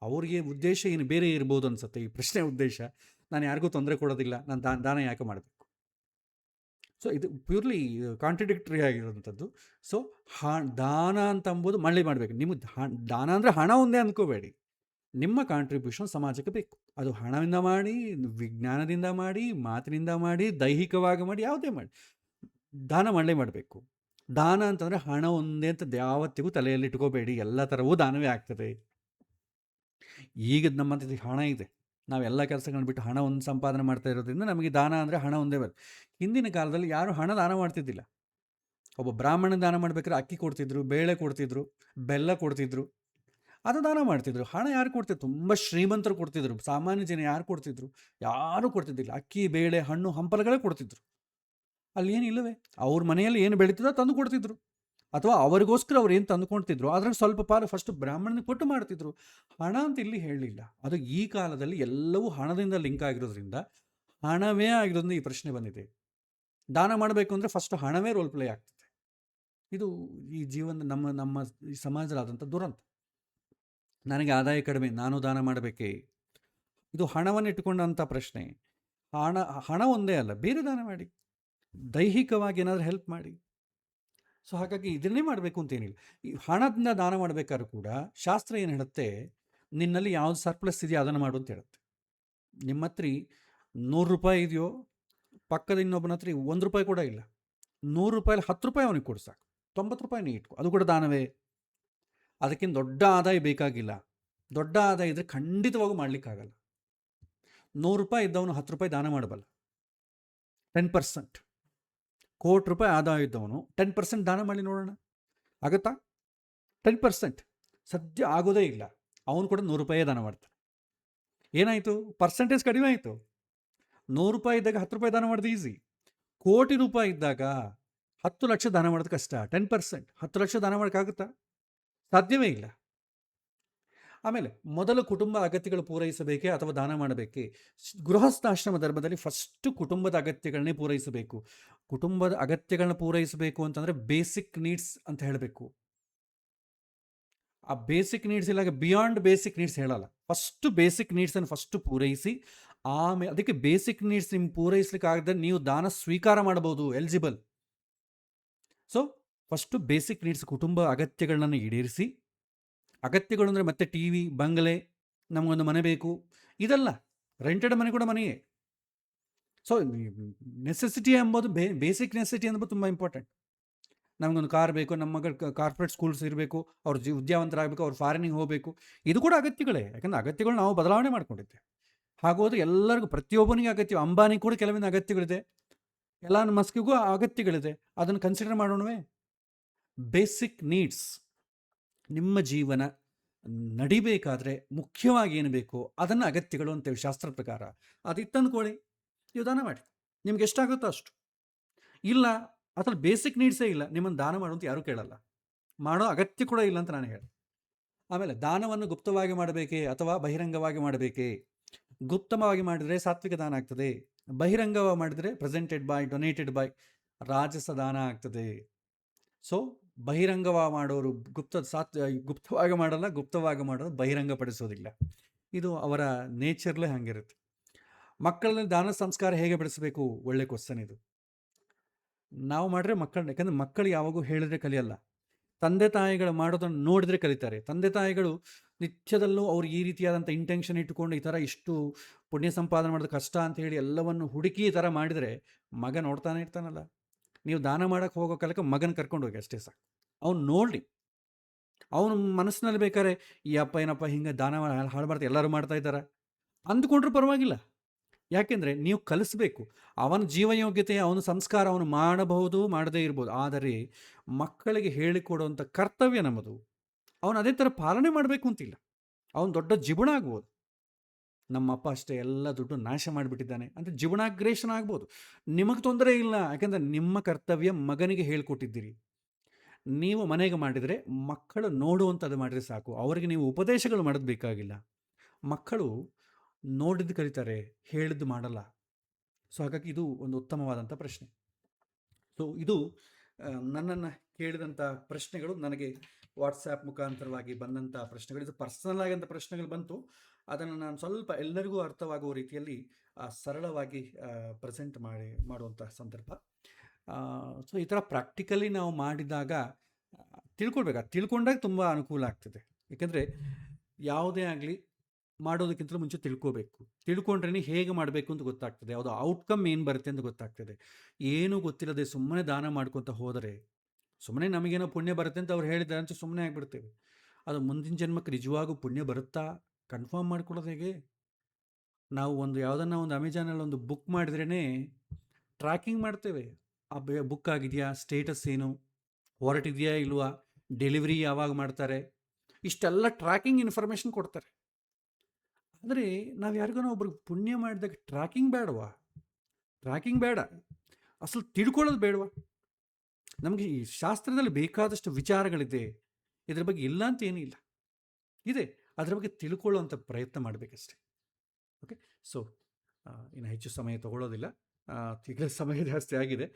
ಅವ್ರಿಗೆ ಉದ್ದೇಶ ಏನು ಬೇರೆ ಇರ್ಬೋದು ಅನ್ಸುತ್ತೆ. ಈ ಪ್ರಶ್ನೆ ಉದ್ದೇಶ ನಾನು ಯಾರಿಗೂ ತೊಂದರೆ ಕೊಡೋದಿಲ್ಲ, ನಾನು ದಾನ ಯಾಕೆ ಮಾಡಬೇಕು? ಸೊ ಇದು ಪ್ಯೂರ್ಲಿ ಕಾಂಟ್ರಡಿಕ್ಟರಿ ಆಗಿರೋಂಥದ್ದು. ಸೊ ದಾನ ಅಂತ ಅಂಬೋದು ಮಳ್ಳಿ ಮಾಡಬೇಕು. ನಿಮಗೆ ದಾನ ಅಂದರೆ ಹಣ ಒಂದೇ ಅಂದ್ಕೋಬೇಡಿ, ನಿಮ್ಮ ಕಾಂಟ್ರಿಬ್ಯೂಷನ್ ಸಮಾಜಕ್ಕೆ ಬೇಕು. ಅದು ಹಣದಿಂದ ಮಾಡಿ, ವಿಜ್ಞಾನದಿಂದ ಮಾಡಿ, ಮಾತಿನಿಂದ ಮಾಡಿ, ದೈಹಿಕವಾಗಿ ಮಾಡಿ, ಯಾವುದೇ ಮಾಡಿ ದಾನ ಮಾಡಬೇಕು. ದಾನ ಅಂತಂದರೆ ಹಣ ಒಂದೇ ಅಂತ ಯಾವತ್ತಿಗೂ ತಲೆಯಲ್ಲಿ ಇಟ್ಕೋಬೇಡಿ. ಎಲ್ಲ ಥರವೂ ದಾನವೇ ಆಗ್ತದೆ. ಈಗ ನಮ್ಮಂತ ಹಣ ಇದೆ, ನಾವೆಲ್ಲ ಕೆಲಸಗಳನ್ನ ಬಿಟ್ಟು ಹಣ ಒಂದು ಸಂಪಾದನೆ ಮಾಡ್ತಾ ಇರೋದ್ರಿಂದ ನಮಗೆ ದಾನ ಅಂದರೆ ಹಣ ಒಂದೇ ಬರುತ್ತೆ. ಹಿಂದಿನ ಕಾಲದಲ್ಲಿ ಯಾರು ಹಣ ದಾನ ಮಾಡ್ತಿದ್ದಿಲ್ಲ. ಒಬ್ಬ ಬ್ರಾಹ್ಮಣ ದಾನ ಮಾಡ್ಬೇಕಾದ್ರೆ ಅಕ್ಕಿ ಕೊಡ್ತಿದ್ರು, ಬೇಳೆ ಕೊಡ್ತಿದ್ರು, ಬೆಲ್ಲ ಕೊಡ್ತಿದ್ರು, ಅದು ದಾನ ಮಾಡ್ತಿದ್ರು. ಹಣ ಯಾರು ಕೊಡ್ತಿದ್ರು? ತುಂಬ ಶ್ರೀಮಂತರು ಕೊಡ್ತಿದ್ರು. ಸಾಮಾನ್ಯ ಜನ ಯಾರು ಕೊಡ್ತಿದ್ರು? ಯಾರೂ ಕೊಡ್ತಿದ್ದಿಲ್ಲ. ಅಕ್ಕಿ, ಬೇಳೆ, ಹಣ್ಣು, ಹಂಪಲಗಳೇ ಕೊಡ್ತಿದ್ರು. ಅಲ್ಲಿ ಏನಿಲ್ಲವೇ, ಅವ್ರ ಮನೆಯಲ್ಲಿ ಏನು ಬೆಳೀತಿದೋ ತಂದು ಕೊಡ್ತಿದ್ರು, ಅಥವಾ ಅವರಿಗೋಸ್ಕರ ಅವ್ರು ಏನು ತಂದುಕೊಳ್ತಿದ್ರು ಅದ್ರಲ್ಲಿ ಸ್ವಲ್ಪ ಪಾಲು ಫಸ್ಟ್ ಬ್ರಾಹ್ಮಣನಿಗೆ ಕೊಟ್ಟು ಮಾಡ್ತಿದ್ರು. ಹಣ ಅಂತ ಇಲ್ಲಿ ಹೇಳಲಿಲ್ಲ. ಅದು ಈ ಕಾಲದಲ್ಲಿ ಎಲ್ಲವೂ ಹಣದಿಂದ ಲಿಂಕ್ ಆಗಿರೋದ್ರಿಂದ, ಹಣವೇ ಆಗಿರೋದ್ರಿಂದ ಈ ಪ್ರಶ್ನೆ ಬಂದಿದೆ. ದಾನ ಮಾಡಬೇಕು ಅಂದರೆ ಫಸ್ಟ್ ಹಣವೇ ರೋಲ್ ಪ್ಲೇ ಆಗ್ತದೆ. ಇದು ಈ ಜೀವನದ ನಮ್ಮ ಈ ಸಮಾಜದಾದಂಥ ದುರಂತ. ನನಗೆ ಆದಾಯ ಕಡಿಮೆ, ನಾನು ದಾನ ಮಾಡಬೇಕೇ? ಇದು ಹಣವನ್ನು ಇಟ್ಟುಕೊಂಡಂಥ ಪ್ರಶ್ನೆ. ಹಣ ಒಂದೇ ಅಲ್ಲ, ಬೇರೆ ದಾನ ಮಾಡಿ, ದೈಹಿಕವಾಗಿ ಏನಾದರೂ ಹೆಲ್ಪ್ ಮಾಡಿ. ಸೊ ಹಾಗಾಗಿ ಇದನ್ನೇ ಮಾಡಬೇಕು ಅಂತೇನಿಲ್ಲ. ಈ ಹಣದಿಂದ ದಾನ ಮಾಡಬೇಕಾದ್ರೂ ಕೂಡ ಶಾಸ್ತ್ರ ಏನು ಹೇಳುತ್ತೆ, ನಿನ್ನಲ್ಲಿ ಯಾವ್ದು ಸರ್ಪ್ಲಸ್ ಇದೆಯೋ ಅದನ್ನು ಮಾಡು ಅಂತ ಹೇಳುತ್ತೆ. ನಿಮ್ಮ ಹತ್ರ ₹100 ಇದೆಯೋ, ಪಕ್ಕದ ಇನ್ನೊಬ್ಬನ ಹತ್ರ ₹1 ಕೂಡ ಇಲ್ಲ, ₹100 ₹10 ಅವನಿಗೆ ಕೊಡು ಸಾಕು, ₹90 ನೀ ಇಟ್ಕೊ, ಅದು ಕೂಡ ದಾನವೇ. ಅದಕ್ಕಿಂತ ದೊಡ್ಡ ಆದಾಯ ಬೇಕಾಗಿಲ್ಲ. ದೊಡ್ಡ ಆದಾಯ ಇದ್ದರೆ ಖಂಡಿತವಾಗೂ ಮಾಡಲಿಕ್ಕಾಗಲ್ಲ. ₹100 ಇದ್ದವನು ₹10 ದಾನ ಮಾಡಬಲ್ಲ. 10%. ₹1,00,00,000 ಆದಾಯ ಇದ್ದವನು 10% ದಾನ ಮಾಡಿ ನೋಡೋಣ, ಆಗುತ್ತಾ? 10% ಸದ್ಯ ಆಗೋದೇ ಇಲ್ಲ. ಅವನು ಕೂಡ ₹100 ದಾನ ಮಾಡ್ತಾನೆ. ಏನಾಯಿತು? ಪರ್ಸೆಂಟೇಜ್ ಕಡಿಮೆ ಆಯಿತು. ₹100 ಇದ್ದಾಗ ₹10 ದಾನ ಮಾಡೋದು ಈಸಿ. ₹1,00,00,000 ಇದ್ದಾಗ 10 ಲಕ್ಷ ದಾನ ಮಾಡೋದು ಕಷ್ಟ. 10%, 10 ಲಕ್ಷ ದಾನ ಮಾಡೋಕ್ಕಾಗುತ್ತಾ? ಸಾಧ್ಯವೇ ಇಲ್ಲ. ಆಮೇಲೆ ಮೊದಲು ಕುಟುಂಬ ಅಗತ್ಯಗಳು ಪೂರೈಸಬೇಕೇ ಅಥವಾ ದಾನ ಮಾಡಬೇಕೇ? ಗೃಹಸ್ಥಾಶ್ರಮ ಧರ್ಮದಲ್ಲಿ ಫಸ್ಟು ಕುಟುಂಬದ ಅಗತ್ಯಗಳನ್ನೇ ಪೂರೈಸಬೇಕು. ಕುಟುಂಬದ ಅಗತ್ಯಗಳನ್ನ ಪೂರೈಸಬೇಕು ಅಂತಂದರೆ ಬೇಸಿಕ್ ನೀಡ್ಸ್ ಅಂತ ಹೇಳಬೇಕು. ಆ ಬೇಸಿಕ್ ನೀಡ್ಸ್ ಇಲ್ಲ, ಬಿಯಾಂಡ್ ಬೇಸಿಕ್ ನೀಡ್ಸ್ ಹೇಳಲ್ಲ. ಫಸ್ಟು ಬೇಸಿಕ್ ನೀಡ್ಸನ್ನು ಫಸ್ಟು ಪೂರೈಸಿ, ಆಮೇಲೆ ಅದಕ್ಕೆ ಬೇಸಿಕ್ ನೀಡ್ಸ್ ನಿಮ್ಗೆ ಪೂರೈಸ್ಲಿಕ್ಕೆ ಆಗದೆ ನೀವು ದಾನ ಸ್ವೀಕಾರ ಮಾಡಬಹುದು, eligible. So first basic needs, ಕುಟುಂಬ ಅಗತ್ಯಗಳನ್ನ ಈಡೇರಿಸಿ. ಅಗತ್ಯಗಳು ಅಂದರೆ ಮತ್ತೆ ಟಿ ವಿ, ಬಂಗಲೆ, ನಮಗೊಂದು ಮನೆ ಬೇಕು, ಇದಲ್ಲ. ರೆಂಟೆಡ್ ಮನೆ ಕೂಡ ಮನೆಯೇ. ಸೊ ನೆಸೆಸಿಟಿ ಎಂಬುದು ಬೇಸಿಕ್ ನೆಸೆಸಿಟಿ ಅನ್ನೋದು ತುಂಬ ಇಂಪಾರ್ಟೆಂಟ್. ನಮಗೊಂದು ಕಾರ್ ಬೇಕು, ನಮ್ಮ ಮಗಳು ಕಾರ್ಪೊರೇಟ್ ಸ್ಕೂಲ್ಸ್ ಇರಬೇಕು, ಅವ್ರು ವಿದ್ಯಾವಂತರಾಗಬೇಕು, ಅವ್ರು ಫಾರಿನಿಗೆ ಹೋಗಬೇಕು, ಇದು ಕೂಡ ಅಗತ್ಯಗಳೇ. ಯಾಕಂದರೆ ಅಗತ್ಯಗಳು ನಾವು ಬದಲಾವಣೆ ಮಾಡ್ಕೊಂಡಿದ್ದೆ. ಹಾಗೋದು ಎಲ್ಲರಿಗೂ, ಪ್ರತಿಯೊಬ್ಬನಿಗೆ ಅಗತ್ಯ. ಅಂಬಾನಿ ಕೂಡ ಕೆಲವಿನ ಅಗತ್ಯಗಳಿದೆ, ಎಲಾನ್ ಮಸ್ಕಿಗೂ ಅಗತ್ಯಗಳಿದೆ. ಅದನ್ನು ಕನ್ಸಿಡರ್ ಮಾಡೋಣವೇ? Basic needs. ನಿಮ್ಮ ಜೀವನ ನಡಿಬೇಕಾದ್ರೆ ಮುಖ್ಯವಾಗಿ ಏನು ಬೇಕೋ ಅದನ್ನು ಅಗತ್ಯಗಳು ಅಂತೇಳಿ ಶಾಸ್ತ್ರ ಪ್ರಕಾರ. ಅದಿತ್ತಂದ್ಕೊಳ್ಳಿ, ನೀವು ದಾನ ಮಾಡಿ, ನಿಮ್ಗೆ ಎಷ್ಟಾಗುತ್ತೋ ಅಷ್ಟು. ಇಲ್ಲ, ಅದ್ರಲ್ಲಿ ಬೇಸಿಕ್ ನೀಡ್ಸೇ ಇಲ್ಲ, ನಿಮ್ಮನ್ನು ದಾನ ಮಾಡುವಂತ ಯಾರೂ ಕೇಳಲ್ಲ. ಮಾಡೋ ಅಗತ್ಯ ಕೂಡ ಇಲ್ಲ ಅಂತ ನಾನು ಹೇಳ್ತೀನಿ. ಆಮೇಲೆ ದಾನವನ್ನು ಗುಪ್ತವಾಗಿ ಮಾಡಬೇಕೇ ಅಥವಾ ಬಹಿರಂಗವಾಗಿ ಮಾಡಬೇಕೇ? ಗುಪ್ತವಾಗಿ ಮಾಡಿದರೆ ಸಾತ್ವಿಕ ದಾನ ಆಗ್ತದೆ. ಬಹಿರಂಗವಾಗಿ ಮಾಡಿದರೆ ಪ್ರೆಸೆಂಟೆಡ್ ಬೈ, ಡೊನೇಟೆಡ್ ಬೈ ರಾಜಸ ದಾನ ಆಗ್ತದೆ. ಸೊ ಬಹಿರಂಗವಾಗಿ ಮಾಡೋರು ಗುಪ್ತವಾಗಿ ಮಾಡಲ್ಲ, ಗುಪ್ತವಾಗಿ ಮಾಡೋರು ಬಹಿರಂಗಪಡಿಸೋದಿಲ್ಲ. ಇದು ಅವರ ನೇಚರ್ಲೇ ಹಾಗಿರುತ್ತೆ. ಮಕ್ಕಳಲ್ಲಿ ದಾನ ಸಂಸ್ಕಾರ ಹೇಗೆ ಬೆಳೆಸಬೇಕು? ಒಳ್ಳೆ ಕ್ವಶನ್ ಇದು. ನಾವು ಮಾಡಿದ್ರೆ ಮಕ್ಕಳನ್ನ, ಯಾಕಂದರೆ ಮಕ್ಕಳು ಯಾವಾಗೂ ಹೇಳಿದ್ರೆ ಕಲಿಯಲ್ಲ, ತಂದೆ ತಾಯಿಗಳು ಮಾಡೋದನ್ನು ನೋಡಿದ್ರೆ ಕಲಿತಾರೆ. ತಂದೆ ತಾಯಿಗಳು ನಿತ್ಯದಲ್ಲೂ ಅವ್ರು ಈ ರೀತಿಯಾದಂಥ ಇಂಟೆನ್ಷನ್ ಇಟ್ಟುಕೊಂಡು ಈ ಥರ ಇಷ್ಟು ಪುಣ್ಯ ಸಂಪಾದನೆ ಮಾಡೋದು ಕಷ್ಟ ಅಂತ ಹೇಳಿ ಎಲ್ಲವನ್ನು ಹುಡುಕಿ ಈ ಥರ ಮಾಡಿದರೆ ಮಗ ನೋಡ್ತಾನೆ ಇರ್ತಾನಲ್ಲ. ನೀವು ದಾನ ಮಾಡೋಕ್ಕೆ ಹೋಗೋ ಕಾಲಕ್ಕೆ ಮಗನ ಕರ್ಕೊಂಡು ಹೋಗಿ ಅಷ್ಟೇ ಸಾಕು. ಅವ್ನು ನೋಡಲಿ, ಅವನ ಮನಸ್ಸಿನಲ್ಲಿ ಬೇಕಾದ್ರೆ ಈ ಅಪ್ಪ ಏನಪ್ಪ ಹಿಂಗೆ ದಾನ ಹಾಳು ಮಾಡ್ತಾ ಎಲ್ಲರೂ ಮಾಡ್ತಾ ಇದ್ದಾರೆ ಅಂದ್ಕೊಂಡ್ರೂ ಪರವಾಗಿಲ್ಲ. ಯಾಕೆಂದರೆ ನೀವು ಕಲಿಸ್ಬೇಕು. ಅವನ ಜೀವಯೋಗ್ಯತೆ, ಅವನ ಸಂಸ್ಕಾರ ಅವನು ಮಾಡಬಹುದು, ಮಾಡದೇ ಇರ್ಬೋದು. ಆದರೆ ಮಕ್ಕಳಿಗೆ ಹೇಳಿಕೊಡುವಂಥ ಕರ್ತವ್ಯ ನಮ್ಮದು. ಅವನು ಅದೇ ಥರ ಪಾಲನೆ ಮಾಡಬೇಕು ಅಂತಿಲ್ಲ. ಅವನು ದೊಡ್ಡ ಜಿಬುಣ ಆಗ್ಬೋದು. ನಮ್ಮಪ್ಪ ಅಷ್ಟೇ ಎಲ್ಲ ದುಡ್ಡು ನಾಶ ಮಾಡಿಬಿಟ್ಟಿದ್ದಾನೆ ಅಂತ ಜಿಬುಣಾಗ್ರೇಷನ್ ಆಗ್ಬೋದು. ನಿಮಗೆ ತೊಂದರೆ ಇಲ್ಲ, ಯಾಕೆಂದರೆ ನಿಮ್ಮ ಕರ್ತವ್ಯ ಮಗನಿಗೆ ಹೇಳಿಕೊಟ್ಟಿದ್ದೀರಿ. ನೀವು ಮನೆಗೆ ಮಾಡಿದರೆ ಮಕ್ಕಳು ನೋಡುವಂಥದ್ದು ಮಾಡಿದರೆ ಸಾಕು. ಅವರಿಗೆ ನೀವು ಉಪದೇಶಗಳು ಮಾಡೋದು ಬೇಕಾಗಿಲ್ಲ. ಮಕ್ಕಳು ನೋಡಿದ್ದು ಕಲಿತಾರೆ, ಹೇಳಿದ್ದು ಮಾಡಲ್ಲ. ಸೊ ಹಾಗಾಗಿ ಇದು ಒಂದು ಉತ್ತಮವಾದಂಥ ಪ್ರಶ್ನೆ. ಸೊ ಇದು ನನ್ನನ್ನು ಕೇಳಿದಂಥ ಪ್ರಶ್ನೆಗಳು, ನನಗೆ ವಾಟ್ಸ್ಯಾಪ್ ಮುಖಾಂತರವಾಗಿ ಬಂದಂಥ ಪ್ರಶ್ನೆಗಳು. ಇದು ಪರ್ಸನಲ್ ಆಗಂಥ ಪ್ರಶ್ನೆಗಳು ಬಂತು. ಅದನ್ನು ನಾನು ಸ್ವಲ್ಪ ಎಲ್ಲರಿಗೂ ಅರ್ಥವಾಗುವ ರೀತಿಯಲ್ಲಿ ಸರಳವಾಗಿ ಪ್ರೆಸೆಂಟ್ ಮಾಡುವಂಥ ಸಂದರ್ಭ. ಸೊ ಈ ಥರ ಪ್ರಾಕ್ಟಿಕಲಿ ನಾವು ಮಾಡಿದಾಗ ತಿಳ್ಕೊಳ್ಬೇಕು. ತಿಳ್ಕೊಂಡಾಗ ತುಂಬ ಅನುಕೂಲ ಆಗ್ತದೆ. ಏಕೆಂದರೆ ಯಾವುದೇ ಆಗಲಿ ಮಾಡೋದಕ್ಕಿಂತ ಮುಂಚೆ ತಿಳ್ಕೋಬೇಕು. ತಿಳ್ಕೊಂಡ್ರೆ ಹೇಗೆ ಮಾಡಬೇಕು ಅಂತ ಗೊತ್ತಾಗ್ತದೆ, ಯಾವುದೋ ಔಟ್ಕಮ್ ಏನು ಬರುತ್ತೆ ಅಂತ ಗೊತ್ತಾಗ್ತದೆ. ಏನೂ ಗೊತ್ತಿಲ್ಲದೆ ಸುಮ್ಮನೆ ದಾನ ಮಾಡ್ಕೊತ ಹೋದರೆ, ಸುಮ್ಮನೆ ನಮಗೇನೋ ಪುಣ್ಯ ಬರುತ್ತೆ ಅಂತ ಅವ್ರು ಹೇಳಿದ್ದಾರೆ ಅಂತ ಸುಮ್ಮನೆ ಆಗಿಬಿಡ್ತೇವೆ. ಅದು ಮುಂದಿನ ಜನ್ಮಕ್ಕೆ ನಿಜವಾಗೂ ಪುಣ್ಯ ಬರುತ್ತಾ ಕನ್ಫರ್ಮ್ ಮಾಡ್ಕೊಳ್ಳೋದು ಹೇಗೆ? ನಾವು ಯಾವುದನ್ನು ಒಂದು ಅಮೆಜಾನಲ್ಲಿ ಒಂದು ಬುಕ್ ಮಾಡಿದ್ರೇ ಟ್ರ್ಯಾಕಿಂಗ್ ಮಾಡ್ತೇವೆ. ಆ ಬುಕ್ ಆಗಿದೆಯಾ, ಸ್ಟೇಟಸ್ ಏನು, ಹೊರಟಿದೆಯಾ ಇಲ್ವಾ, ಡೆಲಿವರಿ ಯಾವಾಗ ಮಾಡ್ತಾರೆ, ಇಷ್ಟೆಲ್ಲ ಟ್ರ್ಯಾಕಿಂಗ್ ಇನ್ಫಾರ್ಮೇಷನ್ ಕೊಡ್ತಾರೆ. ಆದರೆ ನಾವು ಯಾರಿಗಾನೋ ಒಬ್ರಿಗೆ ಪುಣ್ಯ ಮಾಡಿದಾಗ ಟ್ರ್ಯಾಕಿಂಗ್ ಬೇಡವಾ? ಟ್ರ್ಯಾಕಿಂಗ್ ಬೇಡ, ಅಸಲು ತಿಳ್ಕೊಳ್ಳೋದು ಬೇಡವಾ? ನಮಗೆ ಈ ಶಾಸ್ತ್ರದಲ್ಲಿ ಬೇಕಾದಷ್ಟು ವಿಚಾರಗಳಿದೆ, ಇದ್ರ ಬಗ್ಗೆ ಇಲ್ಲ ಅಂತ ಏನಿಲ್ಲ, ಇದೆ. ಅದರ ಬಗ್ಗೆ ತಿಳ್ಕೊಳ್ಳೋವಂಥ ಪ್ರಯತ್ನ ಮಾಡಬೇಕಷ್ಟೆ. ಓಕೆ. ಸೊ ಇನ್ನು ಹೆಚ್ಚು ಸಮಯ ತಗೊಳ್ಳೋದಿಲ್ಲ, ಈಗ ಸಮಯ ಜಾಸ್ತಿ ಆಗಿದೆ.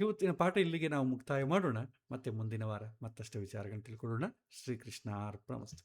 ಇವತ್ತಿನ ಪಾಠ ಇಲ್ಲಿಗೆ ನಾವು ಮುಕ್ತಾಯ ಮಾಡೋಣ. ಮತ್ತೆ ಮುಂದಿನ ವಾರ ಮತ್ತಷ್ಟು ವಿಚಾರಗಳನ್ನು ತಿಳ್ಕೊಳ್ಳೋಣ. ಶ್ರೀಕೃಷ್ಣ ಅರ್ಪಣಮಸ್ತು.